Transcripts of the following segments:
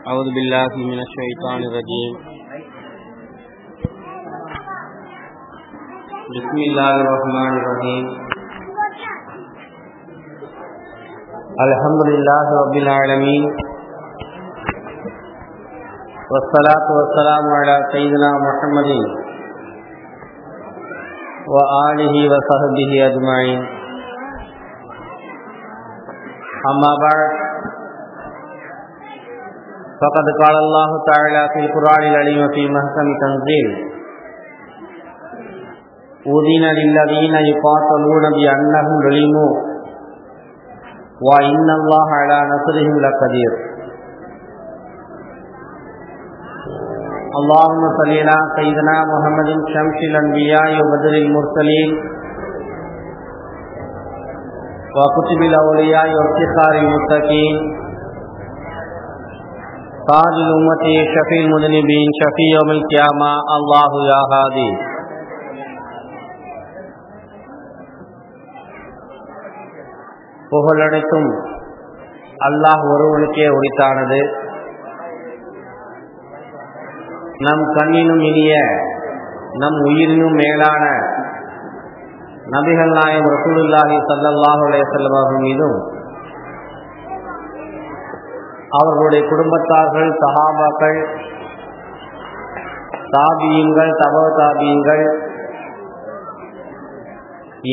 أعوذ بالله من الشيطان الرجيم. بسم الله الرحمن الرحيم. الحمد لله رب العالمين، والصلاة والسلام على سيدنا محمد وآله وصحبه أجمعين. أما بعد، فقد قال الله تعالى في القرآن العظيم في محكم تنزيل: أذن للذين يقاتلون بأنهم ظلموا وإن الله على نصرهم لقدير. اللهم صل على سيدنا محمد شمس الأنبياء وبدر المرسلين وكتب الأولياء وافتخار المتقين تاج الأمة شفيع المذنبين شفيع يوم القيامة. الله يا هادي. புகழனைத்தும் அல்லாஹ் ஒருவனுக்கே உரித்தானது. நம் கண்ணினும் இனிய நம் உயிரினும் மேலான நபிகள் நாயகம் ரசூலுல்லாஹி ஸல்லல்லாஹு அலைஹி வஸல்லம் அவர்கள் மீதும் அவர்களுடைய குடும்பத்தார்கள், சஹாபாக்கள், தாபியீன்கள், தபா தாபியீன்கள்,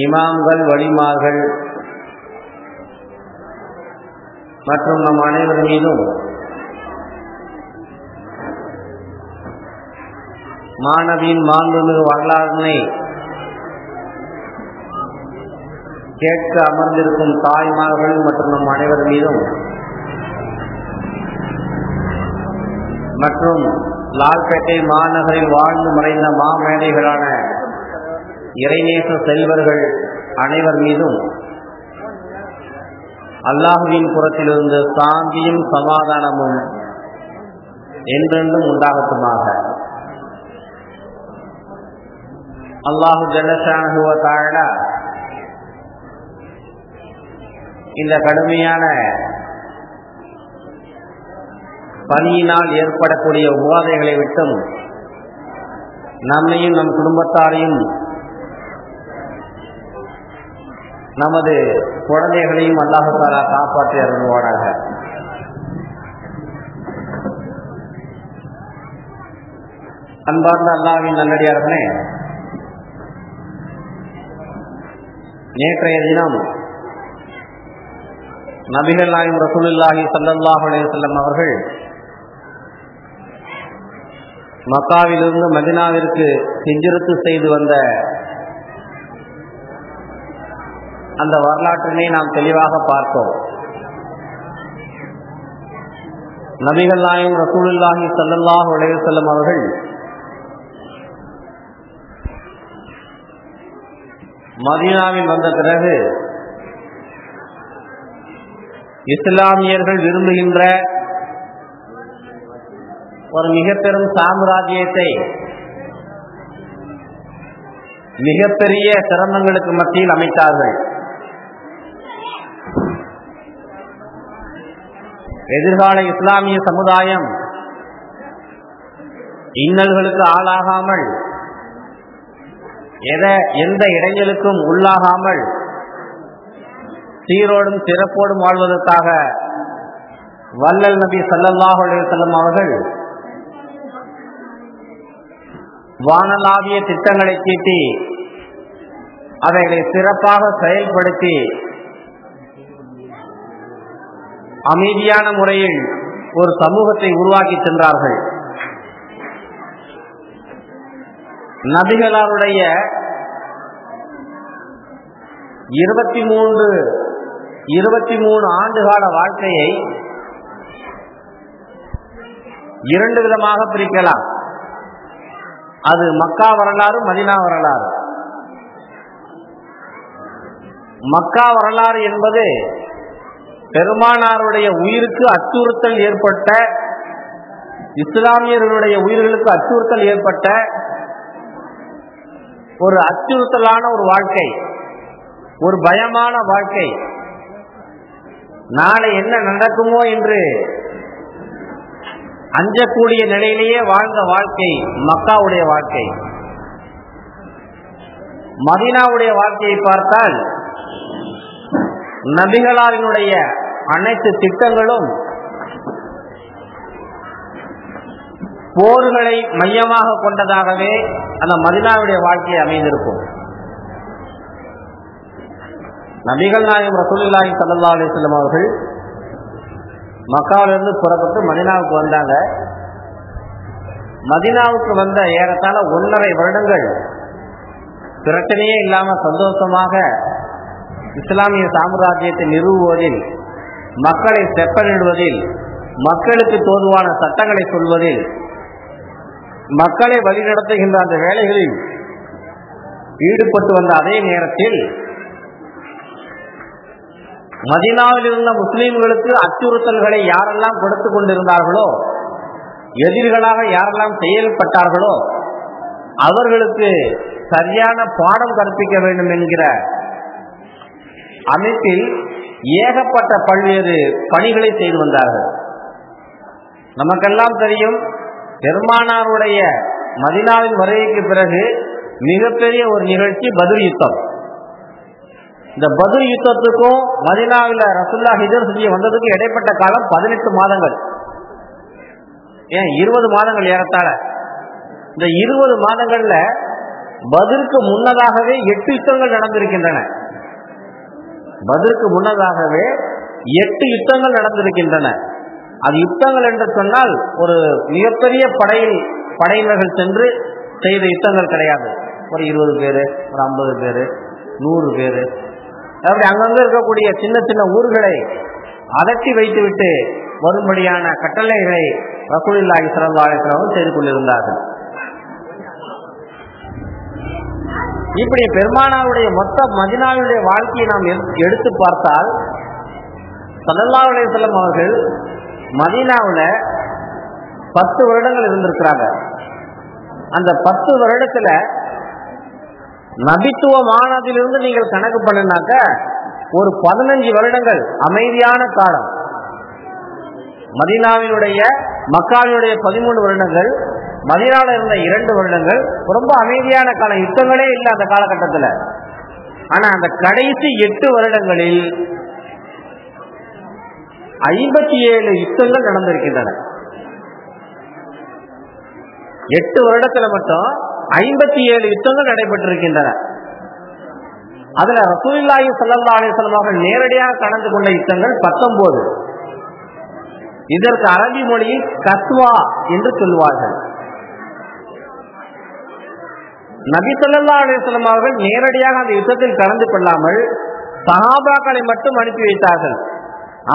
இமாம்கள், வலிமார்கள் மற்றும் நம் அனைவர் மீதும் மாணவியின் மாண்புமிகு வரலாற்றினை கேட்க அமர்ந்திருக்கும் தாய்மார்கள் மற்றும் நம் அனைவர் மீதும் மற்றும் லால்பேட்டை மாநகரில் வாழ்ந்து மறைந்த மாமேதைகளான இறைநேச செல்வர்கள் அனைவர் மீதும் அல்லாஹுவின் புறத்திலிருந்து சாந்தியும் சமாதானமும் என்றென்றும் உண்டாகட்டுமாக. அல்லாஹு ஜல்லஷானஹு வ தஆலா இந்த கடுமையான பனியினால் ஏற்படக்கூடிய உபாதைகளை விட்டும் நம்மையும் நம் குடும்பத்தாரையும் நமது குழந்தைகளையும் அல்லாஹ் தஆலா காப்பாற்றி அருள்வானாக. அன்பார்ந்த அல்லாஹ்வின் நல்லடியார்களே, நேற்றைய தினம் நபிகள் நாயகம் ரசூலுல்லாஹி ஸல்லல்லாஹு அலைஹி வஸல்லம் அவர்கள் மக்காவிலிருந்து மதீனாவிற்கு ஹிஜ்ரத் செய்து வந்த அந்த வரலாற்றினை நாம் தெளிவாக பார்த்தோம். நபிகள் நாயகம் ரசூலுல்லாஹி ஸல்லல்லாஹு அலைஹி வஸல்லம் அவர்கள் மதீனாவில் வந்த பிறகு இஸ்லாமியர்கள் விரும்புகின்ற ஒரு மிக பெரும் சாம்ராஜ்யத்தை மிகப்பெரிய சிரமங்களுக்கு மத்தியில் அமைத்தார்கள். எதிர்கால இஸ்லாமிய சமுதாயம் இன்னல்களுக்கு ஆளாகாமல், எந்த இடைஞ்சலுக்கும் உள்ளாகாமல் சீரோடும் சிறப்போடும் வாழ்வதற்காக வல்லல் நபி ஸல்லல்லாஹு அலைஹி வஸல்லம் அவர்கள் வானளாவிய திட்டங்களை தீட்டி அவைகளை சிறப்பாக செயல்படுத்தி அமைதியான முறையில் ஒரு சமூகத்தை உருவாக்கி சென்றார்கள். நபிகளாருடைய 23 ஆண்டுகால வாழ்க்கையை 2 விதமாக பிரிக்கலாம். அது மக்கா வரலாறு, மதீனா வரலாறு. மக்கா வரலாறு என்பது பெருமானாருடைய உயிருக்கு அச்சுறுத்தல் ஏற்பட்ட, இஸ்லாமியர்களுடைய உயிர்களுக்கு அச்சுறுத்தல் ஏற்பட்ட ஒரு அச்சுறுத்தலான ஒரு வாழ்க்கை, ஒரு பயமான வாழ்க்கை. நாளை என்ன நடக்குமோ என்று அஞ்சக்கூடிய நிலையிலேயே வாழ்ந்த வாழ்க்கை மக்காவுடைய வாழ்க்கை. மதீனாவுடைய வாழ்க்கையை பார்த்தால் நபிகளாரினுடைய அனைத்து திட்டங்களும் போர்களை மையமாக கொண்டதாகவே அந்த மதீனாவுடைய வாழ்க்கையை அமைந்திருக்கும். நபிகள் நாயகம் ரசூலுல்லாஹி ஸல்லல்லாஹு அலைஹி வஸல்லம் அவர்கள் மக்காவிலிருந்து புறப்பட்டு மதீனாவுக்கு வந்தாங்க. மதீனாவுக்கு வந்த ஏறத்தாழ 1.5 வருடங்கள் பிரச்சனையே இல்லாம சந்தோஷமாக இஸ்லாமிய சாம்ராஜ்யத்தை நிறுவுவதில், மக்களை செப்பனிடுவதில், மக்களுக்கு தோதுவான சட்டங்களை சொல்வதில், மக்களை வழிநடத்துகின்ற அந்த வேலைகளில் ஈடுபட்டு வந்த அதே நேரத்தில் மதீனாவில் இருந்த முஸ்லிம்களுக்கு அச்சுறுத்தல்களை யாரெல்லாம் கொடுத்து கொண்டிருந்தார்களோ, எதிரிகளாக யாரெல்லாம் செயல்பட்டார்களோ அவர்களுக்கு சரியான பாடம் கற்பிக்க வேண்டும் என்கிற அமைப்பில் ஏகப்பட்ட பல்வேறு பணிகளை செய்து வந்தார்கள். நமக்கெல்லாம் தெரியும், பெருமானாருடைய மதீனாவின் வருகைக்கு பிறகு மிகப்பெரிய ஒரு நிகழ்ச்சி பத்ர் யுத்தம். இந்த பத்ர் யுத்தத்துக்கும் மதீனாவில் ரசூலுல்லாஹ் ஹிஜ்ரத் செஞ்சு வந்ததுக்கு இடைப்பட்ட காலம் 18 மாதங்கள், ஏன் 20 மாதங்கள் ஏறத்தாழ. இந்த 20 மாதங்கள்ல பத்ருக்கு முன்னதாகவே 8 யுத்தங்கள் நடந்திருக்கின்றன. பத்ருக்கு முன்னதாகவே 8 யுத்தங்கள் நடந்திருக்கின்றன. அது யுத்தங்கள் என்று சொன்னால் ஒரு மிகப்பெரிய படையினர்கள் சென்று செய்த யுத்தங்கள் கிடையாது. ஒரு 20 பேரு, ஒரு 50 பேரு, 100 பேரு, அப்படி அங்கங்க இருக்கக்கூடிய சின்ன சின்ன ஊர்களை அதட்டி வைத்துவிட்டு வரும்படியான கட்டளைகளை ரசூலுல்லாஹி ஸல்லல்லாஹு அலைஹி வஸல்லம் செய்து கொண்டிருந்தார்கள். இப்படி பெருமானாருடைய மொத்த மதீனாவுடைய வாழ்க்கையை நாம் எடுத்து பார்த்தால் ஸல்லல்லாஹு அலைஹி வஸல்லம் அவர்கள் மதீனாவுல 10 வருடங்கள் இருந்திருக்கிறாங்க. அந்த 10 வருடத்துல நபித்துவமானதிலிருந்து நீங்கள் கணக்கு பண்ணினாக்க ஒரு 15 வருடங்கள் அமைதியான காலம். மதீனாவினுடைய மக்காவினுடைய 13 வருடங்கள், மதீனாவில் இருந்த 2 வருடங்கள் ரொம்ப அமைதியான காலம். யுத்தங்களே இல்லை அந்த காலகட்டத்தில். ஆனா அந்த கடைசி 8 வருடங்களில் 57 யுத்தங்கள் நடந்திருக்கின்றன. 8 வருடத்துல மட்டும் 57 யுத்தங்கள் நடைபெற்றிருக்கின்றன. அதுல ரசூலுல்லாஹி ஸல்லல்லாஹு அலைஹி வஸல்லம் அவர்கள் நேரடியாக கலந்து கொண்ட யுத்தங்கள் 19. இதற்கு அரபி மொழியில் கஸ்வா என்று சொல்வார்கள். நபி ஸல்லல்லாஹு அலைஹி வஸல்லம் அவர்கள் நேரடியாக அந்த யுத்தத்தில் கலந்து கொள்ளாமல் சஹாபாக்களை மட்டும் அனுப்பி வைத்தார்கள்.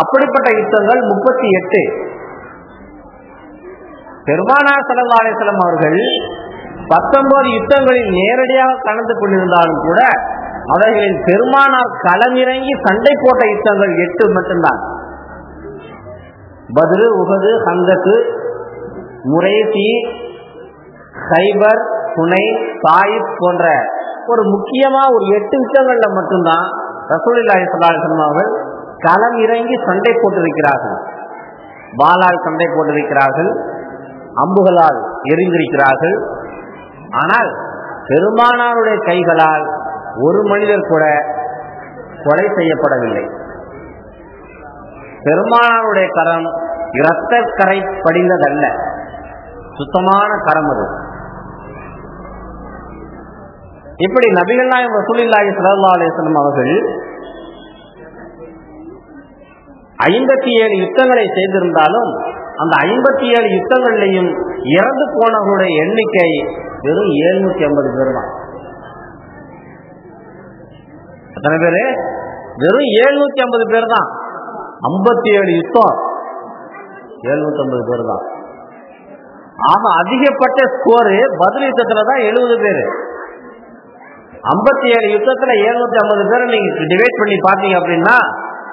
அப்படிப்பட்ட யுத்தங்கள் 38. பெருமானார் ஸல்லல்லாஹு அலைஹி வஸல்லம் அவர்கள் 19 யுத்தங்களில் நேரடியாக கலந்து கொண்டிருந்தாலும் கூட அவர்களின் பெருமானார் களமிறங்கி சண்டை போட்ட யுத்தங்கள் 8 மட்டும்தான். பத்ரு, உஹது, ஹந்தக், முரைசி, ஹைபர், ஹுனைன், தாயிப் போன்ற ஒரு முக்கியமா ஒரு 8 யுத்தங்கள்ல மட்டும்தான் ரசூலுல்லாஹி ஸல்லல்லாஹு அலைஹி வஸல்லம் அவர்கள் களம் இறங்கி சண்டை போட்டிருக்கிறார்கள். வாளால் சண்டை போட்டிருக்கிறார்கள், அம்புகளால் எரிந்திருக்கிறார்கள். ஆனால் பெருமானாருடைய கைகளால் ஒரு மனிதர் கூட கொலை செய்யப்படவில்லை. பெருமானாருடைய கரம் இரத்த கரை படிந்ததல்ல, சுத்தமான கரம் அது. இப்படி நபிகள் நாயகம் ரசூலுல்லாஹி ஸல்லல்லாஹு அலைஹி வஸல்லம் அவர்கள் 57 யுத்தங்களை செய்திருந்தாலும் அந்த 57 யுத்தங்களிலையும் இறந்து போனவர்களுடைய எண்ணிக்கை வெறும் 750 பேர் தான். எத்தனை பேரு? வெறும் 750 பேர் தான். 57 யுத்தம், 750 பேர் தான். ஆமா, அதிகப்பட்ட ஸ்கோரு பத்ர் யுத்தத்துல தான் 70 பேரு. 57 யுத்தத்துல 750 பேரை நீங்க டிவைட் பண்ணி பாத்தீங்க அப்படின்னா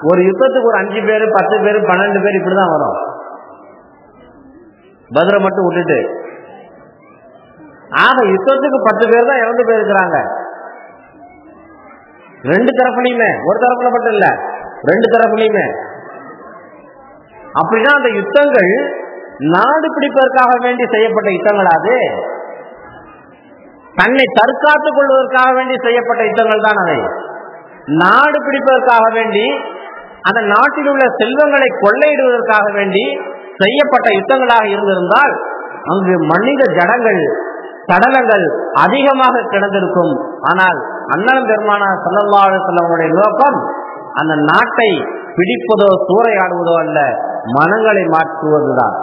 ஒரு யுத்தத்துக்கு ஒரு 5 பேரு, 10 பேரு, 12 பேர் இப்படிதான் வரும். பத்ரை மட்டும் விட்டுட்டு ஆக யுத்தத்துக்கு 10 பேர் தான் இறந்து போயிருக்கிறாங்க. 2 தரப்புலையுமே, ஒரு தரப்புல மட்டும் இல்ல, 2 தரப்புலையுமே அப்படின்னா அந்த யுத்தங்கள் நாடு பிடிப்பதற்காக வேண்டி செய்யப்பட்ட யுத்தங்களாது, தன்னை தற்காத்துக் கொள்வதற்காக வேண்டி செய்யப்பட்ட யுத்தங்கள் தான் அவை. நாடு பிடிப்பதற்காக வேண்டி, அந்த நாட்டில் உள்ள செல்வங்களை கொள்ளையிடுவதற்காக வேண்டி செய்யப்பட்ட யுத்தங்களாக இருந்திருந்தால் அங்கு மனித ஜடங்கள் சடலங்கள் அதிகமாக கிடந்திருக்கும். ஆனால் அண்ணன் பெருமானார் ஸல்லல்லாஹு அலைஹி வஸல்லம் நோக்கம் அந்த நாட்டை பிடிப்பதோ சூறையாடுவதோ அல்ல, மனங்களை மாற்றுவதுதான்.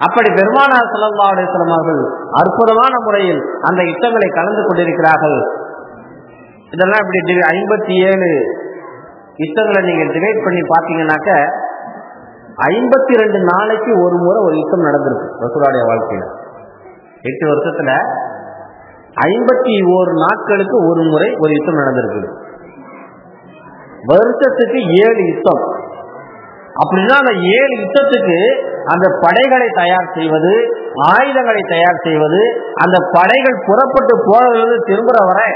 அப்படி பெருமானார் ஸல்லல்லாஹு அலைஹி வஸல்லம் அவர்கள் அற்புதமான முறையில் அந்த யுத்தங்களை கலந்து கொண்டிருக்கிறார்கள். இதெல்லாம் இப்படி 57 யுத்தங்களை நீங்க டிவைட் பண்ணி பார்த்தீங்கன்னாக்க 52 நாளைக்கு ஒரு முறை ஒரு யுத்தம் நடந்திருக்கு ரசூலுடைய வாழ்க்கையில. 8 வருஷத்துல 51 நாட்களுக்கு ஒரு முறை ஒரு யுத்தம் நடந்திருக்கு. வருஷத்துக்கு 7 யுத்தம். அப்படின்னா அந்த 7 யுத்தத்துக்கு அந்த படைகளை தயார் செய்வது, ஆயுதங்களை தயார் செய்வது, அந்த படைகள் புறப்பட்டு போறது திரும்புற வரை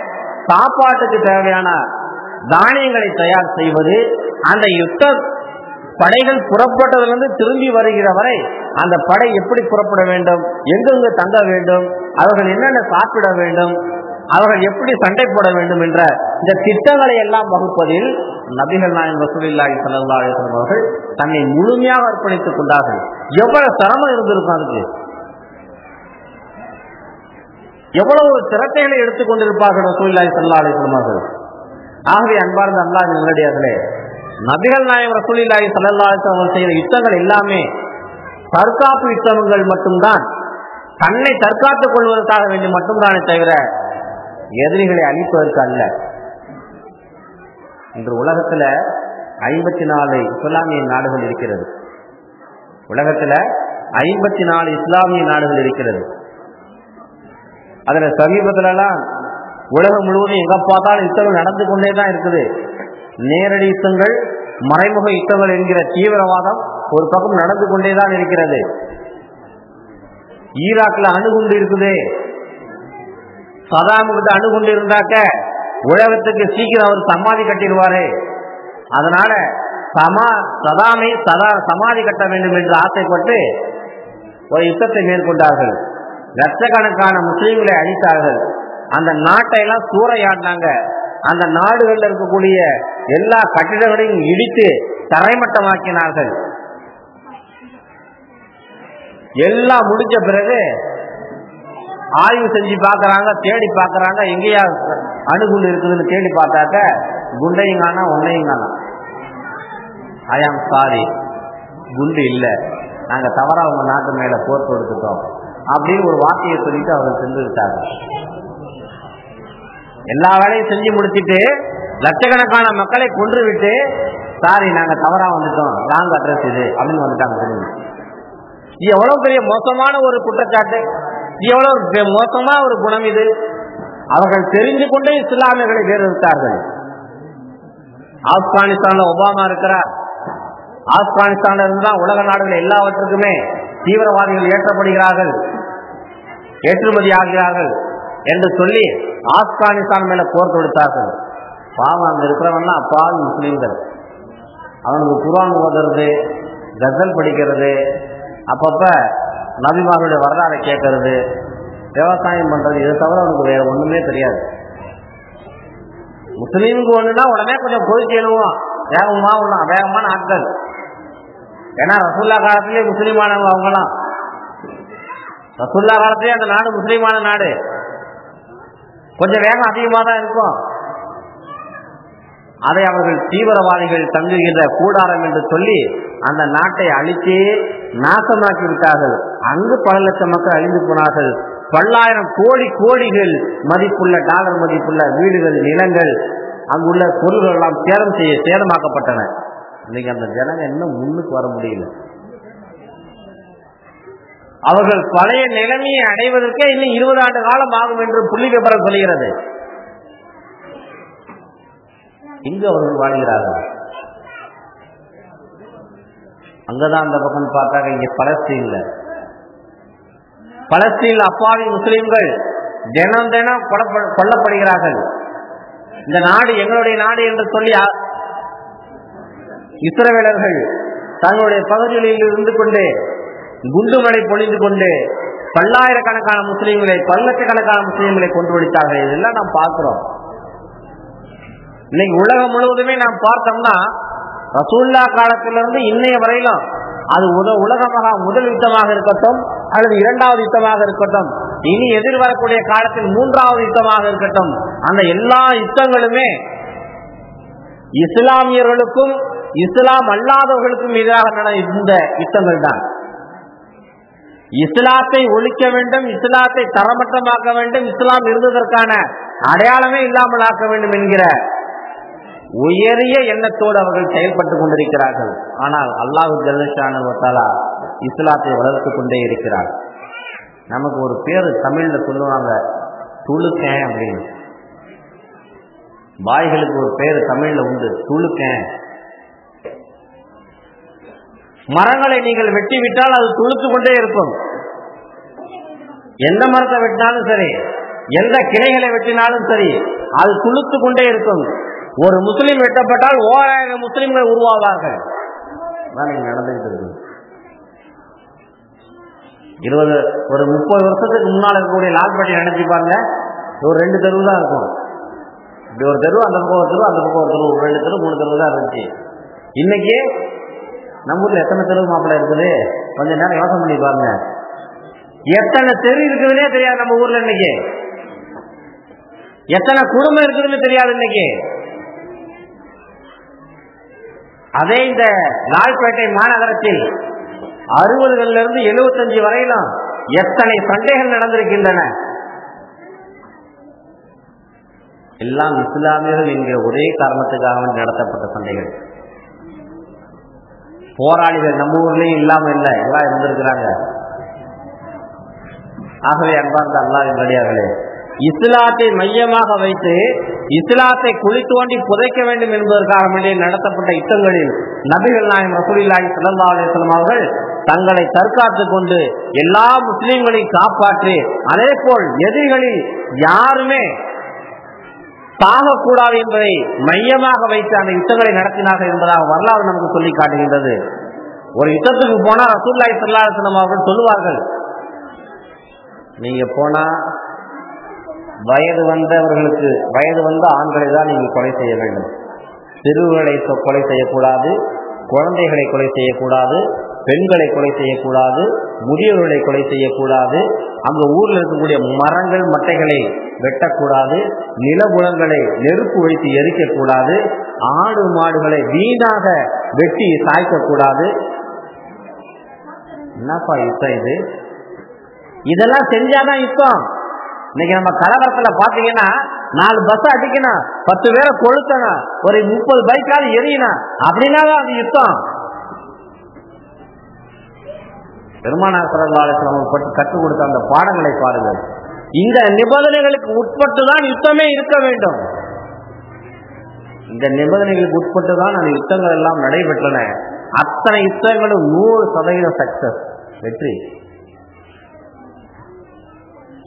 சாப்பாட்டுக்கு தேவையான தானியங்களை தயார் செய்வது, அந்த யுத்த படைகள் புறப்பட்டதிலிருந்து திரும்பி வருகிற வரை அந்த படை எப்படி புறப்பட வேண்டும், எங்கெங்கு தங்க வேண்டும், அவர்கள் என்னென்ன சாப்பிட வேண்டும், அவர்கள் எப்படி சண்டை போட வேண்டும் என்ற இந்த திட்டங்களை எல்லாம் வகுப்பதில் நபிகள் நாயகம் ரசூலுல்லாஹி ஸல்லல்லாஹு அலைஹி வஸல்லம் அவர்கள் தன்னை முழுமையாக அர்ப்பணித்துக் கொண்டார்கள். எவ்வளவு சிரமம் இருந்திருக்கும், அதுக்கு எவ்வளவு ஒரு சிரத்தைகளை எடுத்துக் கொண்டிருப்பார்கள் ரசூலுல்லாஹி ஸல்லல்லாஹு அலைஹி வஸல்லம் அவர்கள். ஆகவே அன்பார்ந்த அல்லாஹ்வின் நல்லடியார்களே, நபிகள் நாயகம் ரசூலுல்லாஹி ஸல்லல்லாஹு அலைஹி வஸல்லம் செய்த யுத்தங்கள் எல்லாமே தற்காப்பு யுத்தங்கள் மட்டும்தான், தன்னை தற்காத்துக் கொள்வதற்காக வேண்டி மட்டும்தானே தவிர எதிரிகளை அழிப்பதற்கு அல்ல. இன்று உலகத்துல 54 இஸ்லாமிய நாடுகள் இருக்கிறது. உலகத்துல 54 இஸ்லாமிய நாடுகள் இருக்கிறது. அதுல சமீபத்திலாம் உலகம் முழுவதும் எங்க பார்த்தாலும் யுத்தங்கள் நடந்து கொண்டே தான் இருக்குது. நேரடி யுத்தங்கள், மறைமுக யுத்தங்கள் என்கிற தீவிரவாதம் ஒரு பக்கம் நடந்து கொண்டேதான் இருக்கிறது. ஈராக்ல அணுகுண்டு இருக்குது. சதாமுகிட்ட அணுகுண்டு இருந்தாக்க உலகத்துக்கு சீக்கிரம் அவர் சமாதி கட்டிடுவாரு. அதனால சதாமை சமாதி கட்ட வேண்டும் என்று ஆசைப்பட்டு ஒரு யுத்தத்தை மேற்கொண்டார்கள். லட்சக்கணக்கான முஸ்லீம்களை அழித்தார்கள். அந்த நாட்டை எல்லாம் சூறையாடினாங்க. அந்த நாடுகளில் இருக்கக்கூடிய எல்லா கட்டிடங்களையும் இடித்து தரைமட்டமாக்கினார்கள். எல்லாம் முடிஞ்ச பிறகு ஆய்வு செஞ்சு பார்க்கறாங்க, தேடி பார்க்கறாங்க, எங்கேயா அணுகுண்டு இருக்குதுன்னு தேடி பார்த்தாக்க குண்டையும் காணா, ஒன்னையும் காணா. ஐ ஆம் சாரி, குண்டு இல்லை, நாங்க தவறா உங்க நாட்டு மேல போர் தொடுத்துட்டோம் அப்படின்னு ஒரு வார்த்தையை சொல்லிட்டு அவர்கள் சென்று விட்டார்கள். எல்லா வேலையும் செஞ்சு முடிச்சுட்டு லட்சக்கணக்கான மக்களை கொன்று விட்டு, சாரி நாங்க தவறா வந்துட்டோம், ராங் அட்ரஸ் இது அப்படின்னு வந்துட்டாங்க. இது எவ்வளவு பெரிய மோசமான ஒரு குற்றச்சாட்டு, எவ்வளவு மோசமான ஒரு குணம் இது. அவர்கள் தெரிந்து கொண்டே இஸ்லாமியர்களை வேறுவிட்டார்கள். ஆப்கானிஸ்தான்ல ஒபாமா இருக்கிறார். ஆப்கானிஸ்தான்ல இருந்துதான் உலக நாடுகள் எல்லாவற்றுக்குமே தீவிரவாதிகள் ஏற்றப்படுகிறார்கள், ஏற்றுமதி ஆகிறார்கள் என்று சொல்லி ஆப்கானிஸ்தான் மேல போர் தொடுத்தார்கள். பாவம் அங்க இருக்கிறவன்னா அப்பாவி முஸ்லீம்கள். அவனுக்கு குர்ஆன் ஓதுறது, கசல் படிக்கிறது, அப்பப்ப நபிமார்களுடைய வரலாறை கேட்கறது, விவசாயம் பண்றது, இதை தவிர அவனுக்கு வேற ஒண்ணுமே தெரியாது. முஸ்லீமுக்கு ஒண்ணுன்னா உடனே கொஞ்சம் பொதுச்சி எழுவோம், வேகமான ஆட்கள். ஏன்னா ரசூல்லா காலத்திலே முஸ்லீமானவங்க அவங்கலாம். ரசூல்லா காலத்திலே அந்த நாடு முஸ்லீமான நாடு, கொஞ்சம் வேகம் அதிகமாக தான் இருக்கும். அதை அவர்கள் தீவிரவாதிகள் தங்குகின்ற கூடாரம் என்று சொல்லி அந்த நாட்டை அழித்து நாசமாக்கி விட்டார்கள். அங்கு பல லட்சம் மக்கள் அழிந்து போனார்கள். பல்லாயிரம் கோடிகள் மதிப்புள்ள, டாலர் மதிப்புள்ள வீடுகள், நிலங்கள், அங்குள்ள பொருள்கள் எல்லாம் சேதமாக்கப்பட்டன. இன்னைக்கு அந்த ஜனங்க இன்னும் முன்னுக்கு வர முடியல. அவர்கள் பழைய நிலைமையை அடைவதற்கே இன்னும் 20 ஆண்டு காலம் ஆகும் என்று புள்ளி விபரம் சொல்கிறது. இங்கு அவர்கள் வாழ்கிறார்கள். அங்கதான் அந்த பக்கம் பார்த்தாங்க. இங்க பலஸ்தீன்ல அப்பாவி முஸ்லிம்கள் தினம் தினம் கொல்லப்படுகிறார்கள். இந்த நாடு எங்களுடைய நாடு என்று சொல்லி இஸ்ரவேலர்கள் தங்களுடைய பகுதிகளில் இருந்து கொண்டு குண்டுமலை பொழிந்து கொண்டு பல்லாயிரக்கணக்கான முஸ்லீம்களை, பல்லட்சக்கணக்கான முஸ்லீம்களை கொண்டு வடித்தார்கள். இதெல்லாம் நாம் பார்க்கிறோம். இன்னைக்கு உலகம் முழுவதுமே நாம் பார்த்தோம்னா ரசூலுல்லாஹ் காலத்திலிருந்து இன்னைய வரையிலும் அது உலகமாக முதல் யுத்தமாக இருக்கட்டும் அல்லது இரண்டாவது யுத்தமாக இருக்கட்டும், இனி எதிர்வரக்கூடிய காலத்தில் மூன்றாவது யுத்தமாக இருக்கட்டும், அந்த எல்லா யுத்தங்களுமே இஸ்லாமியர்களுக்கும் இஸ்லாம் அல்லாதவர்களுக்கும் எதிராக இந்த யுத்தங்கள் தான். இஸ்லாத்தை ஒழிக்க வேண்டும், இஸ்லாத்தை தரமட்டமாக்க வேண்டும், இஸ்லாம் இருந்ததற்கான அடையாளமே இல்லாமல் ஆக்க வேண்டும் என்கிற உயரிய எண்ணத்தோடு அவர்கள் செயல்பட்டுக் கொண்டிருக்கிறார்கள். ஆனால் அல்லாஹ் ஜல்ல ஷானஹு வ தஆலா இஸ்லாத்தை வளர்த்து கொண்டே இருக்கிறார். நமக்கு ஒரு பேரு தமிழ்ல சொல்லுவாங்க, துளுக்கேன் அப்படின்னு. பாய்களுக்கு ஒரு பேரு தமிழ்ல உண்டு, துளுக்கேன். மரங்களை நீங்கள் வெட்டி விட்டால் அது துளுத்து கொண்டே இருக்கும். எந்த மரத்தை வெட்டினாலும் சரி, எந்த கிளைகளை வெட்டினாலும் சரி, அது துளுத்து கொண்டே இருக்கும். ஒரு முஸ்லீம் வெட்டப்பட்டால் 1000 முஸ்லிம்கள் உருவாவார்கள். நடந்துகிட்டு இருக்கு. ஒரு 30 வருஷத்துக்கு முன்னால் இருக்கக்கூடிய லால்பேட்டை நினைச்சு பாருங்க, ஒரு 2 தெருவு தான் இருக்கும். இப்படி ஒரு தெருவு, அந்த பக்கம் ஒரு தெருவு, அந்த பக்கம் ஒரு தெருவு, 2 தெருவு 3 தெருவு தான் இருந்துச்சு. இன்னைக்கு நம்ம ஊர்ல எத்தனை தெருவு மாப்பிள்ள இருக்குது? கொஞ்ச நேரம் யோசனை பண்ணி பாருங்க. எத்தனை தெரு இருக்குதுன்னே தெரியாது நம்ம ஊர்ல. இன்னைக்கு எத்தனை குடும்பம் இருக்குதுன்னு தெரியாது. இன்னைக்கு அதே இந்த லால்பேட்டை மாநகரத்தில் 60களிலிருந்து 75 வரையிலும் எத்தனை சண்டைகள் நடந்திருக்கின்றன. எல்லாம் இஸ்லாமியர்கள் என்கிற ஒரே காரணத்துக்காக நடத்தப்பட்ட சண்டைகள். போராளிகள் நம்ம ஊர்லயும் இல்லாம இல்லை, எல்லாம் இருந்திருக்கிறாங்க. ஆகவே அன்பார்ந்த அல்லாஹ்வின் நல்லடியார்களே, இஸ்லாத்தை மையமாக வைத்து இஸ்லாத்தை குழி தோண்டி புதைக்க வேண்டும் என்பதற்காக வேண்டிய நடத்தப்பட்ட யுத்தங்களில் நபிகள் நாயகம் ரசூலுல்லாஹி ஸல்லல்லாஹு அலைஹி வஸல்லம் அவர்கள் தங்களை தற்காத்துக் கொண்டு எல்லா முஸ்லிம்களையும் காப்பாற்றி, அதே போல் எதிரிகளில் யாருமே தாகக்கூடாது என்பதை மையமாக வைத்து அந்த யுத்தங்களை நடத்தினார்கள் என்பதாக வரலாறு நமக்கு சொல்லி காட்டுகின்றது. ஒரு யுத்தத்துக்கு போனா ரசூலுல்லாஹி ஸல்லல்லாஹு அலைஹி வஸல்லம் அவர்கள் சொல்லுவார்கள், நீங்க போனா வயது வந்த ஆண்களை தான் நீங்கள் கொலை செய்ய வேண்டும். சிறுவர்களை கொலை செய்யக்கூடாது, குழந்தைகளை கொலை செய்யக்கூடாது, பெண்களை கொலை செய்யக்கூடாது, முதியவர்களை கொலை செய்யக்கூடாது, அந்த ஊரில் இருக்கக்கூடிய மரங்கள் மட்டைகளை வெட்டக்கூடாது, நிலபுலங்களை நெருப்பு வைத்து எரிக்கக்கூடாது, ஆடு மாடுகளை வீணாக வெட்டி சாய்க்கக்கூடாது. என்னப்பா யுத்தம் இது? இதெல்லாம் செஞ்சாதான் யுத்தம். இன்னைக்கு நம்ம கலவரத்துல பாத்தீங்கன்னா 4 பஸ் அடிக்கணும், 10 பேரை கொளுத்தணும், ஒரு 30 பைக்காவது எரியணும், அப்படின்னாதான் அது யுத்தம். பெருமானார் ஸல்லல்லாஹு அலைஹி வஸல்லம் கற்றுக் கொடுத்த அந்த பாடங்களை பாருங்கள். இந்த நிபந்தனைகளுக்கு உட்பட்டுதான் யுத்தமே இருக்க வேண்டும். இந்த நிபந்தனைகளுக்கு உட்பட்டுதான் அந்த யுத்தங்கள் எல்லாம் நடைபெற்றன. அத்தனை யுத்தங்களும் 100% சக்சஸ், வெற்றி.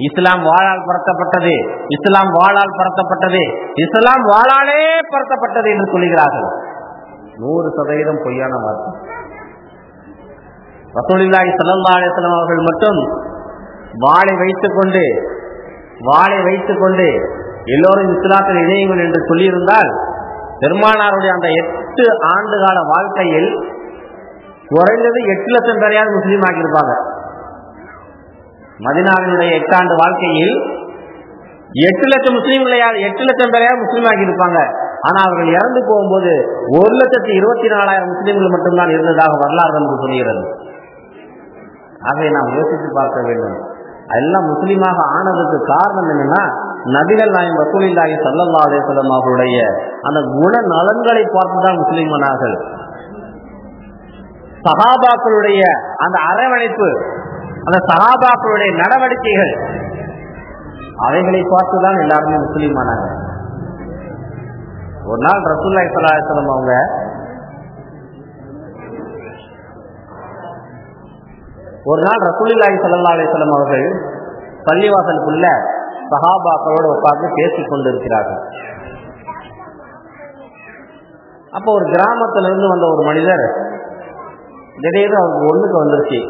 இஸ்லாம் வாளால் பரத்தப்பட்டது, இஸ்லாம் வாளால் பரத்தப்பட்டது, இஸ்லாம் வாளாலே பரத்தப்பட்டது என்று சொல்லுகிறார்கள். 100% பொய்யான வார்த்தை. ரசூலுல்லாஹி ஸல்லல்லாஹு அலைஹி வஸல்லம் அவர்கள் மட்டும் வாளை வைத்துக் கொண்டு எல்லோரும் இஸ்லாத்தில் இணையுங்கள் என்று சொல்லியிருந்தால், பெருமானாருடைய அந்த 8 ஆண்டு கால வாழ்க்கையில் குறைந்தது 8 லட்சம் பேரையாவது முஸ்லீம் ஆக்கியிருப்பாங்க. மதீனாவினுடைய 8 ஆண்டு வாழ்க்கையில் 8 லட்சம் முஸ்லீம்களையாவது 8 லட்சம் பேரையாவது முஸ்லீம் ஆக்கியிருப்பாங்க. ஆனால் அவர்கள் இறந்து போகும்போது 1,24,000 முஸ்லீம்கள் மட்டும்தான் இருந்ததாக வரலாறு நமக்கு சொல்கிறது. ஆகவே நாம் யோசித்து பார்க்க வேண்டும். எல்லாம் முஸ்லீமாக ஆனதுக்கு காரணம் என்னன்னா, நபிகள் நாயகம் ரசூலுல்லாஹி ஸல்லல்லாஹு அலைஹி வஸல்லம் அவருடைய அந்த குண நலன்களை பார்த்துதான் முஸ்லீமானார்கள். சஹாபாக்களுடைய அந்த அரவணைப்பு, அந்த சஹாபாக்களுடைய நடவடிக்கைகள், அவைகளை பார்த்துதான் எல்லாருமே முஸ்லீமானாங்க. ஒரு நாள் ரசூலுல்லாஹி ஸல்லல்லாஹு அலைஹி வஸல்லம் அவங்க அவர்கள் பள்ளிவாசலுக்குள்ள சஹாபாக்களோடு உட்கார்ந்து பேசிக் கொண்டிருக்கிறார்கள். அப்போ ஒரு கிராமத்திலிருந்து வந்த ஒரு மனிதர் திடீர்னு அவருக்கு ஒண்ணுக்கு வந்துருச்சு.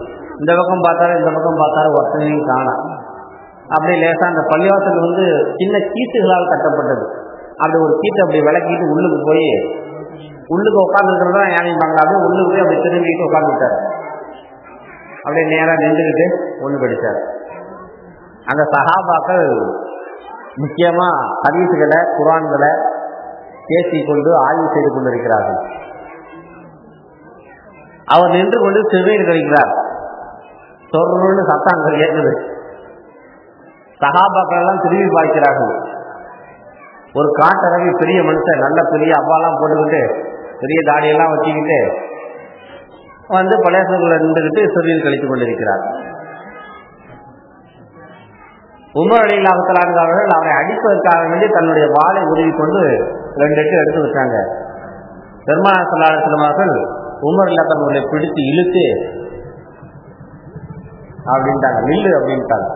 இந்த பக்கம் பார்த்தாரு இந்த பக்கம் பார்த்தாரு, ஒருத்தனையும் காணோம். அப்படி லேசா அந்த பள்ளிவாசல் வந்து சின்ன கீட்டுகளால் கட்டப்பட்டது. அப்படி ஒரு கீட்டை அப்படி விளக்கிட்டு உள்ளுக்கு போய் உள்ளுக்கு உட்காந்துருக்கிறதா யானைப்பாங்களா, அப்படியே உள்ளுக்கு போய் அப்படி திரும்பிட்டு உட்காந்துட்டார். அப்படியே நேராக நின்றுக்கிட்டு ஒண்ணு படித்தார். அந்த சஹாபாக்கள் முக்கியமா ஹதீஸ்களை குர்ஆன்களை பேசிக்கொண்டு ஆய்வு செய்து கொண்டிருக்கிறார்கள். அவர் நின்று கொண்டு சிறுநீர் கழிக்கிறார். சொர்ன்னு சத்தம் ஏற்றது. சஹாபாக்கள் எல்லாம் திரும்பி பார்க்கிறார்கள். ஒரு காட்டரவி பெரிய மனுஷன், நல்ல பெரிய அப்பாலாம் போட்டுக்கிட்டு பெரிய தாடியெல்லாம் வச்சுக்கிட்டு வந்து பழையசூர்ல நின்றுகிட்டு சிறுநீர் கழித்துக் கொண்டிருக்கிறார். உமர் ரலியல்லாஹு தஆலா அவர்கள் அவரை அடிப்பதற்காக வேண்டி தன்னுடைய வாளை உருவி கொண்டு 2 எட்டு எடுத்து வச்சாங்க. பெருமானார் ஸல்லல்லாஹு அலைஹி வஸல்லம் அவர்கள் உமர் ரலியல்லாஹு அவர்களை பிடித்து இழுத்து அப்படின்ட்டாங்க, நில்லு அப்படின்ட்டாங்க.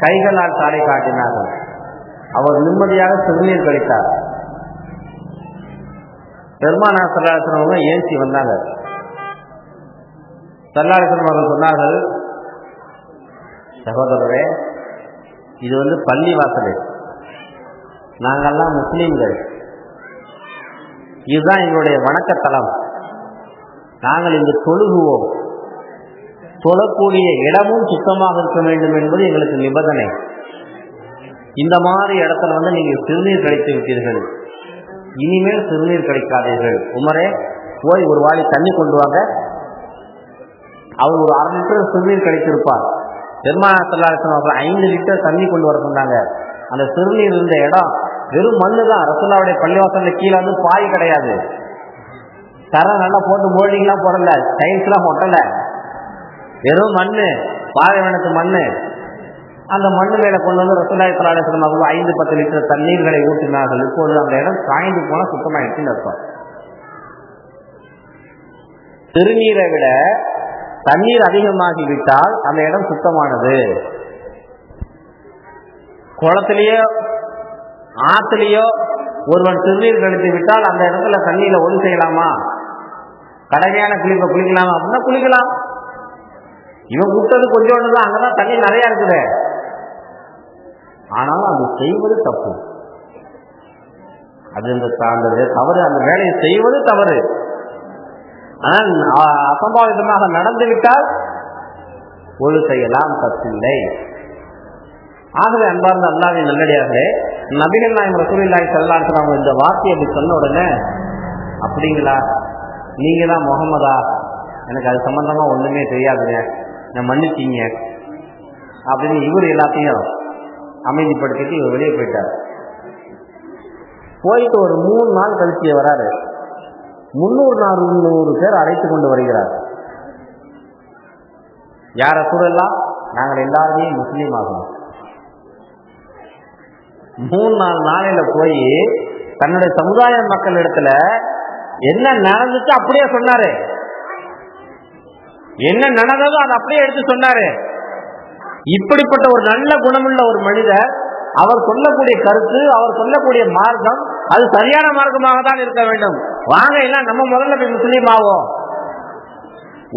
கைகளால் தாடை காட்டினார்கள். அவர் நிம்மதியாக சிறுநீர் கழித்தார். பெருமானார் ஸல்லல்லாஹு அலைஹி வஸல்லம் ஏஞ்சி வந்தாங்க. ஸல்லல்லாஹு அலைஹி வஸல்லம் அவர்கள் சொன்னார்கள், சகோதரரே, இது வந்து பள்ளி வாசல், நாங்கெல்லாம் முஸ்லீம்கள், இதுதான் எங்களுடைய வணக்கத்தலம், நாங்கள் இங்கு தொழுகுவோம், தொழக்கூடிய இடமும் சுத்தமாக இருக்க வேண்டும் என்பது எங்களுக்கு நிபந்தனை. இந்த மாதிரி இடத்துல வந்து நீங்க சிறுநீர் கழித்து விட்டீர்கள், இனிமேல் சிறுநீர் கழிக்காதீர்கள். உமரே, போய் ஒரு வாளி தண்ணி கொண்டு வாங்க. அவர் ஒரு 1/2 லிட்டர் சிறுநீர் கழித்திருப்பார். பெருமானார் ஸல்லல்லாஹு அலைஹி வஸல்லம் 5 லிட்டர் தண்ணி கொண்டு வர சொன்னாங்க. அந்த சிறுநீர் இருந்த இடம் வெறும் மண்ணு தான். ரசூலுல்லாஹ்வுடைய பள்ளிவாசல்ல கீழே வந்து பாய் கிடையாது, தர நல்லா போட்டு மோல்டிங்லாம் போடல, டைல்ஸ்லாம் ஒட்டல, வெறும் மண்ணு, பாலைவனத்து மண்ணு. அந்த மண்ணு மேல கொண்டு வந்து ரசூலுல்லாஹி ஸல்லல்லாஹு அலைஹி வஸல்லம் 5-10 லிட்டர் தண்ணீர்களை ஊற்றினார்கள். இப்பொழுது அந்த இடம் காய்ந்து போன சுத்தமாயிடுச்சுன்னு அர்த்தம். சிறுநீரை விட தண்ணீர் அதிகமாகிவிட்டால் அந்த இடம் சுத்தமானது. குளத்திலேயோ ஆத்திலேயோ ஒருவன் சிறுநீர் கழித்து விட்டால் அந்த இடத்துல தண்ணீர்ல ஒளி செய்யலாமா? கடமையான குளிப்பை குளிக்கலாமா அப்படின்னா குளிக்கலாம். இவன் கூட்டது கொஞ்சோண்டு தான், அங்கதான் தண்ணி நிறைய இருக்குது. ஆனாலும் அது செய்வது தப்பு, அது இந்த தவறு, அந்த வேலையை செய்வது தவறு. ஆனால் அசம்பாவிதமாக நடந்துவிட்டால் ஒழு செய்யலாம், தப்பில்லை. ஆகவே அன்பார்ந்த அல்லாஹ்வின் நல்லடியார்களே, நபிகள் நாயகம் ரசூலுல்லாஹி ஸல்லல்லாஹு அலைஹி வஸல்லம் இந்த வார்த்தையை அப்படி சொன்ன உடனே, அப்படிங்களா, நீங்க தான் முகமதா, எனக்கு அது சம்பந்தமா ஒண்ணுமே தெரியாதுங்க, நான் மன்னிச்சிங்க அப்படின்னு இவர் எல்லாத்தையும் அமைதிப்படுத்திட்டு இவர் வெளியே போயிட்டார். போயிட்டு ஒரு 3 நாள் கழிச்சு வராரு. 300-400 பேர் அழைத்து கொண்டு வருகிறார். யார சூழலாம், நாங்கள் எல்லாருமே முஸ்லீம் ஆகணும். 3-4 நாளையில போய் தன்னுடைய சமுதாய மக்கள் இடத்துல என்ன நடந்துச்சு அப்படியே சொன்னாரு. என்ன நடந்ததோ அதை அப்படியே எடுத்து சொன்னாரு. இப்படிப்பட்ட ஒரு நல்ல குணமுள்ள ஒரு மனிதர், அவர் சொல்லக்கூடிய கருத்து, அவர் சொல்லக்கூடிய மார்க்கம் அது சரியான மார்க்கமாக தான் இருக்க வேண்டும். வாங்க எல்லாம் நம்ம முதல்ல போய் முஸ்லீம் ஆவோம்.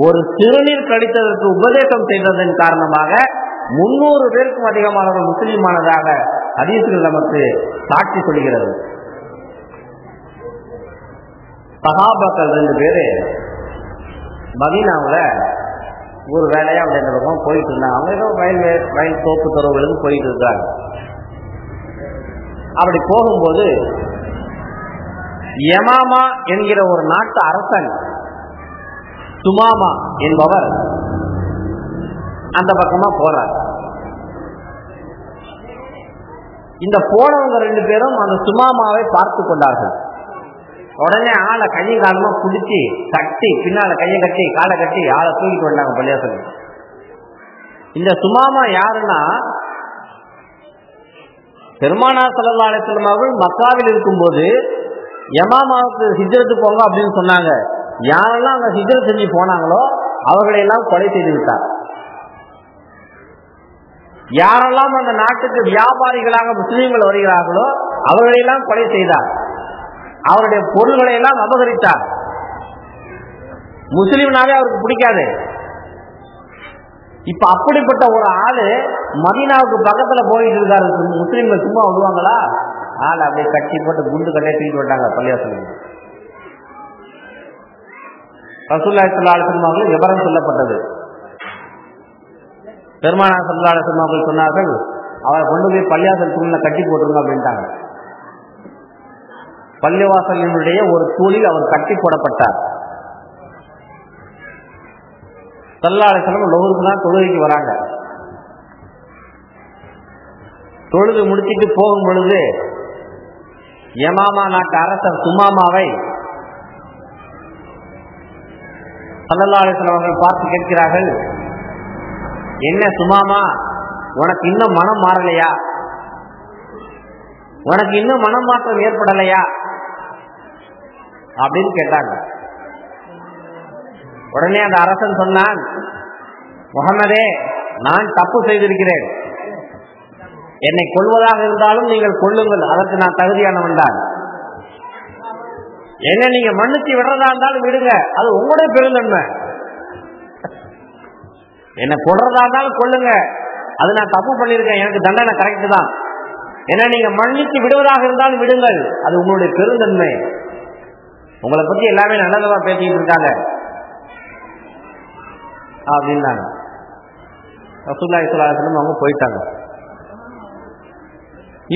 ஒரு சிறுநீர் கழித்ததற்கு உபதேசம் செய்ததன் காரணமாக 300 பேருக்கும் அதிகமானவர்கள் முஸ்லீமானதாக ஹதீஸ்கள் நமக்கு சாட்சி சொல்கிறது. சஹாபாக்கள் 2 பேரு மதீனாவுல ஒரு வேலையா அப்படி அந்த பக்கம் போயிட்டு இருந்தாங்க. அவங்க ஏதோ வயல் தோப்பு துறவுகளுக்கு போயிட்டு இருந்தாங்க. அப்படி போகும்போது யமாமா என்கிற ஒரு நாட்டு அரசன் சுமாமா என்பவர் அந்த பக்கமா போறார். இந்த போனவங்க 2 பேரும் அந்த சுமாமாவை பார்த்து கொண்டார்கள். உடனே ஆளை கையும் காலமா பிடிச்சி கட்டி, பின்னால கையை கட்டி காலை கட்டி ஆளை தூக்கிட்டு வந்தாங்க பள்ளியாசல். இந்த சுமாமா யாருன்னா, பெருமானார் ஸல்லல்லாஹு அலைஹி வஸல்லம் அவர்கள் மக்காவில் இருக்கும்போது யமாமாவுக்கு ஹிஜ்ரத்து போங்க அப்படின்னு சொன்னாங்க. யாரெல்லாம் அங்க ஹிஜ்ரத் செஞ்சு போனாங்களோ அவர்களை எல்லாம் கொலை செய்து விட்டார். யாரெல்லாம் அந்த நாட்டுக்கு வியாபாரிகளாக முஸ்லீம்கள் வருகிறார்களோ அவர்களையெல்லாம் கொலை செய்தார். அவருடைய பொருள்களை எல்லாம் அபகரித்தார். முஸ்லிம்னாவே அவருக்கு பிடிக்காது. இப்ப அப்படிப்பட்ட ஒரு ஆளு மதீனாவுக்கு பக்கத்துல போயிட்டு இருக்காரு. முஸ்லிம்கள் சும்மா விடுவாங்களா? ஆள் அப்படியே கட்டி போட்டு குண்டு கட்டையை தூக்கி விட்டாங்க பள்ளிவாசல். ரசூலுல்லாஹி ஸல்லல்லாஹு அலைஹி வஸல்லம் அவர்கள் விபரம் சொல்லப்பட்டது. பெருமானார் ஸல்லல்லாஹு அலைஹி வஸல்லம் அவர்கள் சொன்னார்கள், அவரை கொண்டு போய் பள்ளிவாசல் தூணில் கட்டி போட்டுருங்க அப்படின்ட்டாங்க. பள்ளிவாசலினுடைய ஒரு தூணில் அவர் கட்டி போடப்பட்டார். ஸல்லல்லாஹு அலைஹி வஸல்லம் லோகருக்கு தான் தொழுகைக்கு வராங்க. தொழுது முடிச்சிட்டு போகும் பொழுது யமாமா நாட்டு அரசர் சுமாமாவை ஸல்லல்லாஹு அலைஹி வஸல்லம் அவர்கள் பார்த்து கேட்கிறார்கள், என்ன சுமாமா, உனக்கு இன்னும் மனம் மாறலையா? உனக்கு இன்னும் மனம் மாற்றம் ஏற்படலையா அப்படின்னு கேட்டாங்க. உடனே அந்த அரசன் சொன்னான், முஹம்மதே, நான் தப்பு செய்திருக்கிறேன். என்னை கொல்வதாக இருந்தாலும் நீங்கள் கொல்லுங்கள், அதற்கு நான் தகுதியானவன் தான். என்ன நீங்க மன்னிச்சு விடுறதா இருந்தாலும் விடுங்க, அது உங்களுடைய பெருந்தன்மை. என்ன கொல்றதா இருந்தாலும் கொல்லுங்க, அது நான் தப்பு பண்ணிருக்கேன், எனக்கு தண்டனை கரெக்ட் தான். ஏன்னா நீங்க மன்னிச்சு விடுவதாக இருந்தாலும் விடுங்கள், அது உங்களுடைய பெருந்தன்மை. உங்களை பத்தி எல்லாமே நல்லதா பேசிட்டு இருக்காங்க அப்படின்னாங்க. ரசூலுல்லாஹி ஸல்லல்லாஹு அலைஹி வஸல்லம் அவங்க போயிட்டாங்க.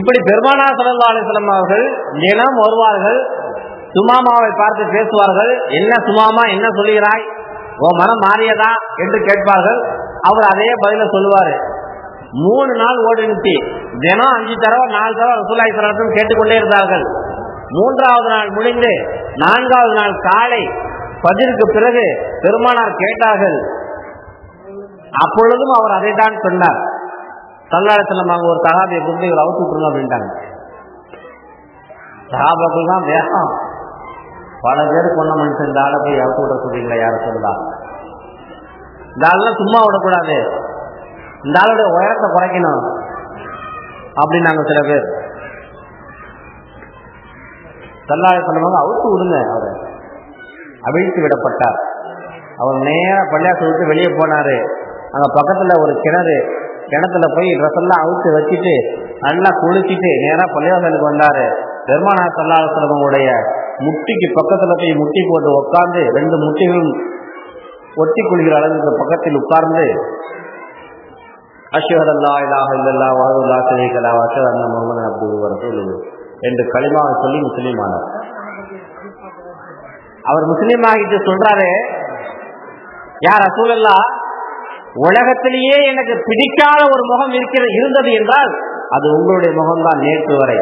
இப்படி பெருமானார் ஸல்லல்லாஹு அலைஹி வஸல்லம் அவர்கள் தினம் வருவார்கள், சுமாமாவை பார்த்து பேசுவார்கள். என்ன சுமாமா, என்ன சொல்லுகிறாய், உன் மனம் மாறியதா என்று கேட்பார்கள். அவர் அதே பதில சொல்லுவாரு. 3 நாள் ஓடிச்சு. தினம் 5 தடவை 4 தடவை ரசூலுல்லாஹி ஸல்லல்லாஹு அலைஹி வஸல்லம் கேட்டுக்கொண்டே இருந்தார்கள். 3வது நாள் முடிந்து 4வது நாள் காலை ஃபஜ்ருக்கு பிறகு பெருமானார் கேட்டார்கள். அப்பொழுதும் அவர் அதை தான் சொன்னார். ஸல்லல்லாஹு அலைஹி வஸல்லம் அவங்க ஒரு சஹாபியை கூப்பிட்டு இவர் அவுத்து விட்டுருங்க அப்படின்ட்டாங்க. சஹாபாக்கள் தான் வேகம், பல பேர் கொண்ட மனுஷன் இந்த ஆளை போய் அவுத்து விட சொல்றீங்களா, யார சொல்லலாம், இந்த ஆளெல்லாம் சும்மா விடக்கூடாது, இந்த ஆளுடைய உயரத்தை குறைக்கணும் அப்படின்னாங்க சில பேர். ஸல்லல்லாஹு அலைஹி வஸல்லம் அவுத்து விடுங்க, அவரை அவிழ்த்து விடப்பட்டார். அவர் நேராக பள்ளியாசை விட்டு வெளியே போனாரு. அங்க பக்கத்துல ஒரு கிணத்துல போய் ட்ரெஸ் எல்லாம் அவுத்து வச்சுட்டு நல்லா குளிச்சுட்டு நேரா பள்ளிவாசலுக்கு வந்தாரு. பெருமானார் ஸல்லல்லாஹு அலைஹி வஸல்லம் உடைய முட்டிக்கு பக்கத்துல போய் முட்டி போட்டு உட்கார்ந்து 2 முட்டிகளும் ஒட்டி கொள்கிற அளவுக்கு பக்கத்தில் உட்கார்ந்து அஷ்ஹது அல்லா இலாஹ இல்லல்லாஹ் வஹ்தஹு லா ஷரீக லஹு வ அஷ்ஹது அன்ன முஹம்மதன் அப்துஹு வ ரசூலுஹு என்று கலிமாவை சொல்லி முஸ்லீம் ஆனார். அவர் முஸ்லீம் ஆகிட்டு சொல்றாரு, யா ரசூலல்லாஹ், உலகத்திலேயே எனக்கு பிடிக்காத ஒரு முகம் இருந்தது என்றால் அது உங்களுடைய முகம்தான் நேற்று வரை.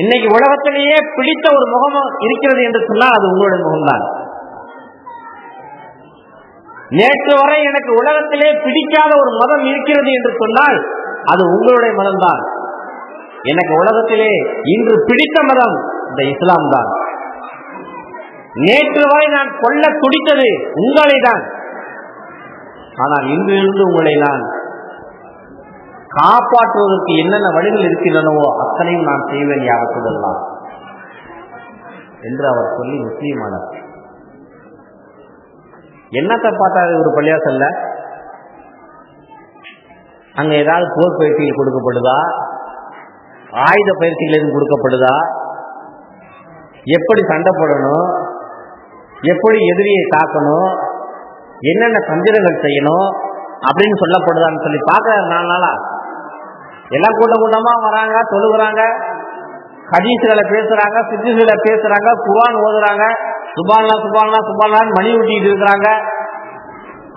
இன்னைக்கு உலகத்திலேயே பிடித்த ஒரு முகம் இருக்கிறது என்று சொன்னால் அது உங்களுடைய முகம்தான். நேற்று வரை எனக்கு உலகத்திலே பிடிக்காத ஒரு மதம் இருக்கிறது என்று சொன்னால் அது உங்களுடைய மதம்தான். எனக்கு உலகத்திலே இன்று பிடித்த மதம் இந்த இஸ்லாம் தான். நேற்று வரை நான் கொல்ல துடித்தது உங்களை தான். ஆனால் இன்றிலிருந்து உங்களை நான் காப்பாற்றுவதற்கு என்னென்ன வழிகள் இருக்கின்றனவோ அத்தனையும் நான் செய்வேன் யார சொல்லலாம் என்று அவர் சொல்லி முஸ்லீமானார். என்னத்தை பார்த்தாரு ஒரு பள்ளியாசல்ல? அங்க ஏதாவது போர் பயிற்சிகள் கொடுக்கப்படுதா, ஆயுத பயிற்சிகள் எதுவும் கொடுக்கப்படுதா, எப்படி சண்டை போடணும், எப்படி எதிரியை தாக்கணும், என்னென்ன சந்திரங்கள் செய்யணும் அப்படின்னு சொல்லப்படுதான்னு சொல்லி பார்க்கறாரு. 4 நாளா எல்லாம் கூட்டமா வராங்க, தொழுகிறாங்க, ஹதீஸ்களை பேசுறாங்க, சித்திகளை பேசுறாங்க, குர்ஆன் ஓதுறாங்க, சுப்ஹானல்லாஹ் சுப்ஹானல்லாஹ் சுப்ஹானல்லாஹ் மணி ஊட்டிட்டு இருக்கிறாங்க.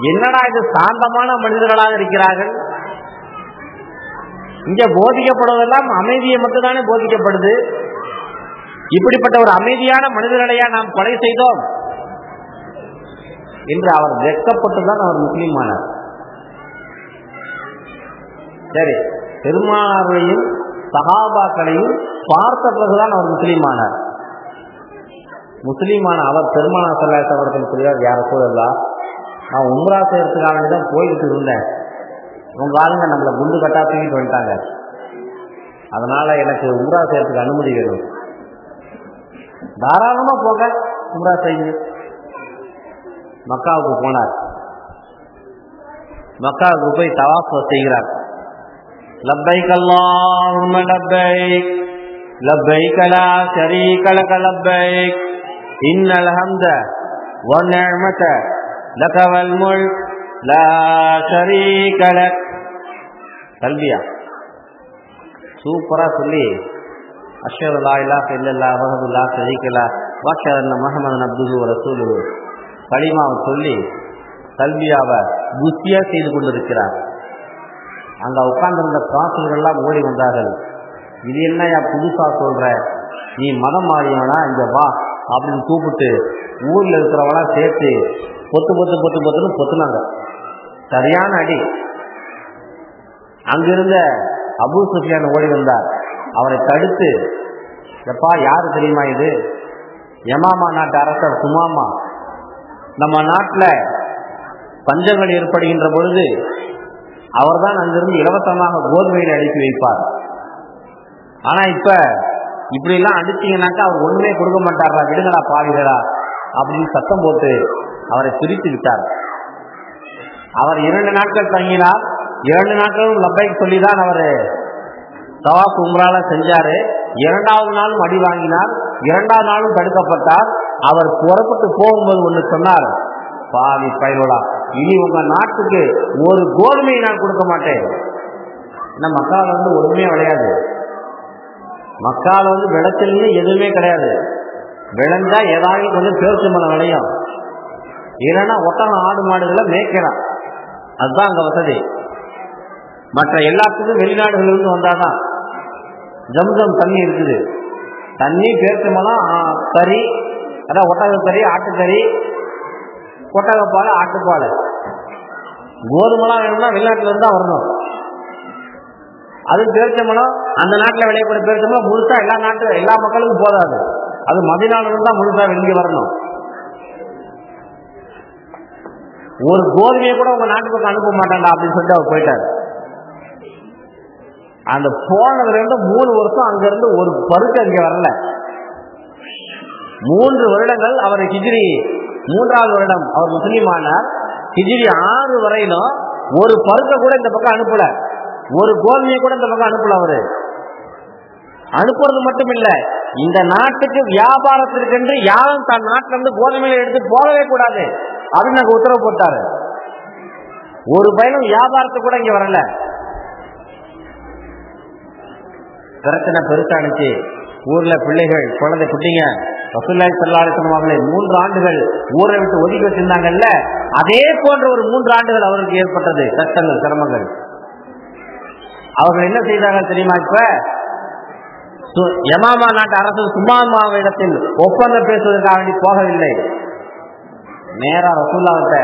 என்னடா இது சாந்தமான மனிதர்களாக இருக்கிறார்கள். இங்க போதிக்கப்படுவதெல்லாம் அமைதியை மட்டும்தானே போதிக்கப்படுது. இப்படிப்பட்ட ஒரு அமைதியான மனிதர்களையா நாம் கொலை செய்தோம் என்று அவர் வெட்கப்பட்டுதான் அவர் முஸ்லீம் ஆனார். சரி, பெருமானாரையும் சஹாபாக்களையும் பார்த்த பிறகுதான் அவர் முஸ்லீம் ஆனார். முஸ்லீமான அவர் பெருமானார் ஸல்லல்லாஹு அலைஹி வஸல்லம் சொல்றார், யார சொல்லலாம், நான் உம்ரா செய்யறதுக்காக வேண்டிதான் போயிட்டு இருந்தேன், உங்க ஆளுங்க நம்மளை குண்டு கட்டா தூக்கிட்டு வந்துட்டாங்க, அதனால எனக்கு உம்ரா செய்யறதுக்கு அனுமதி வேணும் தாராளமா போங்க, உம்ரா செய்யுங்க. மக்காவுக்கு போனார். மக்காவுக்கு போய் தவாஃப் செய்கிறார். லப்பைக் அல்லாஹும்ம லப்பைக் லப்பைக் லா ஷரீக லக லப்பைக் இன்னல் ஹம்த வன் நிஅமத லக வல் முல்க் லா ஷரீக லக். தல்பியா சூப்பரா சொல்லி அஷ்ஹது லா இலாஹ இல்லல்லாஹ் வஹ்தஹு லா ஷரீக லஹு வ அஷ்ஹது அன்ன முஹம்மதன் அப்துஹு வ ரசூலுஹு கலிமாவை சொல்லி தல்பியாவை குஸ்தியா செய்து கொண்டிருக்கிறார். அங்க உட்கார்ந்திருந்த காசுகள்லாம் ஓடி வந்தார்கள். இது என்னையா புதுசா சொல்ற, நீ மதம் மாறியவனா, இங்க வா அப்படின்னு கூப்பிட்டு ஊர்ல இருக்கிறவங்களாம் சேர்த்து பொத்து பொத்து பொத்து பொத்துன்னு பொத்துனாங்க. சரியான அடி. அங்கிருந்த அபூ சுஃபியான் ஓடி வந்தார். அவரை தடுத்து, எப்பா யாரு தெரியுமா இது? யமாமா நாட்டு அரசர் சுமாமா. நம்ம நாட்டில் பஞ்சங்கள் ஏற்படுகின்ற பொழுது அவர்தான் அங்கிருந்து இலவசமாக கோதுமையில் அனுப்பி வைப்பார். ஆனா இப்ப இப்படி எல்லாம் அடிச்சீங்கன்னாக்கா அவர் ஒண்ணுமே கொடுக்க மாட்டாரா, விடுங்களா பாவிகளா அப்படின்னு சத்தம் போட்டு அவரை பிரித்து விட்டார். அவர் 2 நாட்கள் தங்கினார். 2 நாட்களும் லப்பைக் சொல்லிதான் அவர் தவாஃப் உம்ரால செஞ்சாரு. 2வது நாளும் அடி வாங்கினார். 2வது நாளும் தடுக்கப்பட்டார். அவர் புறப்பட்டு போகும்போது ஒண்ணு சொன்னார், பாவி பயிரோடா, இனி உங்க நாட்டுக்கு ஒரு கோதுமையை நான் கொடுக்க மாட்டேன். ஏன்னா மக்கால ஒண்ணுமே விளையாது. மக்கால விளைச்சல்னு எதுவுமே கிடையாது. விளைஞ்சா ஏதாவது கொஞ்சம் பேச்சு மலம் விளையும், இல்லைன்னா ஒட்டகம் ஆடு மாடுகளை மேய்க்கலாம். அதுதான் அங்க வசதி. மற்ற எல்லாத்துக்கும் வெளிநாடுகளிலிருந்து வந்தாதான். ஜம்ஜம் தண்ணி இருக்குது, தண்ணி பேச்சு மலம் கறி, அதான் ஒட்டகக்கறி, ஆட்டுக்கறி, ஒட்டகப்பால், ஆட்டுப்பால். கோதுமெல்லாம் வேணும்னா வெளிநாட்டுல இருந்தா வரணும். அது பேரிச்சம்பழம் அந்த நாட்டில் விளையக்கூடிய பேரிச்சம்பழம் முழுசா எல்லா மக்களுக்கும் போதாது. அது மதினால இருந்தா முழுசா வெளியே வரணும். ஒரு கோதுமையை கூட உங்க நாட்டு பக்கம் அனுப்ப மாட்டாண்டா அப்படின்னு சொல்லிட்டு அவர் போயிட்டாரு. அந்த போனதுல இருந்து 3 வருஷம் அங்க இருந்து ஒரு பருக்கு அங்க வரல. 3 வருடங்கள் அவர் ஹிஜ்ரி 3வது வருடம் அவர் முஸ்லீமானார். ஹிஜ்ரி 6 வரையிலும் ஒரு பருக்க கூட இந்த பக்கம் அனுப்பல, ஒரு கோதுமையை கூட இந்த பக்கம் அனுப்பல. அவரு அனுப்புறது மட்டும் இல்ல, இந்த நாட்டுக்கு வியாபாரத்திற்கென்று யாரும் தன் நாட்டில இருந்து கோதுமையை எடுத்து போகவே கூடாது அப்படின்னு நாங்க உத்தரவு போட்டாரு. ஒரு பயனும் வியாபாரத்துக்கு கூட இங்க வரல. பிரச்சனை பெருசானுச்சு. ஊர்ல பிள்ளைகள், குழந்தை குட்டிங்க ரசூலுல்லாஹி ஸல்லல்லாஹு அலைஹி வஸல்லம் அவர்களை 3 ஆண்டுகள் ஊரை விட்டு ஒதுக்கி வச்சிருந்தாங்கல்ல, அதே போன்ற ஒரு 3 ஆண்டுகள் அவருக்கு ஏற்பட்டது கஷ்டங்கள், சிரமங்கள். அவர்கள் என்ன செய்தார்கள் தெரியுமா? இப்ப யமாமா நாட்டு அரசர் சுமாமாவிடத்தில் ஒப்பந்தம் பேசுவதற்காக வேண்டி போகவில்லை, நேரா ரசூலுல்லாஹ்கிட்ட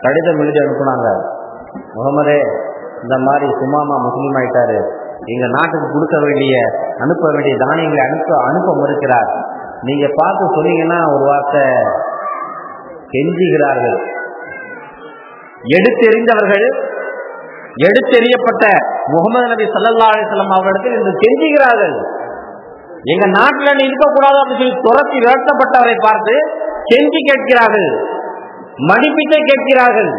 கடிதம் எழுதி அனுப்புனாங்க. முகமதே, இந்த மாதிரி சுமாமா முஸ்லீம் ஆயிட்டாரு, எங்க நாட்டுக்கு கொடுக்க வேண்டிய அனுப்ப வேண்டிய தானியங்களை அனுப்ப மறுக்கிறார். நீங்க பார்த்து சொன்னீங்கன்னா ஒரு வார்த்தை கெஞ்சுகிறார்கள். எடுத்தெறிந்தவர்கள், எடுத்தெறியப்பட்ட முகமது நபி ஸல்லல்லாஹு அலைஹி வஸல்லம் அவர்களிடத்தில் இன்று கெஞ்சுகிறார்கள். எங்க நாட்டில் நீ இருக்கக்கூடாது அப்படின்னு சொல்லி துரத்தி விரட்டப்பட்டவரை பார்த்து கெஞ்சி கேட்கிறார்கள், மன்னிப்பிச்சை கேட்கிறார்கள்.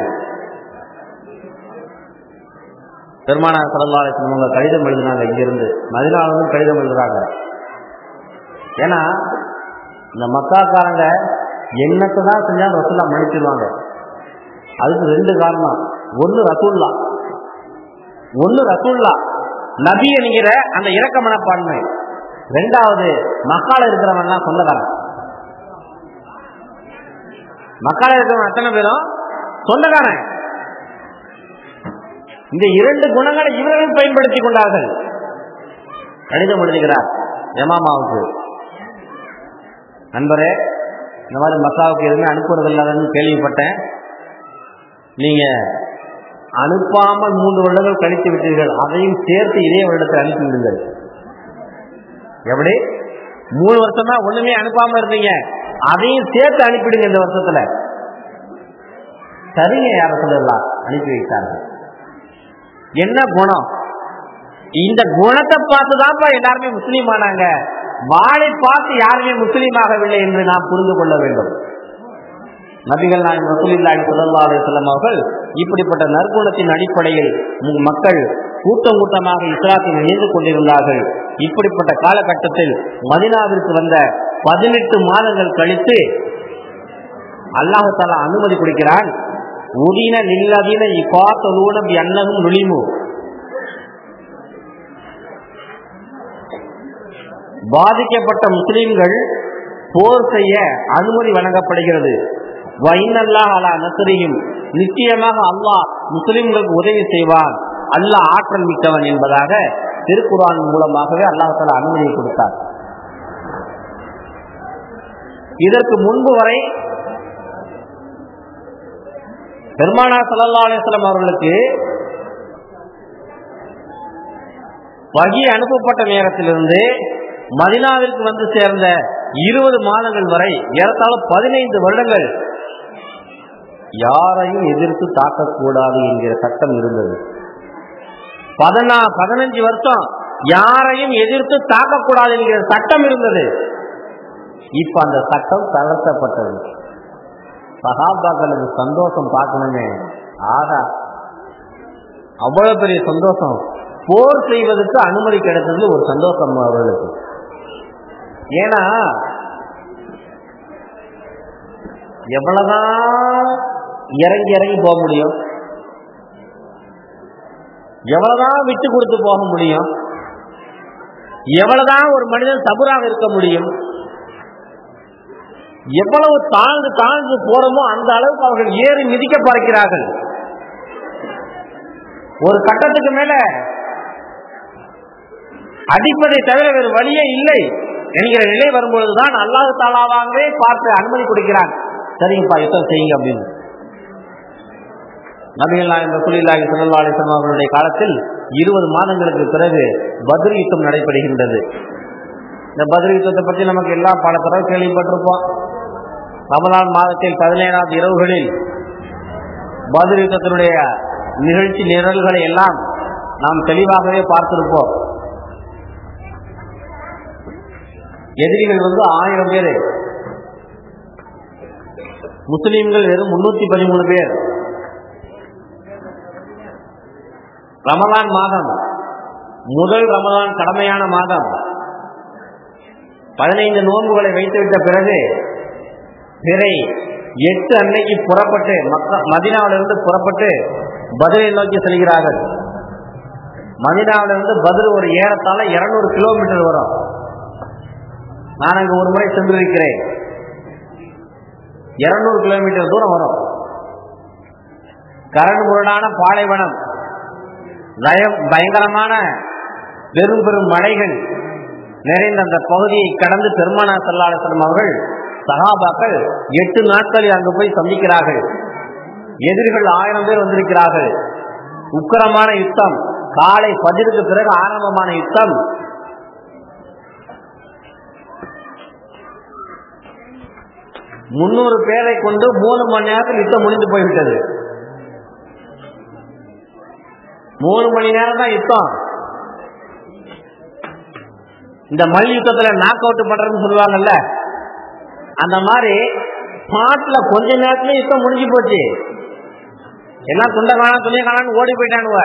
பெருமானார் ஸல்லல்லாஹு அலைஹி வஸல்லம் கடிதம் எழுதினாங்க. இங்கிருந்து மதீனாவிலிருந்து கடிதம் எழுதுறாங்க. ஏன்னா இந்த மக்காக்காரங்க என்னத்தை தான் செஞ்சாலும் ரசூலுல்லாஹ் மன்னிச்சிருவாங்க. அதுக்கு 2 காரணம். ஒன்னு ரசூலுல்லாஹ் நபி என்கிற அந்த இரக்க மனப்பான்மை. 2வது மக்கால இருக்கிறவன் சொந்தக்காரன். மக்கால இருக்கிறவன் அத்தனை பேரும் சொந்தக்காரன். இந்த 2 குணங்களை இவர்கள் பயன்படுத்திக் கொண்டார்கள். கடிதம் எழுதுகிறார் யமாமாவுக்கு, நண்பரே, இந்த மாதிரி மக்காவுக்கு எதுவுமே அனுப்புறதில்லாதன்னு கேள்விப்பட்டேன். நீங்க அனுப்பாமல் 3 வருடங்கள் கழித்து விட்டீர்கள், அதையும் சேர்த்து இதே வருடத்தை அனுப்பிவிடுங்கள். எப்படி 3 வருஷமா ஒண்ணுமே அனுப்பாம இருந்தீங்க, அதையும் சேர்த்து அனுப்பிடுங்க இந்த வருஷத்துல. சரிங்க யார சொல்லலாம், அனுப்பி வைத்தார்கள். என்ன குணம்? இந்த குணத்தை பார்த்துதான்ப்பா எல்லாருமே முஸ்லீம் ஆனாங்க. வாளை பார்த்து யாருமே முஸ்லீம் ஆகவில்லை என்று நாம் புரிந்து கொள்ள வேண்டும். நபிகள் நாயகம் ரசூலுல்லாஹி ஸல்லல்லாஹு அலைஹி வஸல்லம் அவர்கள் இப்படிப்பட்ட நற்குணத்தின் அடிப்படையில் மக்கள் கூட்டம் கூட்டமாக இஸ்லாத்தில் இணைந்து கொண்டிருந்தார்கள். இப்படிப்பட்ட காலகட்டத்தில் மதீனாவிற்கு வந்த 18 மாதங்கள் கழித்து அல்லாஹ் தஆலா அனுமதி கொடுக்கிறான். உதீன லில்லதீன யுகாத்தலூன பிஅன்னஹும் லுலிமு, பாதிக்கப்பட்ட முஸ்லிம்கள் போர் செய்ய அனுமதி வழங்கப்படுகிறது. வைனல்லாஹ் அலா நஸ்ரிஹிம், நிச்சயமாக அல்லாஹ் முஸ்லிம்களுக்கு உதவி செய்வான், அல்லாஹ் ஆற்றல் மிக்கவன் என்பதாக திருக்குர்ஆன் மூலமாகவே அல்லாஹ் தஆலா அனுமதியை கொடுத்தார். இதற்கு முன்பு வரை பெருமானார் ஸல்லல்லாஹு அலைஹி வஸல்லம் அவர்களுக்கு வஹி அனுப்பப்பட்ட நேரத்திலிருந்து மதீனாவிற்கு வந்து சேர்ந்த 20 மாதங்கள் வரை ஏறத்தாழ 15 வருடங்கள் யாரையும் எதிர்த்து தாக்கக்கூடாது என்கிற சட்டம் இருந்தது. 15 வருஷம் யாரையும் எதிர்த்து தாக்கக்கூடாது என்கிற சட்டம் இருந்தது. இப்ப அந்த சட்டம் தளர்த்தப்பட்டது. சஹாபாக்களுக்கு சந்தோஷம் பார்க்கணுமே, ஆகா அவ்வளவு பெரிய சந்தோஷம். போர் செய்வதற்கு அனுமதி கிடைத்தது ஒரு சந்தோஷம் அவர்களுக்கு. ஏன்னா எவ்வளவுதான் இறங்கி இறங்கி போக முடியும், எவ்வளவுதான் விட்டு கொடுத்து போக முடியும், எவ்வளவுதான் ஒரு மனிதன் சபுராக இருக்க முடியும், எவ்வளவு தாழ்ந்து தாழ்ந்து போறோமோ அந்த அளவுக்கு அவர்கள் ஏறி மிதிக்க பார்க்கிறார்கள். ஒரு கட்டத்துக்கு மேல அடிப்பதை தவிர வேறு வழியே இல்லை என்கிற நிலை வரும்பொழுதுதான் அல்லாஹ் தஆலாவே பார்த்து அனுமதி கொடுக்கிறான். சரிங்கப்பா, யுத்தம் செய்யுங்க அப்படின்னு. நபிகள் நாயகம் ரசூலுல்லாஹி ஸல்லல்லாஹு அலைஹி வஸல்லம் அவர்களுடைய காலத்தில் 20 மாதங்களுக்கு பிறகு பத்ர் யுத்தம் நடைபெறுகின்றது. இந்த பத்ர் யுத்தத்தை பற்றி நமக்கு எல்லாம் பல தடவை கேள்விப்பட்டிருப்போம். ரமலான் மாதத்தில் 17ஆவது இரவுகளில் பத்ர் யுத்தத்தினுடைய நிகழ்ச்சி நிரல்களை எல்லாம் நாம் தெளிவாகவே பார்த்திருப்போம். எதிரிகள் 1000 பேர், முஸ்லிம்கள் வெறும் 313 பேர். ரமலான் மாதம், முதல் ரமலான் கடமையான மாதம், 15 நோன்புகளை வைத்துவிட்ட பிறகு பிறை 8 அன்னைக்கு புறப்பட்டு மதீனாவிலிருந்து புறப்பட்டு பத்ரை நோக்கி செல்கிறார்கள். மதீனாவிலிருந்து பத்ர் ஒரு ஏறத்தாழ 200 கிலோமீட்டர் வரும். நான் அங்கு ஒரு முறை சென்றிருக்கிறேன். 200 கிலோமீட்டர் தூரம் வரும். கரடு முரடான பாலைவனம், பயங்கரமான பெரும் பெரும் மலைகள் நிறைந்த அந்த பகுதியை கடந்து பெருமானார் ஸல்லல்லாஹு அலைஹி வஸல்லம் அவர்கள் சஹாபாக்கள் 8 நாட்களில் அங்கு போய் சந்திக்கிறார்கள். எதிரிகள் 1000 பேர் வந்திருக்கிறார்கள். உக்கிரமான யுத்தம். காலை ஃபஜ்ருக்கு பிறகு ஆரம்பமான யுத்தம். முன்னூறு பேரை கொண்டு 3 மணி நேரத்தில் யுத்தம் முடிந்து போய்விட்டது. 3 மணி நேரம் தான் யுத்தம். இந்த மல் யுத்தத்துல நாக் அவுட் பண்றதுன்னு சொல்லுவாங்கல்ல, அந்த மாதிரி பாட்டுல கொஞ்ச நேரத்துல யுத்தம் முடிஞ்சு போச்சு. எல்லாம் துண்ட காணான்னு துணிய காணான்னு ஓடி போயிட்டானுவ.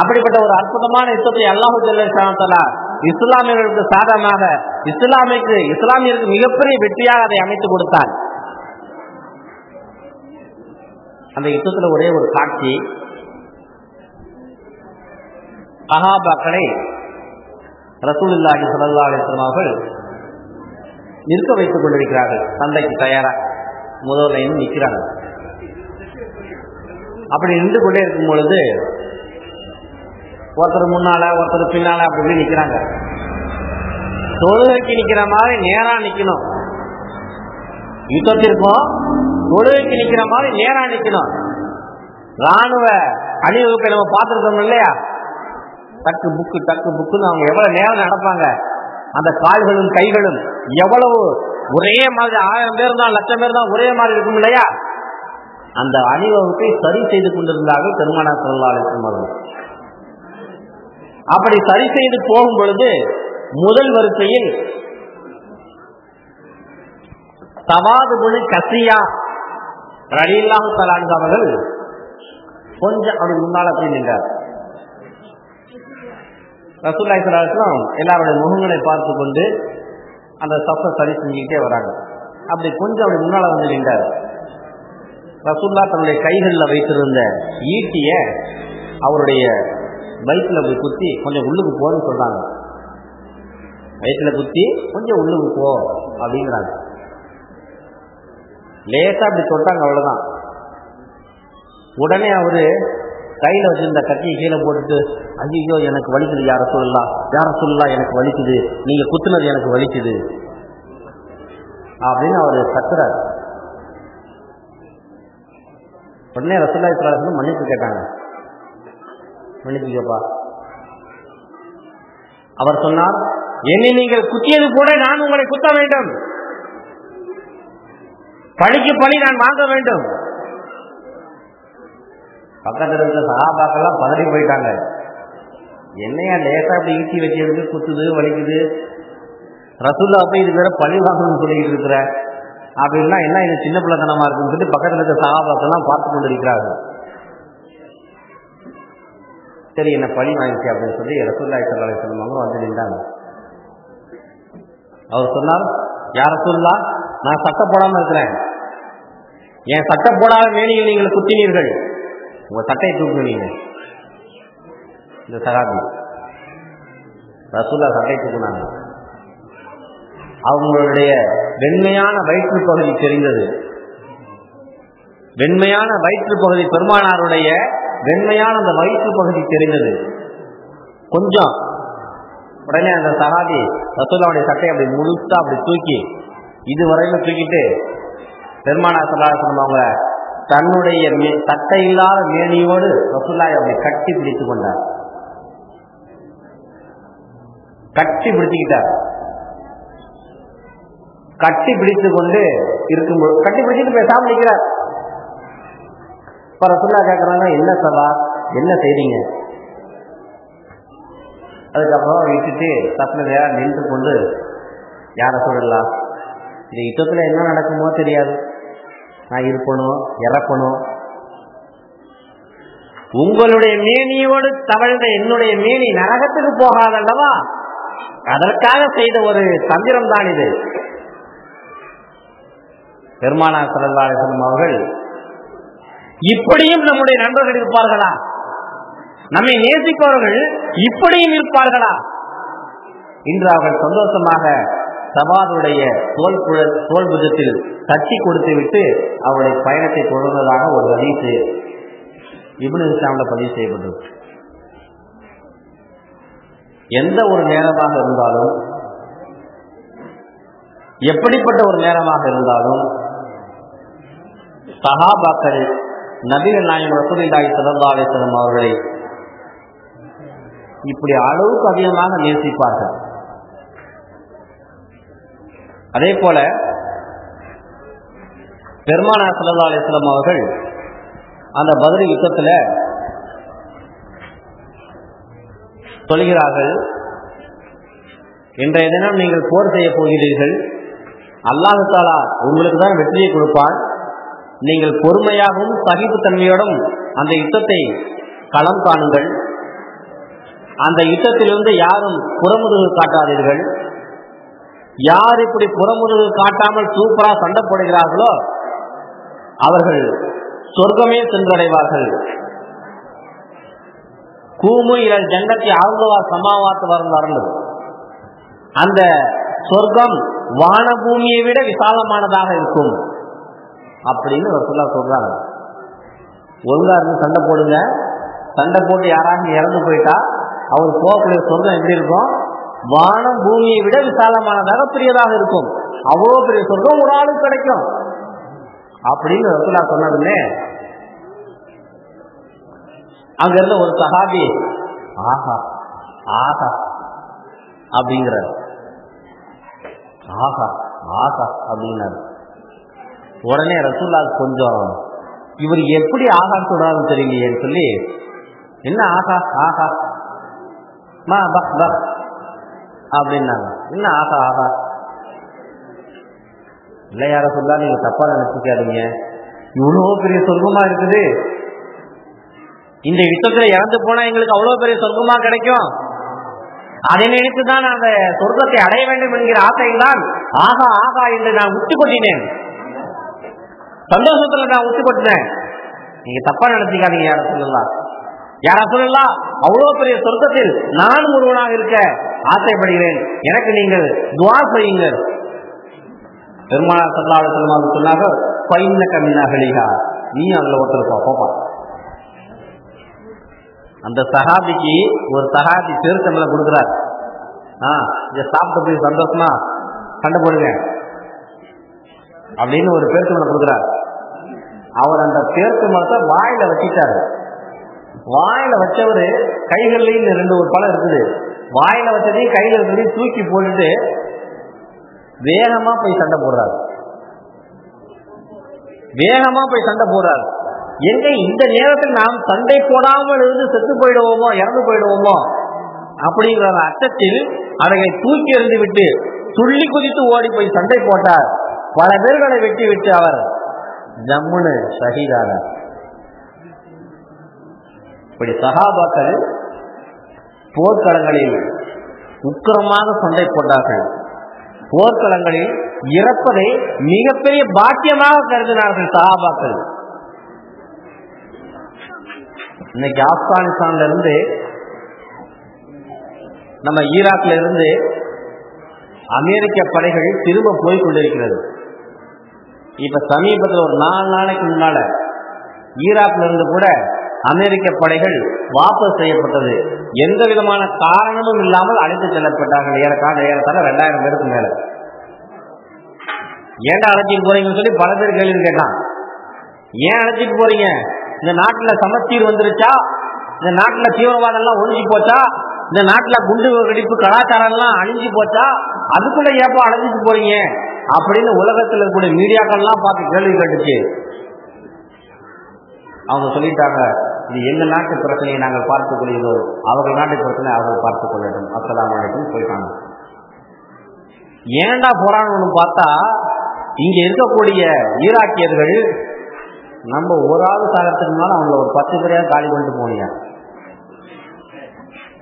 அப்படிப்பட்ட ஒரு அற்புதமான யுத்தத்தை அல்லாஹ் ஜல்ல தஆலா இஸ்லாமியர்களுக்கு சாதகமாக, இஸ்லாமியருக்கு மிகப்பெரிய வெற்றியாக அதை அமைத்து கொடுத்தார். அந்த யுத்தத்துல ஒரே ஒரு காட்சி, சஹாபாக்களை ரசூலுல்லாஹி ஸல்லல்லாஹு அலைஹி வஸல்லம் அவர்கள் நிற்க வைத்துக் கொண்டிருக்கிறார்கள். சண்டைக்கு தயாரா முதல் லைன் நிற்கிறாங்க. அப்படி நின்று கொண்டே இருக்கும் பொழுது ஒருத்தர் முன்னால ஒருத்தர் பின்னால அப்படி நிற்கிறாங்க. தொழுகைக்கு நிக்கிற மாதிரி நேரா நிக்கணும். யுத்தத்திற்கும் தொழுகைக்கு நிக்கிற மாதிரி நேரா நிக்கணும். ராணுவ அணிவகுப்பை நம்ம பார்த்திருக்கோம் இல்லையா, டக்கு புக்குன்னு அவங்க எவ்வளவு நேரம் நடப்பாங்க. அந்த கால்களும் கைகளும் எவ்வளவு ஒரே மாதிரி, 1000 பேர் தான் 1,00,000 பேர் தான் ஒரே மாதிரி இருக்கும் இல்லையா. அந்த அணிவகுப்பை சரி செய்து கொண்டிருந்தார்கள் பெருமானார் ஸல்லல்லாஹு அலைஹி வஸல்லம் அவர்கள். அப்படி சரி செய்து போகும் பொழுது முதல் வரிசையில் சவாது புனு கசியா ரலியல்லாஹு தஆலா அன்ஹு அவர்கள் கொஞ்சம் அப்படி முன்னால போய் நின்றார். ரசூலுல்லாஹி ஸல்லல்லாஹு அலைஹி வஸல்லம் எல்லாருடைய முகங்களை பார்த்து கொண்டு அந்த சஃபை சரி செஞ்சுக்கிட்டே வராங்க. அப்படி கொஞ்சம் அப்படி முன்னால வந்து நின்றார். ரசூலுல்லாஹ் தன்னுடைய கைகளில் வைத்திருந்த ஈட்டிய அவருடைய வயிற்றுல போய் குத்தி கொஞ்சம் உள்ளுக்கு போன்னு சொல்றாங்க. வயிற்றுல குத்தி கொஞ்சம் உள்ளுக்கு போ அப்படிங்கிறாங்க. லேசா அப்படி தொட்டாங்க, அவ்வளவுதான். உடனே அவரு கையில வச்சிருந்த கத்தியை கீழே போட்டுட்டு, ஐயோ எனக்கு வலிக்குது யார சொல்லலாம் எனக்கு வலிக்குது, நீங்க குத்துனது எனக்கு வலிக்குது அப்படின்னு அவரு கத்துறாரு. உடனே ரசூலுல்லாஹி ஸல்லல்லாஹு அலைஹி வஸல்லம் மன்னிப்பு கேட்டாங்க. மன்னிப்புப்பா. அவர் சொன்னார், என்னை நீங்கள் குத்தியது கூட நான் உங்களை குத்த வேண்டும், பழிக்கு பழி நான் வாங்க வேண்டும். பக்கத்தில் இருந்த சஹாபாக்கெல்லாம் பதறி போயிட்டாங்க. என்னையா லேசா அப்படி ஈட்டி வச்சு குத்துது வலிக்குது, ரசூலுல்லாஹ் போய் இது வேற பழி வாங்கணும்னு சொல்லிட்டு இருக்கிற அப்படின்னா என்ன இது சின்ன பிள்ளைத்தனமா இருக்குன்னு சொல்லி பக்கத்தில் இருக்க சஹாபாக்கெல்லாம் பார்த்து கொண்டிருக்கிறார்கள். சரி என்ன பழி வாங்கிச்சு அப்படின்னு சொல்லி ரசூலுல்லாஹி ஸல்லல்லாஹு அலைஹி வஸல்லம் அவங்க வந்து நின்றாங்க. அவர் சொன்னார், யா ரசூலுல்லாஹ், நான் சட்டை போடாம இருக்கிறேன், என் சட்டை போடாத மேனியில் நீங்கள் குத்தினீர்கள், உங்க சட்டையை தூக்குனீங்க. இந்த சஹாபி ரசூலுல்லாஹ் சட்டை தூக்குனாங்க. அவங்களுடைய வெண்மையான வயிற்று பகுதி தெரிந்தது. வெண்மையான வயிற்று பகுதி, பெருமானாருடைய வெண்மையான அந்த வயிற்று பகுதி தெரிந்தது. கொஞ்சம் உடனே அந்த சஹாபி ரசூலுல்லாஹ்வுடைய சட்டையை அப்படி முழுசா அப்படி தூக்கி இதுவரையிலும் தூக்கிட்டு பெருமானார் ஸல்லல்லாஹு அலைஹி வஸல்லம் அவங்க தன்னுடைய சட்டை இல்லாத மேனியோடு ரசூலுல்லாஹை அப்படி கட்டி பிடித்துக் கொண்டார். கட்டி பிடிச்சுக்கிட்டார். கட்டி பிடித்துக் கொண்டு இருக்கும்போது கட்டி பிடிச்சிட்டு பேசாம நிற்கிறார். இப்ப ரசூலுல்லாஹ் கேட்கறாங்க, என்ன சபா, என்ன செய்றீங்க? அதுக்கப்புறம் விட்டுட்டு தப்புல நேரம் நின்று கொண்டு, யார சொல்லலாம், இந்த யுத்தத்துல என்ன நடக்குமோ தெரியாது, நான் இருப்பணும் இறப்பணும், உங்களுடைய மேனியோடு தவழ்ந்த என்னுடைய மேனி நரகத்துக்கு போகாதல்லவா, அதற்காக செய்த ஒரு தந்திரம் தான் இது. பெருமானார் ஸல்லல்லாஹு அலைஹி வஸல்லம் அவர்கள், இப்படியும் நம்முடைய நண்பர்கள் இருப்பார்களா, நம்மை நேசிப்பவர்கள் இப்படியும் இருப்பார்களா இன்று அவர்கள் சந்தோஷமாக சவாதுடைய தோல் புஜத்தில் தட்டி கொடுத்து விட்டு அவருடைய பயணத்தை தொடர்ந்ததாக ஒரு ஹதீஸ் இப்னு ஹிஷாம்ல பதிவு செய்யப்பட்டது. எந்த ஒரு நேரமாக இருந்தாலும், எப்படிப்பட்ட ஒரு நேரமாக இருந்தாலும், சஹாபாக்கள் நபிகள் நாயகம் ரசூலுல்லாஹி ஸல்லல்லாஹு அலைஹி வஸல்லம் அவர்களை இப்படி அளவுக்கு அதிகமாக நேசிப்பார்கள். அதே போல பெருமானார் ஸல்லல்லாஹு அலைஹி வஸல்லம் அவர்கள் அந்த பத்ர் யுத்தத்தில் சொல்கிறார்கள், இன்றைய தினம் நீங்கள் போர் செய்ய போகிறீர்கள், அல்லாஹ் தஆலா உங்களுக்கு தான் வெற்றியை கொடுப்பான், நீங்கள் பொறுமையாகவும் சகிப்புத்தன்மையோடும் அந்த யுத்தத்தை களம் காணுங்கள், அந்த யுத்தத்திலிருந்து யாரும் புறமுதுகு காட்டாதீர்கள், யார் இப்படி புறமுதுகு காட்டாமல் சூப்பரா சண்டை போடுகிறார்களோ அவர்கள் சொர்க்கமே சென்றடைவார்கள். கூமு இலல் ஜன்னத்தி அர்துஹா ஸமாவாத்து வல் அர்து, அந்த சொர்க்கம் வான பூமியை விட விசாலமானதாக இருக்கும் அப்படின்னு ரசூலுல்லாஹ் சொல்றாங்க. ஒழுங்கா இருந்து சண்டை போடுங்க, சண்டை போட்டு யாராவது இறந்து போயிட்டா அவர் போகக்கூடிய சொர்க்கம் எப்படி இருக்கும், வானம் பூமியை விட விசாலமானதாக பெரியதாக இருக்கும், அவ்வளோ பெரிய சொர்க்கம் ஒரு ஆளுக்கு கிடைக்கும் அப்படின்னு ரசூலுல்லாஹ் சொன்னதுமே அங்க இருந்த ஒரு சஹாபி ஆஹா ஆஹா அப்படிங்கிறார். ஆஹா ஆஹா அப்படின்னாரு. உடனே ரசூலுல்லாஹ் கொஞ்சம் இவர் எப்படி ஆகான்னு சொல்றாருன்னு தெரியலையேன்னு சொல்லி, என்ன ஆகா ஆகா மா பக் பக் அப்படின்னாங்க. என்ன ஆகா ஆகா இல்லை யார சொல்லா, நீங்க தப்பா நினைச்சுக்காதீங்க, இவ்வளவு பெரிய சொர்க்கமா இருக்குது, இந்த யுத்தத்துல இறந்து போனா எங்களுக்கு அவ்வளவு பெரிய சொர்க்கமா கிடைக்கும், அதை நினைத்துதான் அந்த சொர்க்கத்தை அடைய வேண்டும் என்கிற ஆசையில்தான் ஆகா ஆகா என்று நான் உச்சி கொட்டினேன், சந்தோஷத்துல நான் உச்சி கொட்டினேன். நீங்க தப்பா நினைச்சுக்காதீங்க யார சொல்லலாம், யார சொல்லலாம், அவ்வளவு பெரிய சொர்க்கத்தில் நானும் ஒருவனாக இருக்க ஆசைப்படுகிறேன், எனக்கு நீங்கள் துஆ செய்யுங்கள். பெருமானார் ஸல்லல்லாஹு அலைஹி வஸல்லம் சொன்னாங்க, ஃபைன்னக மின் அஹ்லிஹா, நீ அதுல ஒருத்தர் போப்பா. அந்த சஹாபிக்கு ஒரு சஹாபி பேருச்சம்பளம் கொடுக்குறார், இதை சாப்பிட்டு போய் சந்தோஷமா சண்டை போடுங்க அப்படின்னு ஒரு பேருச்சம்பளம் கொடுக்குறார். அவர் அந்த பேருச்சம்பளத்தை வாயில வச்சிட்டாரு. வாயில வச்சவரு கைகள்லையும் ரெண்டு ஒரு பழம் இருக்குது, வாயில வச்சதையும் கையில இருக்கிறதையும் தூக்கி போட்டுட்டு வேகமா போய் சண்டை போடுறாரு. வேகமா போய் சண்டை போடுறாரு. எங்க இந்த நேரத்தில் நாம் சண்டை போடாமல் இருந்து செத்து போயிடுவோமோ, இறந்து போயிடுவோமோ அப்படிங்கிற அச்சத்தில் அவைகளை தூக்கி எறிந்து விட்டு துள்ளி குதித்து ஓடி போய் சண்டை போட்டார். பல பேர்களை வெட்டி விட்டு அவர் ஜம்முன்னு ஷஹீதானார். இப்படி சஹாபாக்கள் போர்க்களங்களில் உக்கிரமாக சண்டை போட்டார்கள். போர்க்களங்களில் இறப்பதை மிகப்பெரிய பாக்கியமாக கருதினார்கள் சஹாபாக்கள். இன்னைக்கு ஆப்கானிஸ்தான்ல இருந்து நம்ம ஈராக்ல இருந்து அமெரிக்க படைகள் திரும்ப போய் கொண்டிருக்கிறது. இப்ப சமீபத்தில் ஒரு 4 நாளைக்கு முன்னால ஈராக்ல இருந்து கூட அமெரிக்க படைகள் வாபஸ் செய்யப்பட்டது. எந்த விதமான காரணமும் இல்லாமல் அழைத்து செல்லப்பட்டார்கள். ஏறத்தாழ 2000 பேருக்கு மேல. ஏன்டா அழைச்சிட்டு போறீங்கன்னு சொல்லி பல பேர் கேள்வி கேட்டான். ஏன் அழைச்சிட்டு போறீங்க? இந்த நாட்டுல சமச்சீர் வந்துருச்சா? இந்த நாட்டுல தீவிரவாதம் எல்லாம் ஒழிஞ்சு போச்சா? இந்த நாட்டுல குண்டு வெடிப்பு கலாச்சாரம் எல்லாம் அழிஞ்சு போச்சா? அதுக்குள்ள ஏப்பா அழைச்சிட்டு போறீங்க அப்படின்னு உலகத்தில் இருக்கக்கூடிய மீடியாக்கள் எல்லாம் பார்த்து கேள்வி கேட்டுச்சு. அவங்க சொல்லிட்டாங்க, இது எங்க நாட்டு பிரச்சனையை நாங்கள் பார்த்துக் கொள்கிறோம், அவர்கள் நாட்டு பிரச்சனை அவர்கள் பார்த்துக் கொள்ளட்டும், அஸ்ஸலாமு அலைக்கும் போயிட்டாங்க. ஏன்டா போறான்னு பார்த்தா, இங்க இருக்கக்கூடிய ஈராக்கியர்கள் நம்ம ஒரு ஆள் சாகத்துக்கு முன்னால அவங்கள ஒரு 10 பேரையா காலி பண்ணிட்டு போனீங்க.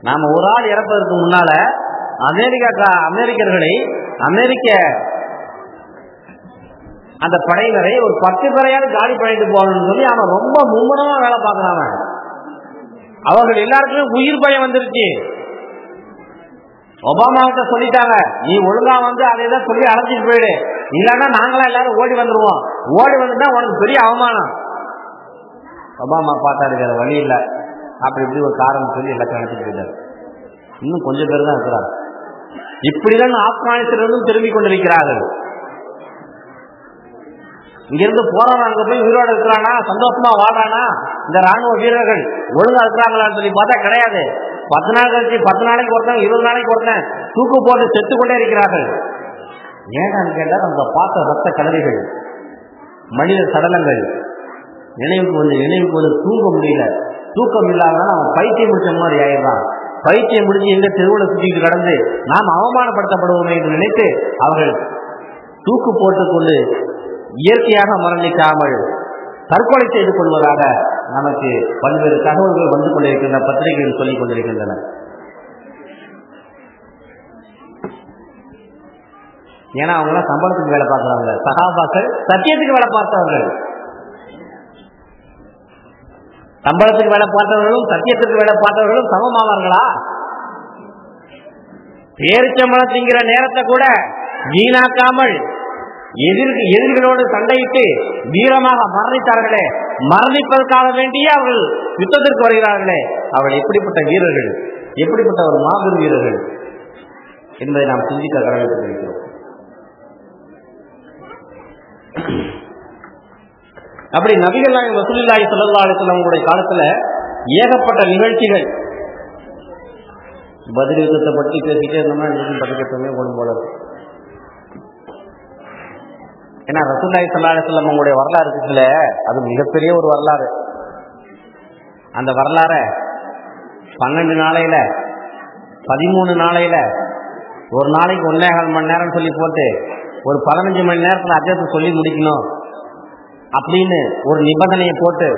நாம ஒரு ஆள் இறப்பதற்கு முன்னால அமெரிக்கர்களை அமெரிக்க அந்த படையினரை ஒரு 10 பேரையாவது காலி பண்ணிட்டு போகணும்னு சொல்லி அவன் ரொம்ப மும்முரமா வேலை பார்க்கறாங்க. அவர்கள் எல்லாருக்குமே உயிர் பயம் வந்துருச்சு. ஒபாமாவிட்ட சொல்லிட்டாங்க, நீ ஒழுங்கா வந்து அதைதான் சொல்லி அழைச்சிட்டு போயிடு, இல்லன்னா நாங்களாம் எல்லாரும் ஓடி வந்துருவோம், ஓடி வந்துட்டா உனக்கு பெரிய அவமானம். ஒபாமா பார்த்தாரு, வேற வழி இல்லை, அப்படி இப்படி ஒரு காரணம் சொல்லி எல்லாத்தையும் அழைச்சிட்டு போயிட்டாரு. இன்னும் கொஞ்சம் பேர் தான் இருக்கிறார். இப்படிதான் ஆப்கானிஸ்தானிலிருந்து திரும்பிக் கொண்டிருக்கிறார்கள். இங்கிருந்து போறவன் அங்க போய் உயிரோடு இருக்கிறானா, சந்தோஷமா வாழ்றானா, இந்த ராணுவ வீரர்கள் ஒழுங்கா இருக்கிறாங்களான்னு சொல்லி பார்த்தா கிடையாது. 10 நாள் கழிச்சு 10 நாளைக்கு ஒருத்தன் 20 நாளைக்கு ஒருத்தன் தூக்கு போட்டு செத்து கொண்டே இருக்கிறார்கள். ஏன்னு கேட்டா, நம்ம பார்த்த ரத்த கலரிகள், மனித சடலங்கள் நினைவுக்கு வந்து தூங்க முடியல. தூக்கம் இல்லாதனால அவன் பைத்தியம் முடிச்ச மாதிரி ஆயிடுறான். பைத்தியம் முடிச்சு எங்க தெருவில் சுற்றிட்டு கடந்து நாம் அவமானப்படுத்தப்படுவோம் என்று நினைத்து அவர்கள் தூக்கு போட்டுக் கொண்டு இயற்கையாக மரணிக்காமல் தற்கொலை செய்து கொள்வதாக நமக்கு பல்வேறு தகவல்கள் வந்து கொண்டிருக்கின்றன, பத்திரிகைகள் சொல்லிக் கொண்டிருக்கின்றன. ஏன்னா அவங்க சம்பளத்துக்கு வேலை பார்க்கிறவங்க. சகாபாக்கள் சத்தியத்துக்கு வேலை பார்த்தவர்கள். சம்பளத்துக்கு வேலை பார்த்தவர்களும் சத்தியத்துக்கு வேலை பார்த்தவர்களும் சமமாவார்களா? பேரிச்சம்பளம் திங்கிற நேரத்தை கூட வீணாக்காமல் எதிரிகளோடு சண்டையிட்டு வீரமாக மரணித்தார்களே, மரணிப்பதற்காக வேண்டியே அவர்கள் யுத்தத்திற்கு வருகிறார்களே, அவர்கள் எப்படிப்பட்ட வீரர்கள், எப்படிப்பட்ட ஒரு மாபெரும் வீரர்கள் என்பதை நாம் சிந்திக்க கடமைப்பட்டிருக்கிறோம். அப்படி நபிகள் நாயகம் ரசூலுல்லாஹி ஸல்லல்லாஹு அலைஹி வஸல்லம் காலத்துல ஏகப்பட்ட நிகழ்ச்சிகள். பதில் யுத்தத்தை பற்றி பேசிட்டே இருந்தோம்னா இன்னும் பதிக்கட்டுமே ஓடும் போல இருக்கு. ஏன்னா ரசூலுல்லாஹி ஸல்லல்லாஹு அலைஹி வஸல்லம் வரலாறு இருக்குல்ல, அது மிகப்பெரிய ஒரு வரலாறு. அந்த வரலாற 12 நாளையில 13 நாளையில ஒரு நாளைக்கு 1.25 மணி நேரம் சொல்லி போட்டு ஒரு 15 மணி நேரத்தில் அஜத்தை சொல்லி முடிக்கணும் அப்படின்னு ஒரு நிபந்தனையை போட்டு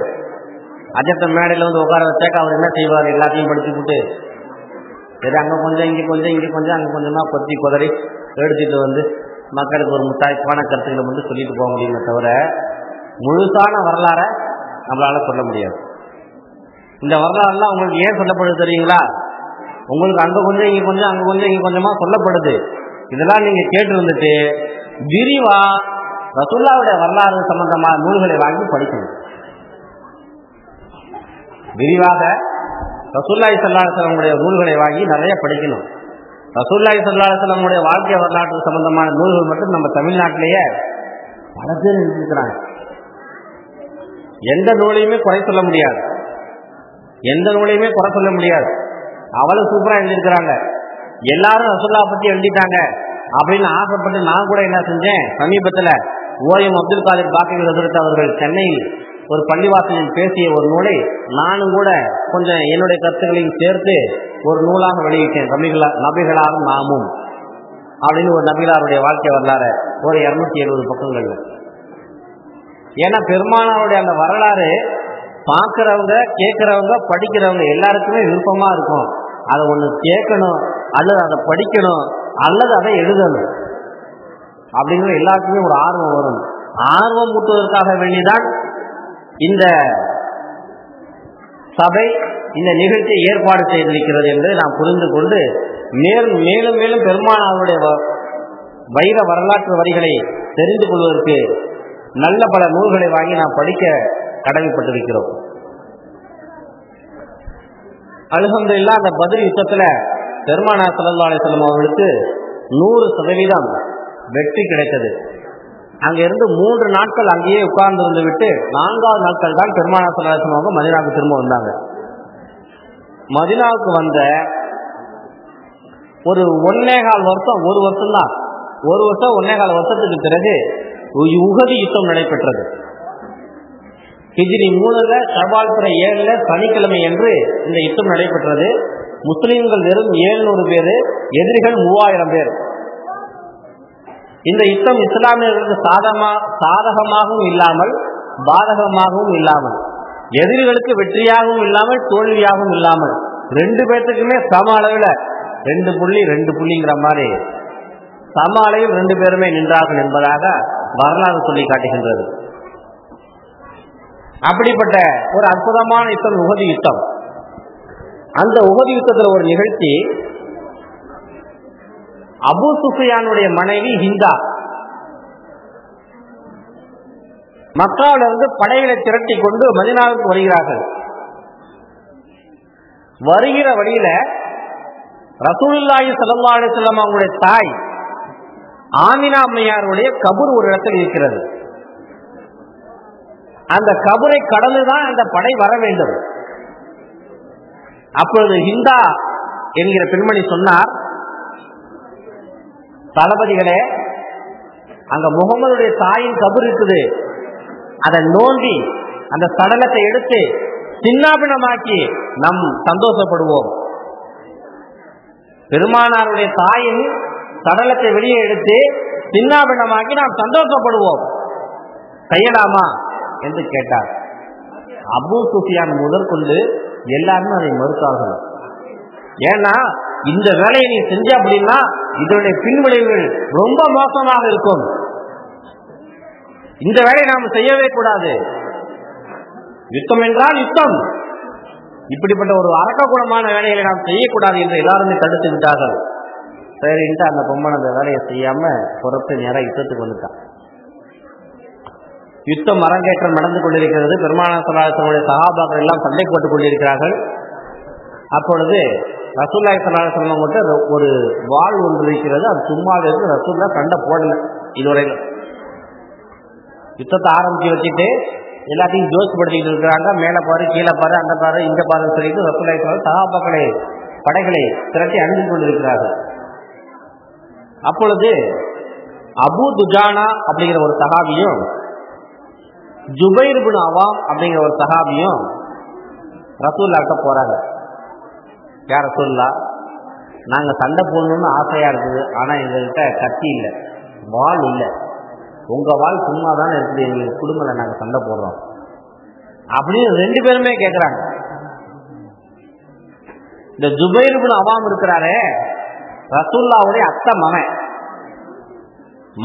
அஜத்தை மேடையில் வந்து உட்கார வச்சாக்க அவர் என்ன செய்வார்? எல்லாத்தையும் படிச்சு விட்டு சரி அங்கே கொஞ்சம் இங்கே கொஞ்சம் இங்கே கொஞ்சம் அங்கே கொஞ்சமாக கொத்தி குதறி எடுத்துட்டு வந்து மக்களுக்கு ஒரு முத்தாய்ப்பான கருத்துக்களை வந்து சொல்லிட்டு போக முடியுமே தவிர முழுசான வரலாறை நம்மளால சொல்ல முடியாது. இந்த வரலாறுலாம் உங்களுக்கு ஏன் சொல்லப்படுது தெரியுங்களா? உங்களுக்கு அங்கே கொஞ்சம் இங்கே கொஞ்சம் அங்கே கொஞ்சம் இங்கே கொஞ்சமாக சொல்லப்படுது. இதெல்லாம் நீங்கள் கேட்டு இருந்துட்டு விரிவா ரசூலுல்லாஹ்வுடைய வரலாறு சம்பந்தமான நூல்களை வாங்கி படிக்கணும். விரிவாக ரசூலுல்லாஹி ஸல்லல்லாஹு அலைஹி வஸல்லம் நூல்களை வாங்கி நிறைய படிக்கணும். ரசூலுல்லாஹி ஸல்லல்லாஹு அலைஹி வஸல்லம் வாழ்க்கை வரலாற்று சம்பந்தமான நூல்கள் மட்டும் நம்ம தமிழ்நாட்டிலேயே பல பேர் எழுதியிருக்கிறாங்க. எந்த நூலையுமே குறை சொல்ல முடியாது, எந்த நூலையுமே குறை சொல்ல முடியாது. அவ்வளவு சூப்பரா எழுதியிருக்கிறாங்க. எல்லாரும் ரசூலுல்லாஹ் பத்தி எழுதிட்டாங்க அப்படின்னு ஆசைப்பட்டு நான் கூட என்ன செஞ்சேன், சமீபத்தில் ஓஎம் அப்துல் காதிர் பாக்கவி ஹஜ்ரத் அவர்கள் சென்னையில் ஒரு பள்ளிவாசலில் பேசிய ஒரு நூலை நானும் கூட கொஞ்சம் என்னுடைய கருத்துக்களையும் சேர்த்து ஒரு நூலாக வெளியிட்டேன். நபிகளாரும் நாமும் அப்படின்னு ஒரு நபிகளாருடைய வாழ்க்கை வரலாறு ஒரு 270 பக்கங்கள். ஏன்னா பெருமானாருடைய அந்த வரலாறு பார்க்கிறவங்க, கேட்கிறவங்க, படிக்கிறவங்க எல்லாருக்குமே விருப்பமா இருக்கும். அதை ஒன்று கேட்கணும், அல்லது அதை படிக்கணும், அல்லது அதை எழுதணும் அப்படிங்கிற எல்லாருக்குமே ஒரு ஆர்வம் வரும். ஆர்வம் ஊட்டுவதற்காக வேண்டிதான் இந்த சபை இந்த நிகழ்ச்சியை ஏற்பாடு செய்திருக்கிறது என்பதை நாம் புரிந்து கொண்டு மேலும் மேலும் மேலும் பெருமானாருடைய வைர வரலாற்று வரிகளை தெரிந்து கொள்வதற்கு நல்ல பல நூல்களை வாங்கி நாம் படிக்க கடமைப்பட்டிருக்கிறோம். அல்ஹம்துலில்லாஹ் அந்த பத்ர் யுத்தத்தில் பெருமானார் ஸல்லல்லாஹு அலைஹி வஸல்லம் அவர்களுக்கு 100% வெற்றி கிடைத்தது. அங்கிருந்து 3 நாட்கள் அங்கேயே உட்கார்ந்து இருந்து விட்டு 4வது நாட்கள் தான் பெருமானார் ஸல்லல்லாஹு அலைஹி வஸல்லம் மதீனாவுக்கு திரும்ப வந்தாங்க. மதீனாவுக்கு வந்த ஒரு 1.25 வருஷம், ஒரு வருஷம் தான், ஒரு வருஷம் 1.25 வருஷத்துக்கு பிறகு உஹது யுத்தம் நடைபெற்றது. ஹிஜ்ரி 3ல் ஷவ்வால் பிறை 7ல் சனிக்கிழமை என்று இந்த யுத்தம் நடைபெற்றது. முஸ்லிம்கள் வெறும் 700 பேர், எதிரிகள் 3000 பேர். இந்த யுத்தம் இஸ்லாமியர்களுக்கு சாதகமாகவும் இல்லாமல் பாதகமாகவும் இல்லாமல், எதிரிகளுக்கு வெற்றியாகவும் இல்லாமல் தோல்வியாகவும் இல்லாமல், 2 பேர்த்துக்குமே சம அளவில் 2 புள்ளி 2 புள்ளிங்கிற மாதிரி சம அளவில் 2 பேருமே நின்றார்கள் என்பதாக வரலாறு சொல்லி காட்டுகின்றது. அப்படிப்பட்ட ஒரு அற்புதமான யுத்தம் உஹது யுத்தம். அந்த உஹது யுத்தத்தில் ஒரு நிகழ்ச்சி, அபூ சுஃபியானுடைய மனைவி ஹிந்தா மக்காவிலிருந்து படைகளை திரட்டி கொண்டு மதீனாவுக்கு வருகிறார்கள். வருகிற வழியில ரசூலுல்லாஹி ஸல்லல்லாஹு அலைஹி வஸல்லம் அவங்களுடைய தாய் ஆமினா அம்மையாருடைய கபர் ஒரு இடத்தில் இருக்கிறது. அந்த கபரை கடந்துதான் அந்த படை வர வேண்டும். அப்பொழுது ஹிந்தா என்கிற பெண்மணி சொன்னார், தளபதிகளே, அங்க முகமதுடைய தாயின் கபர் இருக்குது, அதை நோண்டி அந்த சடலத்தை எடுத்து சின்னாபினமாக்கி நம் சந்தோஷப்படுவோம். பெருமானாருடைய தாயின் சடலத்தை வெளியே எடுத்து சின்னாபினமாக்கி நாம் சந்தோஷப்படுவோம், செய்யலாமா என்று கேட்டார். அபூ சுஃபியான் முதற்கொண்டு எல்லாருமே அதை மறுத்தார்கள். ஏன்னா இந்த வேலையை நீ செஞ்ச அப்படின்னா இதனுடைய பின்விளைவுகள் ரொம்ப மோசமாக இருக்கும், இந்த வேலையை நாம் செய்யவே கூடாது, யுத்தம் என்றால் யுத்தம், இப்படிப்பட்ட ஒரு அரக்ககுணமான வேலைகளை நாம் செய்யக்கூடாது என்று எல்லாருமே தடுத்து விட்டார்கள். சரின்ட்டு அந்த பொம்மன் அந்த வேலையை செய்யாம புறத்து நேரம் யுத்தத்துக்கு வந்துட்டான். யுத்தம் அரங்கேற்றம் நடந்து கொண்டிருக்கிறது. பெருமானார் ஸல்லல்லாஹு அலைஹி வஸல்லம் சஹாபாக்கள் எல்லாம் சண்டை போட்டுக் கொண்டிருக்கிறார்கள். அப்பொழுது ரசூலுல்லாஹி ஸல்லல்லாஹு அலைஹி வஸல்லம் கிட்ட ஒரு வாள் ஒன்று இருக்கிறது, அது சும்மா இருக்கு. ரசூலுல்லாஹ் சண்டை போடல இதுவரையில். யுத்தத்தை ஆரம்பிச்சு வச்சுட்டு எல்லாத்தையும் ஜோசிப்படுத்திட்டு இருக்கிறாங்க. மேலே பாரு, கீழே பாரு, அந்த பாரு, இந்த பாருன்னு சொல்லிட்டு ரசூலுல்லாஹி ஸல்லல்லாஹு அலைஹி வஸல்லம் சஹாபாக்களை படைகளை திரட்டி அணிந்து கொண்டிருக்கிறார்கள். அப்பொழுது அபூ துஜானா அப்படிங்கிற ஒரு சஹாபியும் ஜுபைர் இப்னு அவாம் அப்படிங்கிற ஒரு சஹாபியும் ரசூலுல்லாஹ்ட்ட போறாங்க. யார் ரசூலுல்லாஹ், நாங்க சண்டை போடணும்னு ஆசையா இருக்குது, ஆனா எங்கள்கிட்ட கத்தி இல்லை, வாள் இல்லை, உங்க வாள் சும்மா தானே இருக்குது, எங்களுக்கு குடும்பல, நாங்க சண்டை போடுறோம் அப்படின்னு 2 பேருமே கேட்கிறாங்க. இந்த ஜுபைர் இப்னு அவாம் இருக்கிறாரே, ரசூலுல்லாஹ்வுடைய அத்தை மகன்,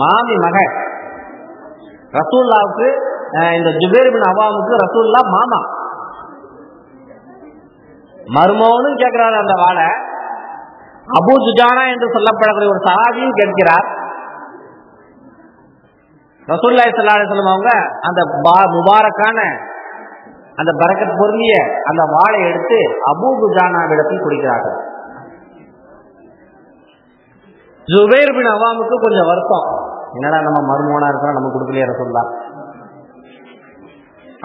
மாமி மகன். ரசூலுல்லாஹ்வுக்கு இந்த ஜுபைர் இப்னு அவாமுக்கு ரசூலுல்லாஹ் மாமா. மருமகனும் கேட்கிறார் அந்த வாளை. அபூ துஜானா என்று சொல்லப்படக்கூடிய ஒரு சஹாபியும் கேட்கிறார். ரசூலுல்லாஹி ஸல்லல்லாஹு அலைஹி வஸல்லம் அவங்க அந்த முபாரக்கான அந்த பரக்கத் பொருந்திய அந்த வாளை எடுத்து அபூ துஜானாவிடத்தில் கொடுக்கிறார்கள். ஜுபைர் பின் அவாமுக்கு கொஞ்சம் வருத்தம், என்னடா நம்ம மருமகனா இருக்கிறோம், நம்ம கொடுக்கலையே ரசூலுல்லாஹ்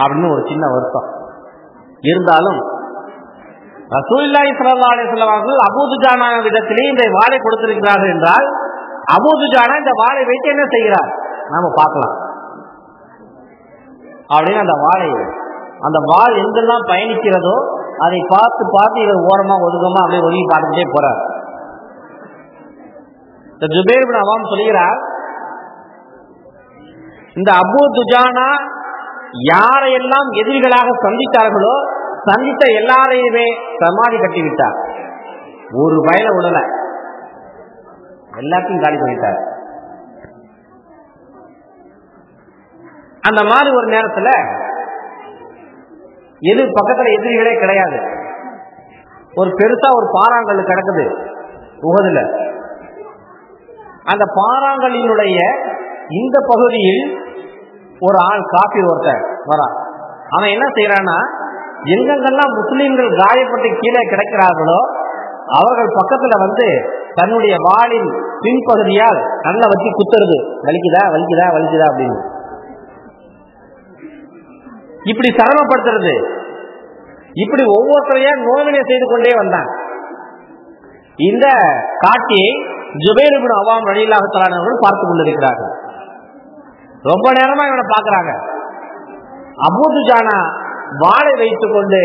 அப்படின்னு ஒரு சின்ன வருத்தம். இருந்தாலும் ரசூலுல்லாஹி ஸல்லல்லாஹு அலைஹி வஸல்லம் அவர்கள் அபூ துஜானாவிடத்திலே இந்த வாளை கொடுத்திருக்கிறார்கள் என்றால், அபூ துஜானா இந்த வாளை வைத்து என்ன செய்கிறார் நாம பார்க்கலாம் அப்படின்னு அந்த வாள் எங்கெல்லாம் பயணிக்கிறதோ அதை பார்த்து பார்த்து இவர் ஓரமா ஒதுக்கமா அப்படியே ஒதுங்கி பார்த்துட்டே போறார். இந்த ஜுபைர் இப்னு அவாம் சொல்கிறார், இந்த அபூ துஜானா யாரையெல்லாம் எதிரிகளாக சந்தித்தார்களோ சந்தித்த எல்லாரையுமே சமாதி கட்டிவிட்டார், ஒரு வயல உடல எல்லாத்தையும் காலி பண்ணிட்டார். அந்த மாதிரி ஒரு நேரத்துல எது பக்கத்துல எதிரிகளே கிடையாது, ஒரு பெருசா ஒரு பாறாங்கல் கிடக்குது உகதுல. அந்த பாறாங்கல்லினுடைய இந்த பகுதியில் ஒரு ஆள் காபி ஒருத்தர் வரா. அவன் என்ன செய்யறான்னா, எங்கெங்கெல்லாம் முஸ்லீம்கள் காயப்பட்டு கீழே கிடைக்கிறார்களோ அவர்கள் பக்கத்துல வந்து தன்னுடைய வாளின் பின்பகுதியால் நல்லா வச்சு குத்துறது, வலிக்குதா வலிக்குதா வலிக்குதா அப்படின்னு இப்படி சிரமப்படுத்துறது. இப்படி ஒவ்வொருத்தரையா நோவினை செய்து கொண்டே வந்தான். இந்த காட்சியை ஜுபைர் இப்னு அவாம் ரலியல்லாஹு தஆலா அவர்கள் பார்த்து கொண்டிருக்கிறார்கள். ரொம்ப நேரமா இவனை பார்க்கிறாங்க. அபூ துஜானா வாளை வைத்துக் கொண்டு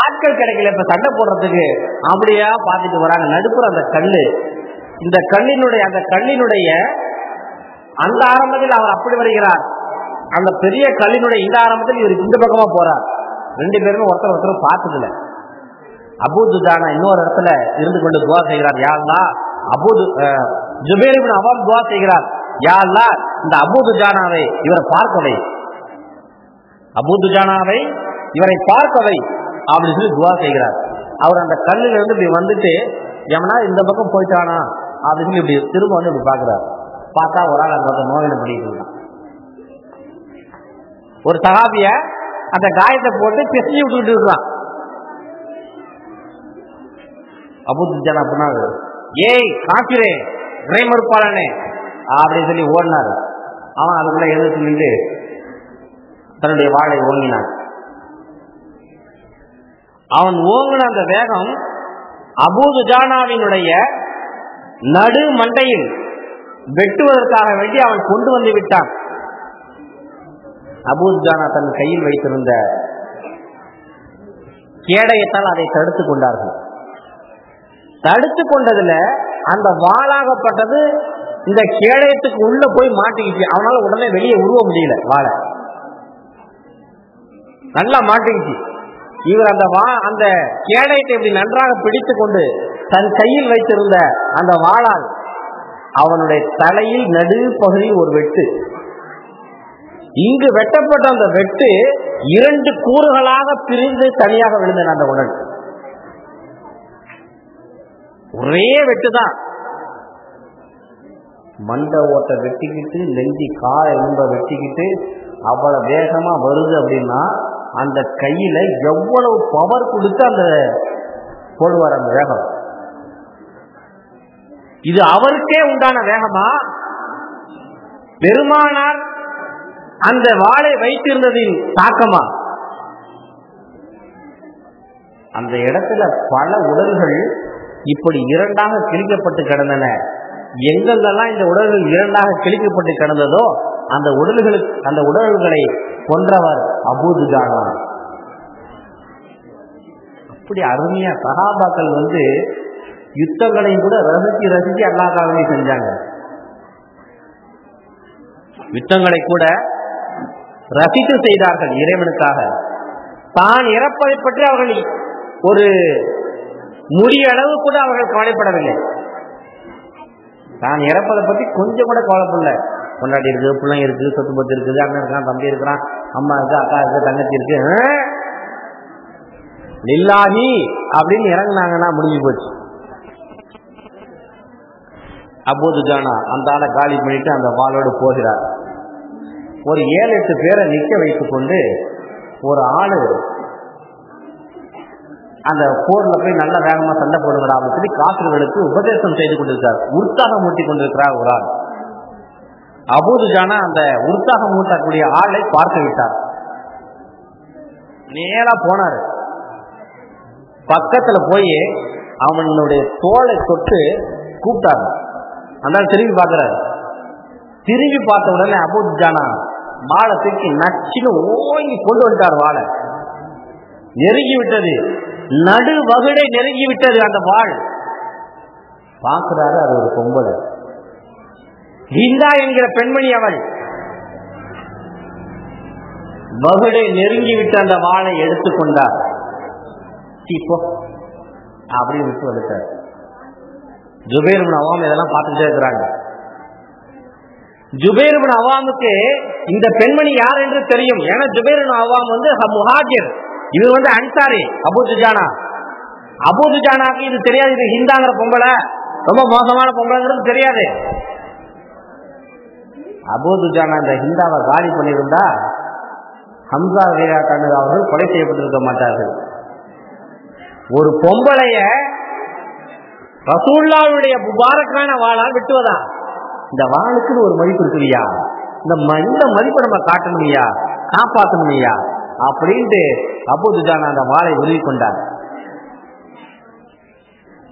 ஆட்கள் கிடைக்கல இப்ப சண்டை போடுறதுக்கு அப்படியா பார்த்துட்டு வராங்க. நடுப்புற அந்த கல்லு, இந்த கல்லினுடைய அந்த ஆரம்பத்தில் அவர் அப்படி வருகிறார், அந்த பெரிய கல்லினுடைய இந்த ஆரம்பத்தில் இவர் இந்த பக்கமா போறார். 2 பேருமே ஒருத்தர் பார்த்துக்கல. அபூ துஜானா இன்னொரு இடத்துல இருந்து கொண்டு துவா செய்கிறார், யா அல்லாஹ். ஜுபைர் இப்னு அவாம் துவா செய்கிறார், யா அல்லாஹ் இந்த அபூ துஜானாவை இவரை பார்க்கவை, அபூ துஜானாவை இவரை பார்க்கவை அப்படின்னு சொல்லி துவா செய்கிறார். அவர் அந்த கல்லுல இருந்து இப்படி வந்துட்டு எவனா இந்த பக்கம் போயிட்டானா அப்படின்னு சொல்லி இப்படி திரும்ப வந்து இப்படி பாக்குறாரு. பார்த்தா ஒரு ஆள் அந்த நோயில பண்ணிட்டு இருக்கான். ஒரு சஹாபிய அந்த காயத்தை போட்டு பிசைஞ்சு விட்டுக்கிட்டு இருக்கான். அபூ துஜானா அப்படின்னா, ஏய் காபிரே இறை மறுப்பாளனே அப்படின்னு சொல்லி ஓடினாரு. அவன் அதுக்குள்ள எழுந்து நின்று தன்னுடைய வாளை ஓங்கினான். அவன் ஓங்கின அந்த வேகம் அபூ துஜானாவினுடைய நடு மண்டையில் வெட்டுவதற்காக வேண்டி அவன் கொண்டு வந்து விட்டான். அபூ துஜானா தன் கையில் வைத்திருந்த கேடயத்தால் அதை தடுத்து கொண்டார்கள். தடுத்து கொண்டதுல அந்த வாளாகப்பட்டது இந்த கேடயத்துக்கு உள்ள போய் மாட்டிக்கிச்சு. அவனால உடனே வெளியே உருவ முடியல, வாழை நல்லா மாட்டிக்கிச்சு. இவர் அந்த கேடயத்தை இப்படி நன்றாக பிடித்து கொண்டு தன் கையில் வைத்திருந்த அந்த வாளால் அவனுடைய தலையில் நடு பகுதியில் ஒரு வெட்டு. இங்கு வெட்டப்பட்ட அந்த வெட்டு 2 கூறுகளாக பிரிந்து தனியாக விழுந்தன. அந்த உடல் ஒரே வெட்டுதான். மண்டை ஓட்ட வெட்டிக்கிட்டு நெஞ்சி கால எலும்ப வெட்டிக்கிட்டு அவ்வளவு வேகமா வருது அப்படின்னா அந்த கையில எவ்வளவு பவர் கொடுத்து அந்த போடுவார் அந்த வேகம். இது அவருக்கே உண்டான வேகமா, பெருமானார் அந்த வாளை வைத்திருந்ததின் தாக்கமா? அந்த இடத்துல பல உடல்கள் இப்படி 2ஆக கிழிக்கப்பட்டு கிடந்தன. எங்கெங்கெல்லாம் இந்த உடல்கள் 2ஆக கிழிக்கப்பட்டு கிடந்ததோ அந்த உடல்களை கொன்றவர் அபூ துஜானா. அப்படி அருமையா சஹாபாக்கள் யுத்தங்களையும் கூட ரசிச்சு ரசிச்சு அல்லாஹ்வுக்காக செஞ்சாங்க. யுத்தங்களை கூட ரசித்து செய்தார்கள் இறைவனுக்காக. தான் இறப்பதை பற்றி அவர்கள் ஒரு முடியளவு கூட அவர்கள் கவலைப்படவில்லை. தான் இறப்பதை பற்றி கொஞ்சம் கூட கவலைப்படல. கொண்டாடி இருக்கு, பிள்ளைங்க இருக்கு, சொத்து பத்து இருக்குது, அண்ணன் இருக்கான், தம்பி இருக்கிறான், அம்மா இருக்கு, அக்கா இருக்கு, தங்கச்சி இருக்கு, லில்லாஹி அப்படின்னு இறங்குனாங்கன்னா முடிஞ்சு போச்சு. அபூ துஜானா அந்த ஆளை காலி பண்ணிட்டு அந்த வாளோடு போகிறார். ஒரு 7-8 பேரை நிற்க வைத்துக் கொண்டு ஒரு ஆளு அந்த போர்ல போய் நல்ல வேகமா சண்டை போடுங்கடா அப்படின்னு சொல்லி காபிர்களுக்கு உபதேசம் செய்து கொண்டிருக்கார். உற்சாகம் ஊட்டி கொண்டிருக்கிறார் ஒரு ஆள். அபூ துஜானா அந்த உற்சாகம் ஊட்டக்கூடிய ஆளை பார்க்க விட்டார். நேரா போனாரு. பக்கத்துல போய் அவனுடைய தோலை தொட்டு கூப்பிட்டாரு. அந்த திரும்பி பார்க்கிறார். திரும்பி பார்த்த உடனே அபூ துஜானா வாளை தூக்கி நச்சுன்னு ஓங்கி கொண்டு வந்துட்டார். வாளை நெருங்கி விட்டது, நடு வகுடை நெருங்கி விட்டது அந்த வாள். பார்க்கிறாரு, அது ஒரு பொம்பளை, ஹிந்தா என்கிற பெண்மணி. அவள் வகுடை நெருங்கி விட்ட அந்த வாளை எடுத்துக்கொண்டார். அப்படி விட்டு வந்துட்டார். ஜுபைர் இப்னு அவாம் இதெல்லாம் பார்த்துட்டே இருக்கிறாங்க. ஜுபைர் இப்னு அவாமுக்கு இந்த பெண்மணி யார் என்று தெரியும். ஏன்னா ஜுபைர் இப்னு அவாம் முஹாஜிர், இவர் அன்சாரி. அபூ துஜானா, அபூ துஜானாக்கு இது தெரியாது. இது ஹிந்தாங்கிற பொம்பளை ரொம்ப மோசமான பொம்பளைங்கிறது தெரியாது. அபூ துஜானா இந்த ஹிந்தாவை காலி பண்ணியிருந்தா ஹம்சா ரலியல்லாஹு அவர்கள் கொலை செய்யப்பட்டிருக்க மாட்டார்கள். ஒரு பொம்பளைய ரசூலுல்லாஹ்வுடைய முபாரக்கான வாளால் வெட்டுவதா? இந்த வாளுக்குன்னு ஒரு மதிப்பு இருக்குயா, இந்த மதிப்பை நம்ம காட்டணுமையா, காப்பாற்றணுமையா அப்படின்ட்டு அபூ துஜானா அந்த வாளை உருவி கொண்டார்.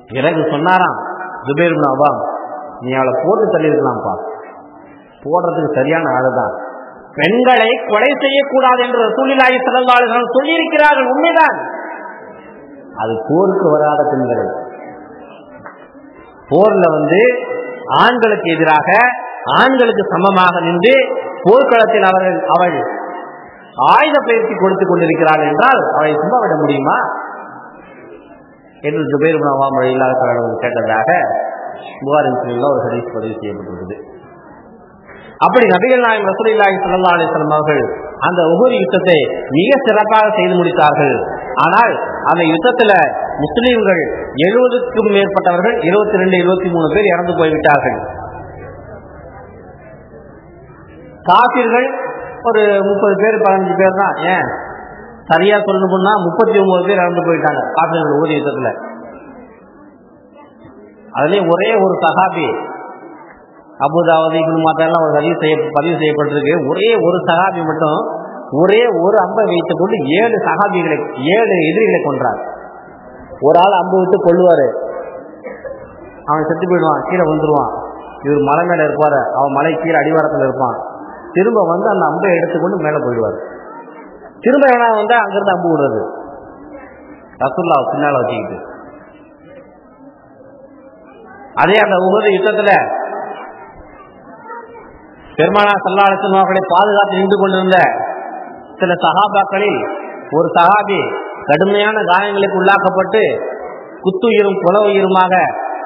பிறகு சொன்னாராம் ஜுபைர் இப்னு அவாம், நீ அவளை போட்டு தள்ளியிருக்கலாம்ப்பா, போடுறதுக்கு சரியான ஆளுதான். பெண்களை கொலை செய்யக்கூடாது என்று ரசூலுல்லாஹி ஸல்லல்லாஹு அலைஹி வஸல்லம் சொல்லியிருக்கிறார்கள், உண்மைதான். அது போருக்கு வராத பெண்கள். போர்ல ஆண்களுக்கு எதிராக ஆண்களுக்கு சமமாக நின்று போர்க்களத்தில் அவள் ஆயுத பயிற்சி கொடுத்துக் கொண்டிருக்கிறாள் என்றால் அவளை சும்மா விட முடியுமா என்று ஜுபைர் இப்னு அவாம் ரலியல்லாஹு அன்ஹு கேட்டதாக புகாரி முஸ்லிம்ல ஒரு ஹதீஸ் பதிவு செய்யப்பட்டிருக்கிறது. அப்படி நபிகள் நாயகம் ரசூலுல்லாஹி ஸல்லல்லாஹு அலைஹி வஸல்லம் அவர்கள் அந்த உஹுத் யுத்தத்தை மிக சிறப்பாக செய்து முடித்தார்கள். ஆனால் அந்த யுத்தத்துல முஸ்லிம்கள் 70க்கும் மேற்பட்டவர்கள் 22-23 பேர் இறந்து போய்விட்டார்கள். காபிர்கள் ஒரு 30 பேர் 15 பேர் தான். ஏன் சரியா சொல்லணும்னா 39 பேர் இறந்து போயிட்டாங்க காபிர்கள் உஹுத் யுத்தத்துல. அதுலயும் ஒரே ஒரு சஹாபி, அபூதாவூத் இப்னு மாஜாஹ் ஒரு பதிவு செய்யப்பட்டிருக்கு. ஒரே ஒரு சஹாபி மட்டும் ஒரே ஒரு அம்பை வைத்துக் கொண்டு 7 எதிரிகளை கொன்றார். ஒரு ஆள் அம்பு விட்டு கொள்ளுவாரு, அவன் செத்து போயிடுவான், கீழே விழுந்துருவான். இவர் மலை மேல இருப்பாரு, அவன் மலை கீழே அடிவாரத்தில் இருப்பான். திரும்ப அந்த அம்பை எடுத்துக்கொண்டு மேல போயிடுவார். திரும்ப எவனா அங்கிருந்து அம்பு விடுறது, ரசூலுல்லாஹ் பின்னால வச்சுக்கிட்டு. அதே அந்த உஹுத் யுத்தத்துல பெருமானார் ஸல்லல்லாஹு அலைஹி வஸல்லம் அவர்களை பாதுகாத்து நின்று கொண்டிருந்த சில சஹாபாக்களில் ஒரு சஹாபி கடுமையான காயங்களுக்கு உள்ளாக்கப்பட்டு குத்துயிரும் புல உயிருமாக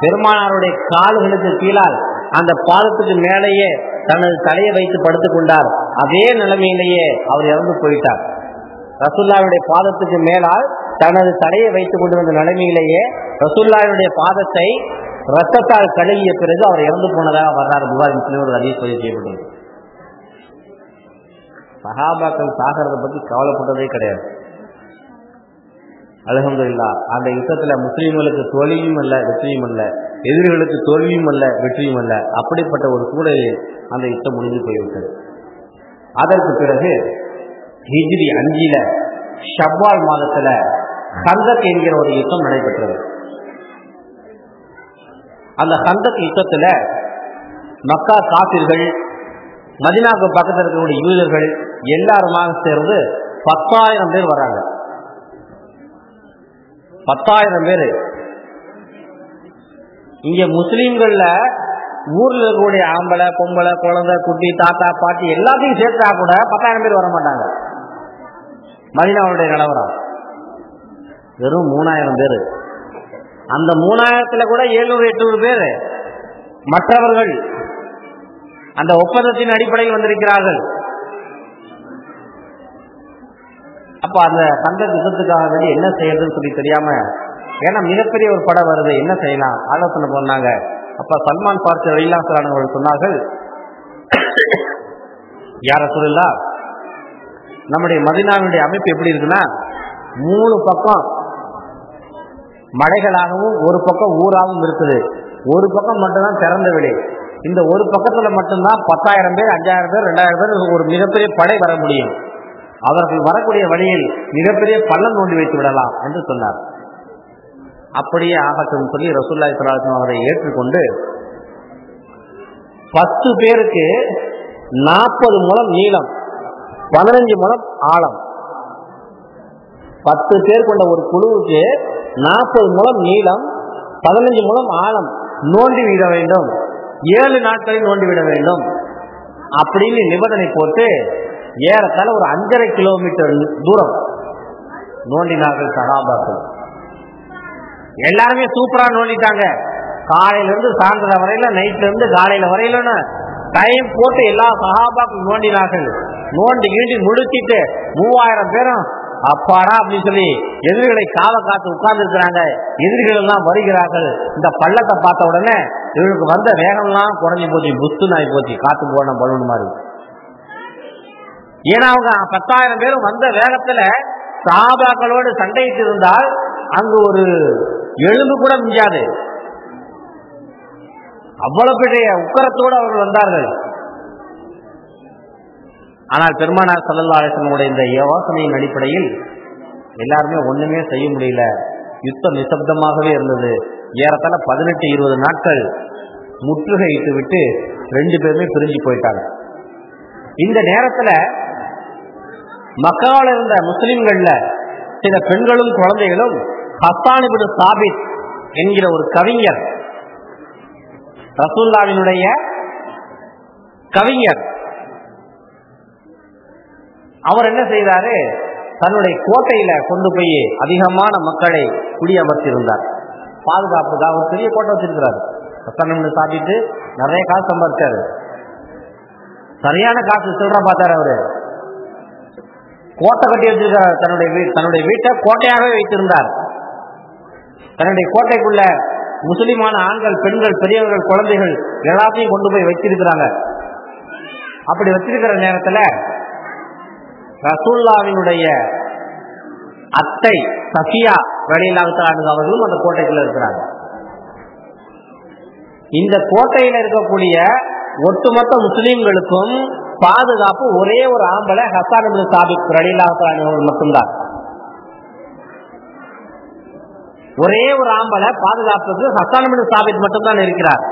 பெருமானாருடைய கால்களுக்கு கீழால் அந்த பாதத்துக்கு மேலேயே தனது தலையை வைத்து படுத்துக் கொண்டார். அதே நிலைமையிலேயே அவர் இறந்து போயிட்டார். ரசூலுல்லாஹ்வுடைய பாதத்துக்கு மேலால் தனது தலையை வைத்துக் கொண்டிருந்த நிலைமையிலேயே ரசூலுல்லாஹ்வுடைய பாதத்தை ரத்தத்தால் கழுவிய பிறகு அவர் இறந்து போனதாக வரலாறு புகாரி முஸ்லிம் ஒரு ஹதீஸ் பதிவு செய்யப்பட்டது. சஹாபாக்கள் சாகிறத பத்தி கவலைப்பட்டதே கிடையாது. அல்ஹம்துலில்லாஹ் அந்த யுத்தத்துல முஸ்லிம்களுக்கு தோல்வியும் அல்ல வெற்றியும் அல்ல, எதிரிகளுக்கு தோல்வியும் அல்ல வெற்றியும் அல்ல. அப்படிப்பட்ட ஒரு சூழலில் அந்த யுத்தம் முடிந்து போய்விட்டது. அதற்கு பிறகு ஹிஜ்ரி 5 ஷவ்வால் மாதத்துல கந்தக் என்கிற ஒரு யுத்தம் நடைபெற்றது. அந்த கந்தக் யுத்தத்துல மக்கா காபிர்கள், மதீனாவுக்கு பக்கத்தில் இருக்கக்கூடிய யூதர்கள் எல்லாருமாக சேர்ந்து 10,000 பேர் வராங்க. 10,000 பேர் இங்க முஸ்லீம்கள்ல ஊர்ல இருக்கக்கூடிய ஆம்பளை பொம்பளை குழந்தை குட்டி தாத்தா பாட்டி எல்லாத்தையும் சேர்த்தா கூட 10,000 பேர் வர மாட்டாங்க. மதீனாவுடைய நிலவரம் வெறும் 3,000 பேர். அந்த 3,000 கூட 700-800 பேர் மற்றவர்கள் அந்த ஒப்பந்தத்தின் அடிப்படையில் வந்திருக்கிறார்கள். அப்ப அந்த கந்தக் யுத்தத்துக்காக வேண்டி என்ன செய்யறதுன்னு சொல்லி தெரியாம, ஏன்னா மிகப்பெரிய ஒரு படம் வருது, என்ன செய்யலாம் ஆலோசனை பண்ணாங்க. அப்ப சல்மான் பார்சி ரலியல்லாஹு அன்ஹு அவர்கள் சொன்னார்கள், யா ரசூலுல்லாஹ், நம்முடைய மதீனாவுடைய அமைப்பு எப்படி இருக்குன்னா 3 பக்கம் மலைகளாகவும் ஒரு பக்கம் ஊராகவும் இருக்குது. ஒரு பக்கம் மட்டும்தான் திறந்த வெளி. இந்த ஒரு பக்கத்துல மட்டும்தான் 10,000 பேர் 5,000 பேர் 2,000 பேர் ஒரு மிகப்பெரிய படை வர முடியும். அவர்கள் வரக்கூடிய வழியில் மிகப்பெரிய பள்ளம் தோண்டி வைத்து விடலாம் என்று சொன்னார். அப்படியே ஆகட்டும் சொல்லி ரசூலுல்லாஹி ஸல்லல்லாஹு அலைஹி வஸல்லம் அவரை ஏற்றுக்கொண்டு 10 பேருக்கு 40 முழம் நீளம் 15 முழம் ஆழம், 10 பேர் கொண்ட ஒரு குழுவுக்கு 40 முழம் நீளம் 15 முழம் ஆழம் நோண்டி விட வேண்டும், 7 நாட்களில் நோண்டி விட வேண்டும் அப்படின்னு நிபந்தனை போட்டு ஏறத்தாழ ஒரு 5.5 கிலோமீட்டர் தூரம் நோண்டினார்கள் சஹாபாக்கள். எல்லாருமே சூப்பரா நோண்டிட்டாங்க. காலையில இருந்து சாயந்தரம் வரையில, நைட்ல இருந்து காலையில வரையில டைம் போட்டு எல்லா சஹாபாக்கள் நோண்டினார்கள். நோண்டி கீண்டி முடிச்சிட்டு 3,000 பேரும் அப்பாடா அப்படின்னு சொல்லி எதிரிகளை காவ காத்து உட்கார்ந்து இருக்கிறாங்க. எதிரிகள் எல்லாம் வருகிறார்கள். இந்த பள்ளத்தை பார்த்த உடனே இவருக்கு வந்த வேகம்லாம் குறைஞ்சி போச்சு, புஸ்து நாய் போச்சு, காத்து போன பலூன் மாதிரி. ஏன்னா அவங்க 10,000 பேரும் வந்த வேகத்துல சஹாபாக்களோடு சண்டையிட்டு இருந்தால் அங்கு ஒரு எலும்பு கூட மிஞ்சாது. அவ்வளவு பெரிய உக்கரத்தோடு அவர்கள் வந்தார்கள். ஆனால் பெருமானார் ஸல்லல்லாஹு அலைஹி வஸல்லம் இந்த யோசனையின் அடிப்படையில் எல்லாருமே ஒண்ணுமே செய்ய முடியல. யுத்தம் நிசப்தமாகவே இருந்தது. ஏறத்தாழ 18-20 நாட்கள் முற்றுகையிட்டு விட்டு 2 பேருமே பிரிஞ்சு போயிட்டாங்க. இந்த நேரத்துல மக்காவில் இருந்த முஸ்லிம்கள்ல சில பெண்களும் குழந்தைகளும் ஹஸ்ஸான் இப்னு சாபித் என்கிற ஒரு கவிஞர், ரசூலுல்லாஹ்வினுடைய கவிஞர், அவர் என்ன செய்தாரு, தன்னுடைய கோட்டையில கொண்டு போய் அதிகமான மக்களை குடியமர்த்தியிருந்தார். பாதுகாப்புக்காக ஒரு பெரிய கோட்டை வச்சிருக்கிறார். ஹஸ்ஸான் இப்னு சாபித் நிறைய காசு சம்பாதிச்சாரு. சரியான காசு சில்லற பார்த்தாரு. அவரு கோட்டை கட்டி வச்சிருக்கார். தன்னுடைய வீட்டை கோட்டையாகவே வைத்திருந்தார். தன்னுடைய கோட்டைக்குள்ள முஸ்லிமான ஆண்கள், பெண்கள், பெரியவர்கள், குழந்தைகள் எல்லாத்தையும் கொண்டு போய் வச்சிருக்கிறாங்க. அப்படி வச்சிருக்கிற நேரத்துல ரசூலுல்லாஹ்வினுடைய அத்தை சஃபியா ரலியல்லாஹு தஆலா அவர்களும் அந்த கோட்டைக்குள்ள இருக்கிறாங்க. இந்த கோட்டையில இருக்கக்கூடிய ஒட்டுமொத்த முஸ்லிம்களுக்கும் பாதுகாப்பு ஒரே ஒரு ஆம்பளை ஹஸ்ஸான் இப்னு சாபித் ரலியல்லாஹு தஆலா அவர்கள் மட்டும்தான். ஒரே ஒரு ஆம்பளை பாதுகாப்புக்கு ஹஸ்ஸான் இப்னு சாபித் மட்டும்தான் இருக்கிறார்.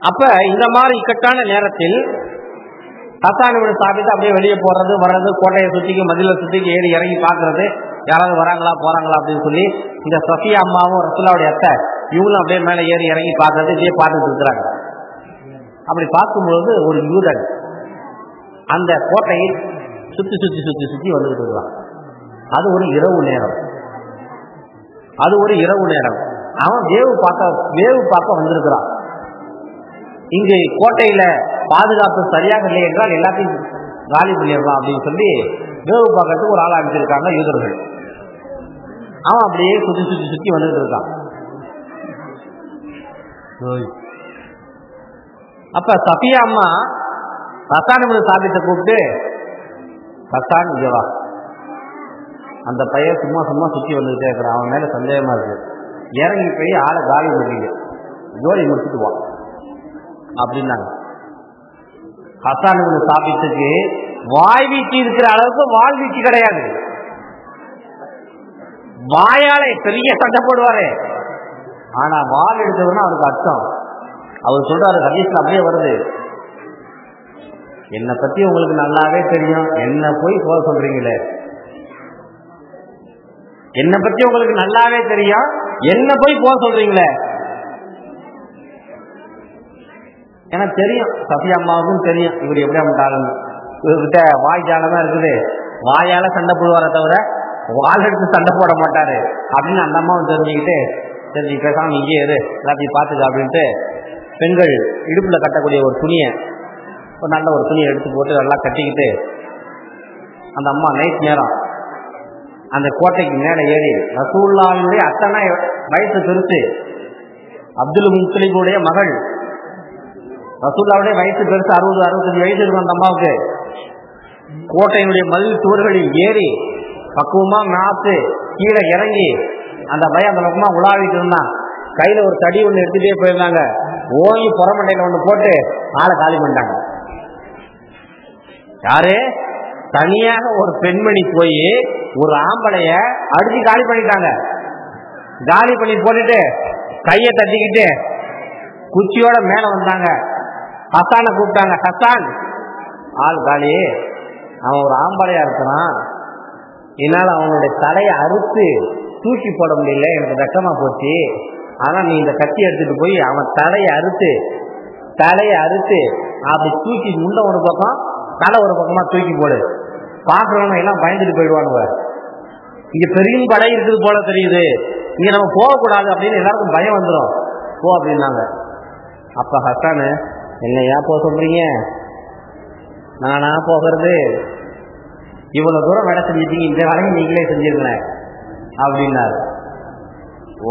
அப்ப இந்த மாதிரி இக்கட்டான நேரத்தில் ஹஸ்ஸான் இப்னு சாபித் அப்படியே வெளியே போறது வர்றது, கோட்டையை சுத்திக்கு மதில சுத்திக்கு ஏறி இறங்கி பாக்குறது, யாராவது வராங்களா போறாங்களா அப்படின்னு சொல்லி இந்த சஃபியா அம்மாவும் ரசூலுல்லாஹ்வுடைய அத்தை இவங்களும் அப்படியே மேல ஏறி இறங்கி பாக்குறது, இப்படியே பார்த்துட்டு இருக்கிறாங்க. அப்படி பார்க்கும்பொழுது ஒரு யூதன் அந்த கோட்டையை சுத்தி சுத்தி சுத்தி சுத்தி வந்துட்டு இருக்கான். அது ஒரு இரவு நேரம். அவன் வேவு பார்க்க வந்திருக்கிறான். இங்கு கோட்டையில பாதுகாப்பு சரியாக இல்லை என்றால் எல்லாத்தையும் காலி பண்ணிடலாம் அப்படின்னு சொல்லி வேவு பார்க்கறதுக்கு ஒரு ஆள் அனுப்பிச்சிருக்காங்க யூதர்கள். அவன் அப்படியே சுத்தி சுத்தி சுத்தி வந்துட்டு இருக்கான். அப்ப சஃபியா அம்மா ஹஸ்ஸான் இப்னு சாபித்தை கூப்பிட்டு, ஹஸ்ஸான் இங்க வா, அந்த பையன் சும்மா சும்மா சுத்தி வந்துகிட்டே இருக்கிறான், அவன் மேல சந்தேகமா இருக்கு, இறங்கி போய் ஆளை காலி பண்ணிட்டு ஜோலி முடிச்சுட்டு வா அப்படின்னாங்க. ஹஸ்ஸான் இப்னு சாபித்துக்கு வாய் வீச்சு இருக்கிற அளவுக்கு வால் வீச்சு கிடையாது. வாயாலே பெரிய சண்டை போடுவாரு. ஆனா வால் எடுத்தவர்னா அவருக்கு அர்த்தம். அவர் சொல்றாரு, ஹதீஸ்ல அப்படியே வருது, என்னை பத்தி உங்களுக்கு நல்லாவே தெரியும், என்ன போய் சொல்றீங்களே, என்னை பத்தி உங்களுக்கு நல்லாவே தெரியும், என்ன போய் போக சொல்றீங்களே? எனக்கு தெரியும், சஃபியா அம்மாவுக்கும் தெரியும் இவர் எப்படி அமைட்டாங்கன்னு. இவர்கிட்ட வாய் ஜாலதான் இருக்குது, வாயால சண்டை போடுவார தவிர வால் எடுத்து சண்டை போட மாட்டாரு அப்படின்னு அந்த அம்மாவும் தெரிஞ்சுக்கிட்டு, சரி பேசாம இங்கே இரு எல்லாத்தையும் பார்த்துக்க அப்படின்ட்டு பெண்கள் இடுப்புல கட்டக்கூடிய ஒரு துணியை, ஒரு நல்ல ஒரு துணியை எடுத்து போட்டு நல்லா கட்டிக்கிட்டு அந்த அம்மா நைட் நேரம் அந்த கோட்டைக்கு மேலே ஏறி, ரசூலுல்லாஹ்வுடைய அத்தனை வயசு பெருசு, அப்துல் முத்தலிபுடைய மகள், ரசூலுல்லாஹ்வுடைய வயசு பெருசு 60-65 வயசு இருக்கும் அந்த அம்மாவுக்கு. கோட்டையினுடைய மதில் சுவர்களில் ஏறி பக்குவமா நாத்து கீழே இறங்கி அந்த பையன் அந்த பக்கமா உலாவிட்டு இருந்தான். கையில ஒரு தடி ஒன்று எடுத்துட்டே போயிருந்தாங்க. ஓங்கி புறமண்டையில ஒன்று போட்டு ஆளை காலி பண்ணிட்டாங்க. யாரு? தனியாக ஒரு பெண்மணி போய் ஒரு ஆம்பளைய அடிச்சு காலி பண்ணிட்டாங்க. காலி பண்ணி போட்டுட்டு கையை தட்டிக்கிட்டு குச்சியோட மேல வந்தாங்க. ஹசானை கூப்பிட்டாங்க. ஹசான், ஆள் காலி, அவன் ஒரு ஆம்பளையா இருக்கிறான், என்னால் அவனுடைய தலையை அறுத்து தூக்கி போட முடியல, எனக்கு வெக்கமா போச்சு. ஆனா நீ இந்த கத்தி எடுத்துட்டு போய் அவன் தலையை அறுத்து அப்படி தூக்கி முள்ள ஒரு பக்கம் தலை ஒரு பக்கமா தூக்கி போடு, பாக்குறவங்க எல்லாம் பயந்துட்டு போயிடுவானுங்க. இங்க பெரிய படை இருக்குது போல தெரியுது, இங்க நம்ம போகக்கூடாது அப்படின்னு எல்லாருக்கும் பயம் வந்துடும், போ அப்படின்னாங்க. அப்ப ஹசானு, என்னையா போக சொல்றீங்க, நானா போகிறது, இவ்வளவு தூரம் வேலை செஞ்சிட்டீங்க, இந்த வேலையை நீங்களே செஞ்சிருங்களேன் அப்படின்னாரு.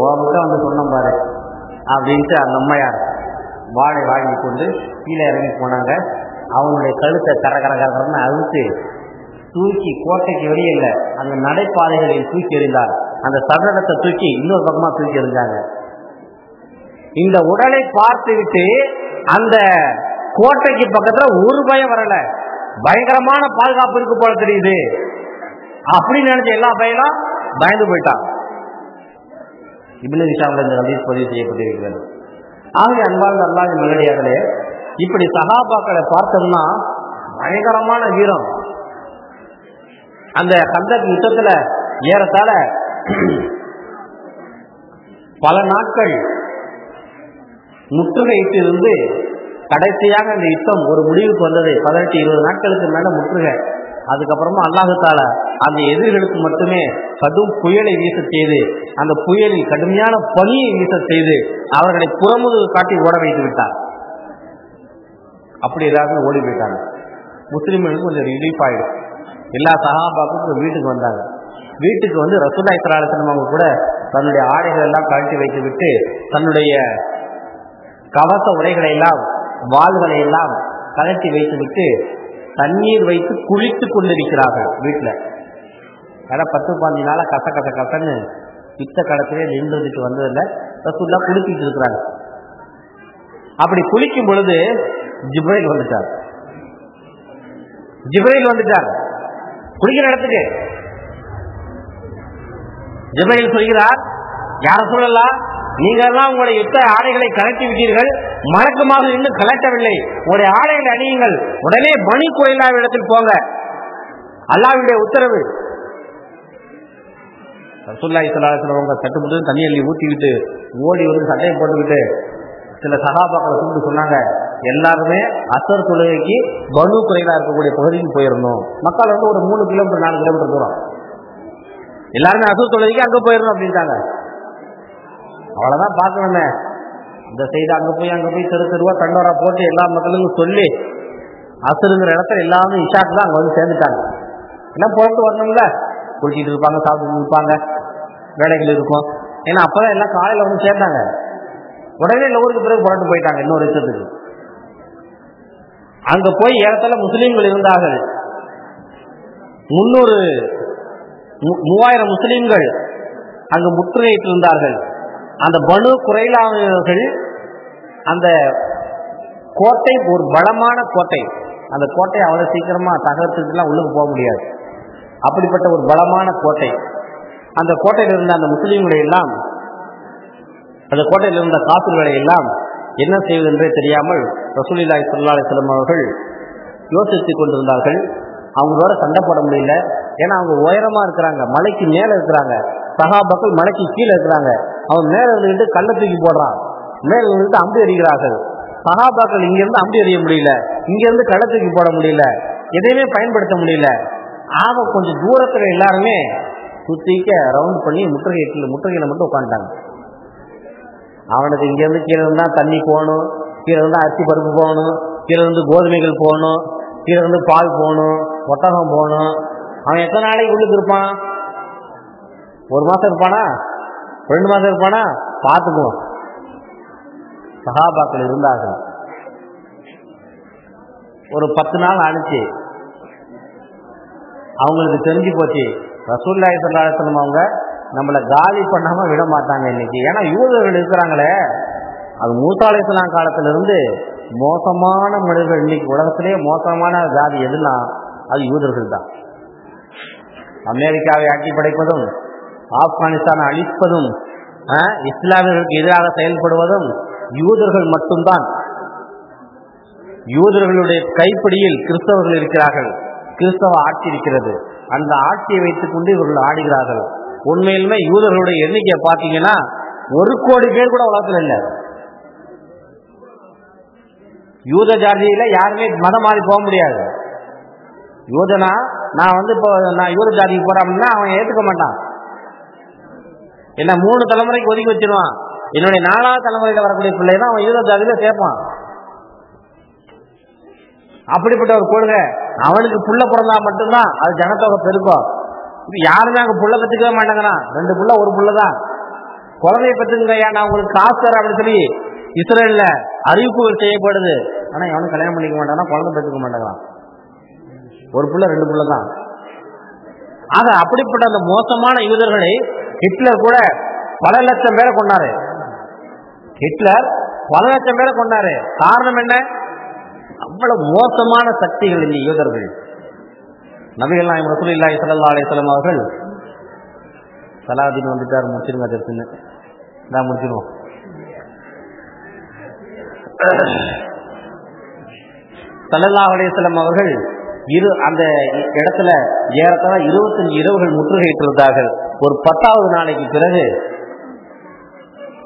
ஓமுக்க வந்து சொன்னோம் பாரு அப்படின்ட்டு அந்த அம்மையார் வாழை வாங்கி கொண்டு கீழே இறங்கி போனாங்க. அவனுடைய கழுத்தை கரகரன்னு அழுத்து தூக்கி கோட்டைக்கு வெளியே இல்லை, அந்த நடைபாதைகளில் தூக்கி எறிந்தார். அந்த சடலத்தை தூக்கி இன்னொரு பக்கமா தூக்கி எறிஞ்சாங்க. இந்த உடலை பார்த்து விட்டு அந்த கோட்டைக்கு பக்கத்துல ஒரு பயம் வரல, பயங்கரமான பாதுகாப்பு இருக்கு போல தெரியுது அப்படின்னு நினைச்ச எல்லா பயனும் பயந்து போயிட்டான். இப்னு ஹிஷாம்ல இந்த ஹதீஸ் பதிவு செய்யப்பட்டிருக்கிறது. ஆகவே அன்பார்ந்த அல்லாஹ்வின் நல்லடியார்களே, இப்படி சஹாபாக்களை பார்த்தோம்னா பயங்கரமான வீரம். அந்த கந்தக் யுத்தத்துல ஏறத்தாழ பல நாட்கள் முற்றுகையிட்டு இருந்து கடைசியாக அந்த யுத்தம் ஒரு முடிவுக்கு வந்தது. 18-20 நாட்களுக்கு மேல முற்றுகை. அதுக்கப்புறமா அல்லாஹ் தஆலா அந்த எதிரிகளுக்கு மட்டுமே கடும் புயலை வீச செய்து, அந்த புயலில் கடுமையான பனியை வீச செய்து அவர்களை புறமுதுகு காட்டி ஓட வைத்து விட்டார். அப்படி ஏதாவது ஓடி போயிட்டாங்க. முஸ்லிம்களுக்கு கொஞ்சம் ரிலீஃப் ஆயிடும். எல்லா சஹாபாக்கும் வீட்டுக்கு வந்தாங்க. வீட்டுக்கு வந்து ரசூலுல்லாஹி ஸல்லல்லாஹு அலைஹி வஸல்லம் அவங்க கூட தன்னுடைய ஆடைகள் எல்லாம் கழட்டி வைத்து விட்டு, தன்னுடைய கவச உடைகளை எல்லாம் வாள்களை எல்லாம் கழட்டி வைத்து விட்டு தண்ணீர் வைத்து குளித்துக் கொண்டிருக்கிறார்கள் வீட்டுல. ஏன்னா 10-15 நாளா கசன்னு யுத்த கடத்திலே நின்றுட்டு வந்ததில்லை, ரசூலுல்லாஹ் குளிச்சுட்டு இருக்கிறாங்க. அப்படி குளிக்கும் பொழுது ஜிப்ரீல் வந்துட்டார். குளிக்கிற இடத்துக்கு ஜிப்ரீல் சொல்கிறார், யார சொல்லலாம், நீங்க எல்லாம் உங்களுடைய யுத்த ஆடைகளை கலட்டி விட்டீர்கள், மலக்குமாக இன்னும் கலட்டவில்லை, உங்களுடைய ஆடைகளை அணியுங்கள், உடனே பனி குறைலாவிடத்தில் போங்க, அல்லாஹ்வுடைய உத்தரவு. ரசூலுல்லாஹி ஸல்லல்லாஹு அலைஹி வஸல்லம் அவங்க சட்டுப்புட்டு தண்ணி அள்ளி ஊற்றிக்கிட்டு ஓடி வந்து சட்டையை போட்டுக்கிட்டு சில சஹாபாக்களை கூப்பிட்டு சொன்னாங்க, எல்லாருமே அசர் தொழுகைக்கு பனு குறைலா இருக்கக்கூடிய பகுதிக்கு போயிடணும். மக்கள் வந்து ஒரு 3 கிலோமீட்டர் 4 கிலோமீட்டர் தூரம், எல்லாருமே அசர் தொழுகைக்கு அங்க போயிடணும் அப்படின்ட்டாங்க. அவ்வளவுதான் பார்க்கணுமே, இந்த செய்தி அங்க போய் தெருவா தண்டோரா போட்டு எல்லா மக்களுக்கும் சொல்லி அசருங்கிற இடத்துல எல்லாரும் இஷாக்கு தான் அங்க வந்து சேர்ந்துட்டாங்க. எல்லாம் புறத்து வரணும்ல, குளிச்சுட்டு இருப்பாங்க, சாப்பிட்டு இருப்பாங்க, வேலைகள் இருக்கும். ஏன்னா அப்பதான் எல்லாம் காலையில வந்து சேர்ந்தாங்க. உடனே லோருக்கு பிறகு புறட்டு போயிட்டாங்க இன்னொரு விஷயத்துக்கு. அங்க போய் ஏறத்தாழ முஸ்லீம்கள் இருந்தார்கள். 3000 முஸ்லீம்கள் அங்கு முற்றுகையிட்டு இருந்தார்கள். அந்த பனு குறைலாவர்கள், அந்த கோட்டை ஒரு பலமான கோட்டை, அந்த கோட்டை அவ்வளவு சீக்கிரமா தகர்த்துலாம் உள்ளுக்கு போக முடியாது. அப்படிப்பட்ட ஒரு பலமான கோட்டை. அந்த கோட்டையில் இருந்த அந்த முஸ்லீம்களை எல்லாம், அந்த கோட்டையில் இருந்த காபிர்களை எல்லாம் என்ன செய்வது என்றே தெரியாமல் ரசூலுல்லாஹி ஸல்லல்லாஹு அலைஹி வஸல்லம் அவர்கள் யோசித்துக் கொண்டிருந்தார்கள். அவங்களோட சண்டை போட முடியல, ஏன்னா அவங்க உயரமா இருக்கிறாங்க, மலைக்கு மேல இருக்கிறாங்க, சஹாபாக்கள் மலைக்கு கீழே இருக்கிறாங்க. அவன் மேல இருந்துகிட்டு கல்லை தூக்கி போடுறான், மேல இருந்துகிட்டு அம்பி அடிக்கிறார்கள். சஹாபாக்கள் இங்கிருந்து அம்பி அடிக்க முடியல, இங்கிருந்து கல்லை தூக்கி போட முடியல, எதையுமே பயன்படுத்த முடியல. ஆக கொஞ்சம் தூரத்துல எல்லாருமே சுத்திக்க ரவுண்ட் பண்ணி முற்றுகையில மட்டும் உட்காந்துட்டாங்க. அவனுக்கு இங்கிருந்து கீழே இருந்தா தண்ணி போகணும், கீழே இருந்தா அரிசி பருப்பு போகணும், கீழே இருந்து கோதுமைகள் போகணும், கீழே இருந்து பால் போகணும், ஒட்டகம் போகணும். அவன் எத்தனை நாளைக்கு உள்ளுக்கு இருப்பான்? 1 மாசம் இருப்பானா, 2 மாசம் இருப்பானா? பார்த்துக்குவோம். சஹாபாக்கள் இருந்தார்கள். ஒரு 10 நாள் ஆனிச்சு. அவங்களுக்கு தெரிஞ்சு போச்சு ரசூலுல்லாஹி ஸல்லல்லாஹு அலைஹி வஸல்லம் அவங்க நம்மளை காலி பண்ணாம விட மாட்டாங்க இன்னைக்கு. ஏன்னா யூதர்கள் இருக்கிறாங்களே, அது மூசா அலைஹிஸ்ஸலாம் காலத்துல இருந்து மோசமான மனிதர்கள். இன்னைக்கு உலகத்திலேயே மோசமான ஜாதி எதுனா அது யூதர்கள் தான். அமெரிக்காவை ஆட்சி படைப்பதும், ஆப்கானிஸ்தானை அழிப்பதும், இஸ்லாமியர்களுக்கு எதிராக செயல்படுவதும் யூதர்கள் மட்டும்தான். யூதர்களுடைய கைப்பிடியில் கிறிஸ்தவர்கள் இருக்கிறார்கள், கிறிஸ்தவ ஆட்சி இருக்கிறது. அந்த ஆட்சியை வைத்துக் கொண்டு இவர்கள் ஆடுகிறார்கள். உண்மையிலுமே யூதர்களுடைய எண்ணிக்கையை பார்த்தீங்கன்னா 1 கோடி பேர் கூட உலகத்தில் இல்லை. யூத ஜாதியில யாருமே மதம் மாறி போக முடியாது. யூதனா நான் இப்போ நான் யூத ஜாதிக்கு போறேன் அப்படின்னா அவன் ஏற்றுக்க மாட்டான். என்ன 3 தலைமுறைக்கு ஒதுக்கி வச்சிருவான். என்னுடைய 4வது தலைமுறையில வரக்கூடிய பிள்ளை தான் அவன் யூத ஜாதியில சேர்ப்பான். அப்படிப்பட்ட ஒரு கொள்கை. அவனுக்கு புள்ள பிறந்தா மட்டும்தான் அது ஜனத்தொகை பெருக்கும். இது யாருமே அங்க புள்ள பெற்றுக்கவே மாட்டாங்கிறான். 2 புள்ள 1 புள்ளதான். குழந்தைய பெற்றுங்க, நான் உங்களுக்கு காசு தரேன் அப்படின்னு சொல்லி இஸ்ரேல்ல அறிவிப்புகள் செய்யப்படுது. ஆனா எவனும் கல்யாணம் பண்ணிக்க மாட்டானா, குழந்தை பெற்றுக்க மாட்டேங்கிறான். 1 புள்ள 2 புள்ளதான். ஆக அப்படிப்பட்ட அந்த மோசமான யூதர்களை ஹிட்லர் கூட பல லட்சம் பேரை கொண்டாரு. ஹிட்லர் பல லட்சம் பேரை கொண்டாரு. காரணம் என்ன? அவ்வளவு மோசமான சக்திகள் இந்த யூதர்கள். நபிகள் நாயகம் ரசூலுல்லாஹி ஸல்லல்லாஹு அலைஹி வஸல்லம் அவர்கள் சலாஹுதீன் வந்துட்டார், முடிச்சிருங்க தெரிஞ்சுன்னு நான் முடிச்சிருவோம். ஸல்லல்லாஹு அலைஹி வஸல்லம் அவர்கள் அந்த இடத்துல ஏறத்தாழ 25 இரவுகள் முற்றுகையிட்டிருந்தார்கள். ஒரு 10வது நாளைக்கு பிறகு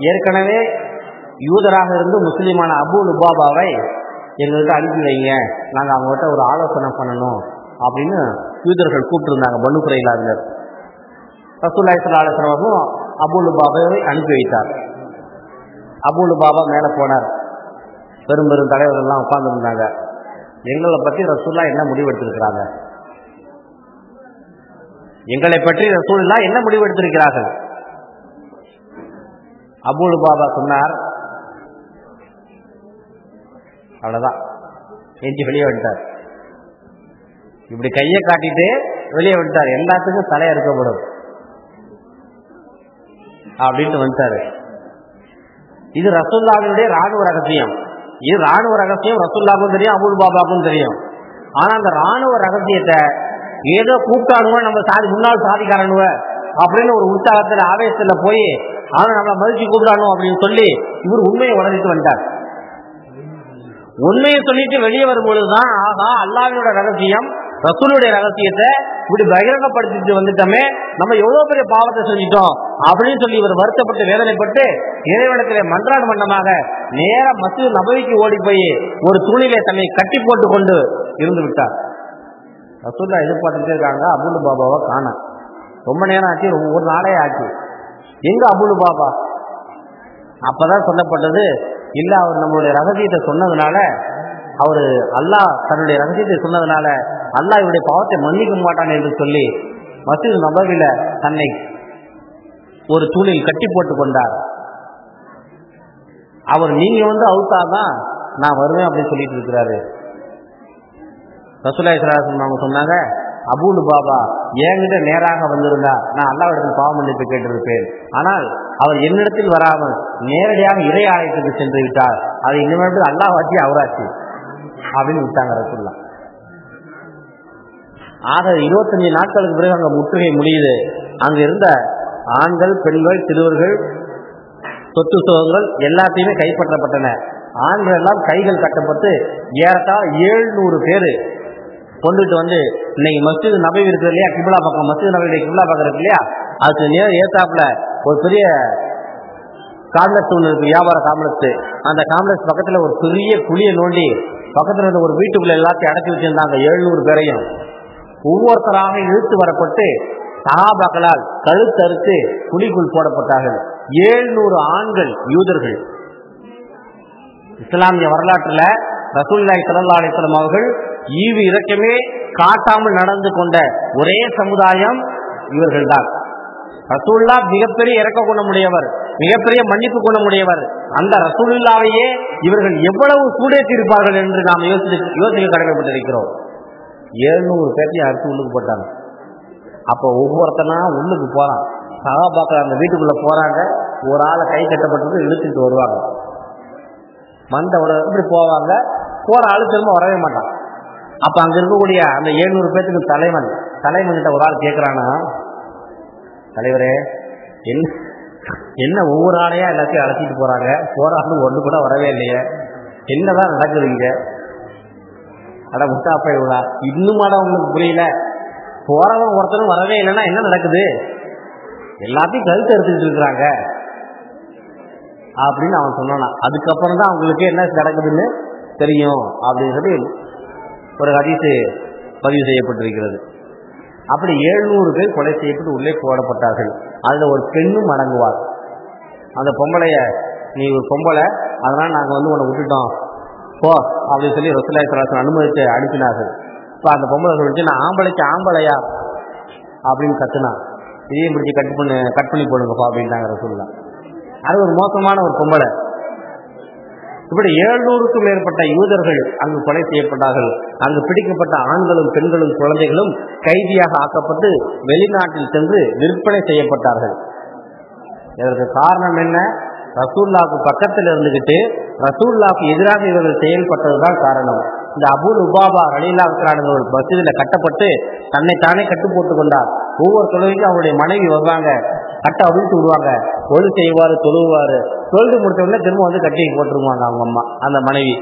ஏற்கனவே யூதராக இருந்து முஸ்லிமான அபூ லுபாபாவை எங்கள்கிட்ட அனுப்பி வைங்க, நாங்கள் அவங்ககிட்ட ஒரு ஆலோசனை பண்ணணும் அப்படின்னு யூதர்கள் கூப்பிட்டுருந்தாங்க. பனு குறைலாவினர் ரசூலுல்லாஹி ஸல்லல்லாஹு அலைஹி வஸல்லம் அபூ லுபாபாவை அனுப்பி வைத்தார். அபூ லுபாபா மேலே போனார். பெரும் பெரும் தலைவர்கள்லாம் உட்கார்ந்துருந்தாங்க. எங்களை பற்றி ரசூலுல்லாஹ் என்ன முடிவெடுத்திருக்கிறாங்க, எங்களை பற்றி ரசூலுல்லாஹ் என்ன முடிவெடுத்திருக்கிறார்கள்? அபூ லுபாபா சொன்னார், அவ்வளவுதான், எஞ்சி வெளியே வந்துட்டார். இப்படி கையை காட்டிட்டு வெளியே வந்துட்டார். எல்லாத்துக்கும் தலை அறுக்கப்படும் அப்படின்ட்டு வந்துட்டாரு. இது ரசூலுல்லாஹ்வுடைய ராணுவ ரகசியம். இது ராணுவ ரகசியம் ரசூலுல்லாஹ்வுக்கும் தெரியும், அபூ லுபாபாவுக்கும் தெரியும். ஆனா அந்த ராணுவ ரகசியத்தை ஏதோ கூப்பிட்டானுவ நம்ம முன்னாள் சாதிக்காரனுவ அப்படின்னு ஒரு உற்சாகத்துல ஆவேசத்துல போய் அவனை நம்மளை மதிச்சு கூப்பிடானும் அப்படின்னு சொல்லி இவர் உண்மையை உடஞ்சிட்டு வந்துட்டார். உண்மையை சொல்லிட்டு வெளியே வரும்பொழுதுதான் ஆகா அல்லாஹ்வோட ரகசியம் ரசூலுடைய ரகசியத்தை இப்படி பகிரங்கப்படுத்திட்டு வந்துட்டோமே, நம்ம எவ்வளவு பெரிய பாவத்தை செஞ்சிட்டோம் அப்படின்னு சொல்லி இவர் வருத்தப்பட்டு வேதனைப்பட்டு இறைவனத்திலே மன்றாடு மன்னமாக நேர மஸ்ஜித் நபவிக்கு ஓடி போய் ஒரு தூணிலே தன்னை கட்டி போட்டு கொண்டு இருந்து விட்டார். ரசூலுல்லாஹ் எதிர்பார்த்துட்டே இருக்காங்க. அபூ லுபாபாவை காணோம். ரொம்ப நேரம் ஆச்சு, ஒரு நாளே ஆச்சு. எங்க அபூ லுபாபா? அப்பதான் சொல்லப்பட்டது, இல்ல அவர் நம்மளுடைய ரகசியத்தை சொன்னதுனால, அவரு அல்லாஹ் தன்னுடைய ரகசியத்தை சொன்னதுனால அல்லாஹ் இவருடைய பாவத்தை மன்னிக்க மாட்டான் என்று சொல்லி மஸ்ஜித் நபவில தன்னை ஒரு தூணில் கட்டி போட்டு கொண்டார். அவர் நீங்க அவுத்தாதான் நான் வருவேன் அப்படின்னு சொல்லிட்டு இருக்கிறாரு. ரசூலுல்லாஹி ஸல்லல்லாஹு அலைஹி வஸல்லம் சொன்னாங்க, அபூ லுபாபா என்கிட்ட நேராக வந்திருந்தா நான் அல்லாஹ்விடத்தில் பாவ மன்னிப்பு கேட்டிருப்பேன். ஆனால் அவர் என்னிடத்தில் வராமல் நேரடியாக இறை ஆலயத்துக்கு சென்று விட்டார். அது இனிமேல் அல்லாஹ் ஆட்சி அவராட்சி அப்படின்னு விட்டாங்க ரசூலுல்லாஹ். ஆக 25 நாட்களுக்கு பிறகு அங்க முற்றுகை முடியுது. அங்க இருந்த ஆண்கள், பெண்கள், சிறுவர்கள், சொத்து சுகங்கள் எல்லாத்தையுமே கைப்பற்றப்பட்டன. ஆண்கள் எல்லாம் கைகள் கட்டப்பட்டு ஏறத்தாழ 700 பேரு கொண்டுட்டு வந்து இன்னைக்கு மஸ்ஜித் நபவி இருக்குது இல்லையா, கிப்லா பக்கம், மஸ்ஜித் நபவியுடைய கிப்லா பக்கம் இருக்கு இல்லையா, அதுக்கு ஏத்தாப்புல ஒரு பெரிய காம்ப்ளெக்ஸ் ஒன்று இருக்கு, வியாபார காம்ப்ளெக்ஸ். அந்த காம்ப்ளெக்ஸ் பக்கத்துல ஒரு பெரிய குழியை நோண்டி பக்கத்துல இருந்த ஒரு வீட்டுக்குள்ள எல்லாத்தையும் அடைச்சி வச்சிருந்தாங்க. 700 பேரையும் ஒவ்வொருத்தராக இழுத்து வரப்பட்டு சஹாபாக்களால் கழுத்தறுத்து குழிக்குள் போடப்பட்டார்கள். 700 ஆண்கள் யூதர்கள். இஸ்லாமிய வரலாற்றுல ரசூலுல்லாஹி ஸல்லல்லாஹு அலைஹி வஸல்லம் அவர்கள் ஈவு இரக்கமே காட்டாமல் நடந்து கொண்ட ஒரே சமுதாயம் இவர்கள்தான். ரசூலுல்லாஹ் மிகப்பெரிய இரக்க குணமுடையவர், மிகப்பெரிய மன்னிப்பு குணமுடையவர். அந்த ரசூலுல்லாஹ்வையே இவர்கள் எவ்வளவு சூடேற்றி இருப்பார்கள் என்று நாம் யோசிக்க கடமைப்பட்டிருக்கிறோம். 700 பேர்த்தையும் அறுத்து உள்ளுக்கு போட்டாங்க. அப்போ ஒவ்வொருத்தனா உள்ளுக்கு போறான். சஹாபாக்கள் அந்த வீட்டுக்குள்ள போறாங்க. ஒரு ஆளை கை கட்டப்பட்டு இழுத்துட்டு வருவாங்க. வந்தவுடன் இப்படி போவாங்க. போற ஆளு திரும்ப வரவே மாட்டான். அப்ப அங்க இருக்கக்கூடிய அந்த 700 பேருக்கு தலைவன் கிட்ட ஒரு ஆள் கேட்கிறானா, தலைவரே என்ன ஒவ்வொரு ஆளையா எல்லாத்தையும் அழைச்சிட்டு போறாங்க, போற ஆளு ஒன்று கூட வரவே இல்லையே, என்னதான் நடக்குதுங்க? அட முட்டாப்பை விழா, இன்னுமாடா உங்களுக்கு புரியல? போறவன் ஒருத்தரும் வரவே இல்லைன்னா என்ன நடக்குது? எல்லாத்தையும் கருத்து எடுத்துக்கிட்டு இருக்கிறாங்க அப்படின்னு அவன் சொன்னானா. அதுக்கப்புறம் தான் அவங்களுக்கு என்ன நடக்குதுன்னு தெரியும் அப்படின்னு சொல்லி ஒரு ஹதீஸ் பதிவு செய்யப்பட்டிருக்கிறது. அப்படி 700 பேர் கொலை செய்யப்பட்டு உள்ளே போடப்பட்டார்கள். அதுல ஒரு பெண்ணும் அடங்குவார். அந்த பொம்பளைய, நீ ஒரு பொம்பளை, அதனால நாங்க உன்னை விட்டுட்டோம் போ அப்படின்னு சொல்லி ரசூலுல்லாஹி ஸல்லல்லாஹு அலைஹி வஸல்லம் அனுமதித்து அனுப்பினார்கள். இப்போ அந்த பொம்பளை சொல்லிச்சு, நான் ஆம்பளையா அப்படின்னு கத்துனா, இதையும் பிடிச்சி கட் பண்ணி போடுங்கப்பா அப்படின்ட்டாங்க ரசூலுல்லாஹ். அது ஒரு மோசமான ஒரு பொம்பளை. இப்படி 700க்கும் மேற்பட்ட யூதர்கள் அங்கு கொலை செய்யப்பட்டார்கள். அங்கு பிடிக்கப்பட்ட ஆண்களும் பெண்களும் குழந்தைகளும் கைதியாக ஆக்கப்பட்டு வெளிநாட்டில் சென்று விற்பனை செய்யப்பட்டார்கள். இதற்கு காரணம் என்ன? ரசூலுல்லாஹ்வுக்கு பக்கத்தில் இருந்துகிட்டு ரசூலுல்லாஹ்வுக்கு எதிராக இவர்கள் செயல்பட்டதுதான் காரணம். இந்த அபூ லுபாபா ரலியல்லாஹு தஆலா ஒரு மஸ்ஜிதில் கட்டப்பட்டு தன்னை தானே கட்டு போட்டு கொண்டார். ஒவ்வொரு தொழுகைக்கும் அவருடைய மனைவி வருவாங்க, கட்டை அவிழ்த்து விடுவாங்க, ஒழு செய்வாரு, தொழுவாரு. தொழுது முடிச்ச உடனே திரும்ப கட்டி போட்டுருவாங்க அவங்க அம்மா, அந்த மனைவி.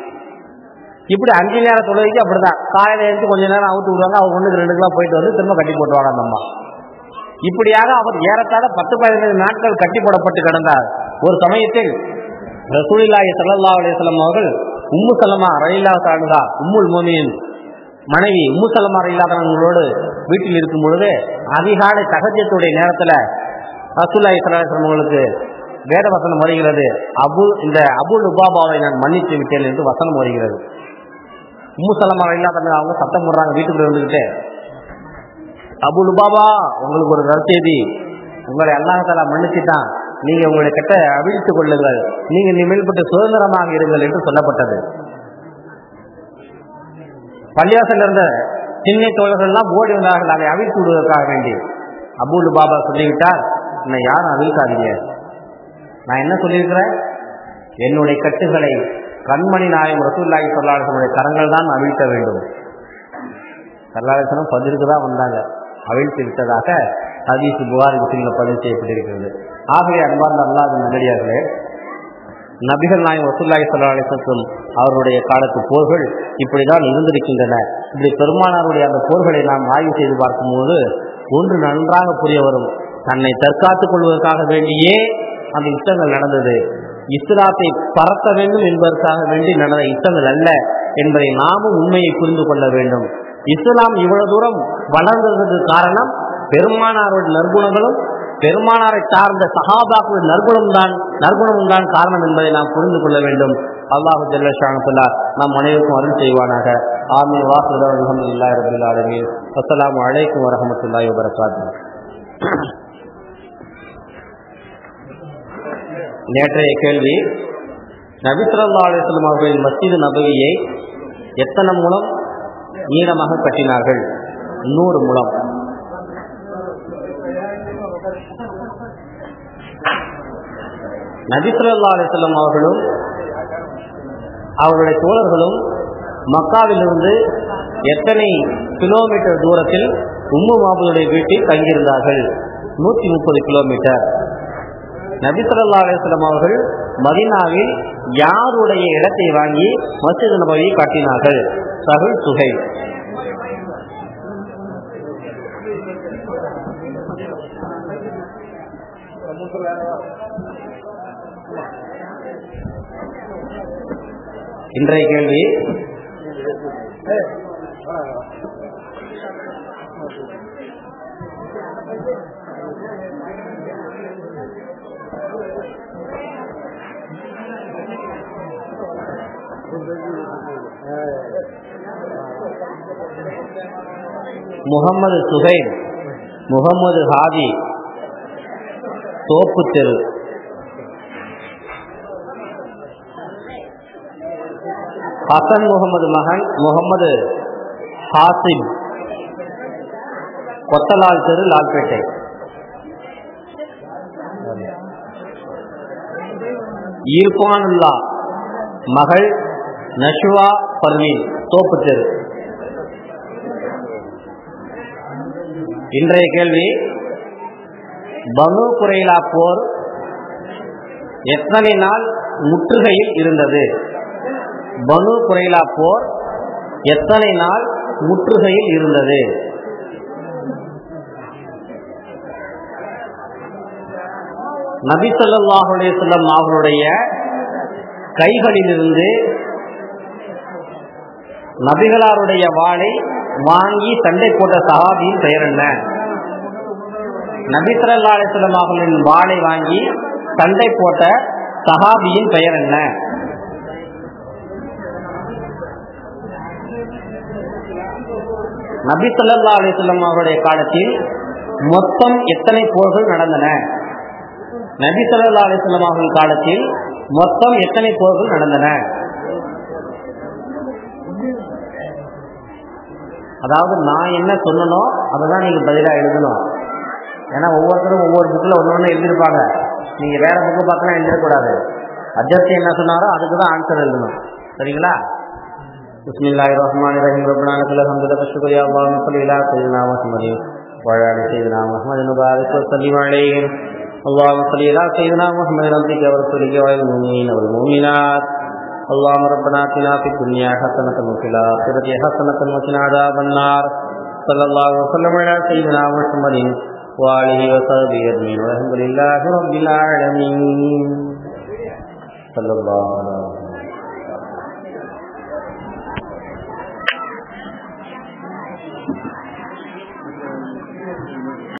இப்படி 5 நேர தொழுகைக்கு அப்படிதான். காலையில எடுத்து கொஞ்ச நேரம் அவுத்து விடுவாங்க, அவங்க 1-2 போயிட்டு வந்து திரும்ப கட்டி போட்டுவாங்க அந்த அம்மா. இப்படியாக அவர் ஏறத்தாழ 10-15 நாட்கள் கட்டி போடப்பட்டு கிடந்தார். ஒரு சமயத்தில் ரசூலுல்லாஹி ஸல்லல்லாஹு அலைஹி வஸல்லம் அவர்கள் உம்மு சலமா ரலியல்லாஹு தஆலா, உம்முல் முஃமினீன் மனைவி உம்மு சலமா ரலியல்லாஹு தஆலாவோடு வீட்டில் இருக்கும் பொழுது அதிகாலை தஹஜ்ஜுடைய நேரத்துல ரசூலுல்லாஹி ஸல்லல்லாஹு அலைஹி வஸல்லம் அவர்களுக்கு வேத வசனம் வருகிறது. இந்த அபூ லுபாபாவை நான் மன்னித்து விட்டேன் என்று வசனம் வருகிறது. உம்மு சலமா ரலியல்லாஹு தஆலா அவங்க சத்தம் போடுறாங்க வீட்டுக்குள்ள இருந்துகிட்டு, அபூ லுபாபா உங்களுக்கு ஒரு நற்செய்தி, உங்களை அல்லாஹ் தஆலா மன்னிச்சுட்டான், நீங்க உங்களுடைய கட்டை அவிழ்த்துக் கொள்ளுங்கள், நீங்க மேல்பட்டு சுதந்திரமாக இருங்கள் என்று சொல்லப்பட்டது. பள்ளியாசல் இருந்த சின்ன தோழர்கள் எல்லாம் ஓடி வந்தார்கள் அதை அவிழ்த்து விடுவதற்காக வேண்டி. அபூ லுபாபா சொல்லிவிட்டார், என்னை யாரும் அவிழ்க்காதீங்க, நான் என்ன சொல்லியிருக்கிறேன், என்னுடைய கட்டுகளை கண்மணி நாயகம் ரசூலுல்லாஹி ஸல்லல்லாஹு அலைஹி வஸல்லம் கரங்கள் தான் அவிழ்க்க வேண்டும். ஸல்லல்லாஹு அலைஹி வஸல்லம் பதிலுக்கு தான் வந்தாங்க, அவிழ்த்து விட்டதாக ஹதீஸ் புகாரி முஸ்லிம்ல பதிவு செய்யப்பட்டிருக்கிறது. ஆகவே அன்பார்ந்த அல்லாஹ்வின் நல்லடியார்களே, நபிகள் நாயகம் ரசூலுல்லாஹி ஸல்லல்லாஹு அலைஹி வஸல்லம் அவருடைய காலத்து போர்கள் இப்படிதான் இருந்திருக்கின்றன. இப்படி பெருமானாருடைய அந்த போர்களை நாம் ஆய்வு செய்து பார்க்கும்போது ஒன்று நன்றாக புரிய வரும். தன்னை தற்காத்துக் கொள்வதற்காக வேண்டியே அந்த யுத்தங்கள் நடந்தது. இஸ்லாத்தை பரத்த வேண்டும் என்பதற்காக வேண்டி நடந்த யுத்தங்கள் அல்ல என்பதை நாமும் உண்மையை புரிந்து கொள்ள வேண்டும். இஸ்லாம் இவ்வளவு தூரம் வளர்ந்ததற்கு காரணம் பெருமானாருடைய நற்குணங்களும் பெருமானாரை சார்ந்த சஹாபாக்களுடைய நற்குணமும் தான் காரணம் என்பதை நாம் புரிந்து கொள்ள வேண்டும். அல்லாஹு ஜல்ல ஷானஹு நம் அனைவருக்கும் அருள் செய்வானாக. ஆமீன். வாஹிரு அல்ஹம்துலில்லாஹி ரப்பில் ஆலமீன். அஸ்ஸலாமு அலைக்கும் வரஹ்மத்துல்லாஹி வபரகாத்துஹு. நேற்றைய கேள்வி, நபி ஸல்லல்லாஹு அலைஹி வஸல்லம் அவர்களின் மஸ்ஜித் நபவியை எத்தனை முழம் நீளமாக கட்டினார்கள்? 100 முழம். நபி ஸல்லல்லாஹு அலைஹி வஸல்லம் அவர்களும் அவருடைய தோழர்களும் மக்காவிலிருந்து எத்தனை கிலோமீட்டர் தூரத்தில் உம்மு மாபுடைய வீட்டில் தங்கியிருந்தார்கள்? 130 கிலோமீட்டர். நபி ஸல்லல்லாஹு அலைஹி வஸல்லம் அவர்கள் மதீனாவில் யாருடைய இடத்தை வாங்கி மஸ்ஜித் நபவியை கட்டினார்கள்? சஹல் சுஹைல். இன்றைய கேள்வி, முகமது சுஹைல், முகமது ஹாதி, தோப்பு தெரு, ஹசன் முகமது மகன் முகமது ஹாசிம், கொத்தலால் தெரு, லால்பேட்டை. இர்பானுல்லா மகள் நஷ்வா பர்வீன், தோப்பு தெரு. இன்றைய கேள்வி, பனு குறைலா போர் எத்தனை நாள் முற்றுகையில் இருந்தது? பனு குறைலா போர் எத்தனை நாள் முற்றுகையில் இருந்தது? நபி ஸல்லல்லாஹு அலைஹி வஸல்லம் அவர்களுடைய கைகளிலிருந்து நபிகளாருடைய வாளை வாங்கி சண்டை போட்ட சஹாபியின் பெயர் என்ன? நபி ஸல்லல்லாஹு அலைஹி வஸல்லம் அவர்களின் வாளை வாங்கி சண்டை போட்ட சஹாபியின் பெயர் என்ன? நபி ஸல்லல்லாஹு அலைஹி வஸல்லம் அவருடைய காலத்தில் மொத்தம் எத்தனை போர்கள் நடந்தன? நபி ஸல்லல்லாஹு அலைஹி வஸல்லம் அவர்கள் காலத்தில் மொத்தம் எத்தனை போர்கள் நடந்தன? அதாவது நான் என்ன சொன்னனோ அதுதான் நீங்க பதிலா எழுதணும். ஏன்னா ஒவ்வொருத்தரும் ஒவ்வொரு புக்கில் ஒன்று எழுதியிருப்பாங்க. நீங்க வேற புக்கு பார்த்தா எழுதிடக்கூடாது. அஜர்த்தி என்ன சொன்னாரோ அதுக்கு தான் ஆன்சர் எழுதணும். சரிங்களா? பிஸ்மில்லாஹிர் ரஹ்மானிர் ரஹீம். ரப்பனா லக்கல் ஹம்து லக ஷுக்ரு யா அல்லாஹ் ஸல்லி அலா ஸய்யிதினா முஹம்மதின் வ அலா ஆலி ஸய்யிதினா முஹம்மதின் முபாரிக் வ ஸல்லிம் அலைஹி. اللهم صل على سيدنا محمد عبدك ورسولك والمؤمنين والمؤمنات. اللهم ربنا آتنا في الدنيا حسنة وفي الآخرة حسنة وقنا عذاب النار. صلى الله وسلم على سيدنا محمد وآله وصحبه أجمعين والحمد لله رب العالمين. صلى الله عليه وسلم.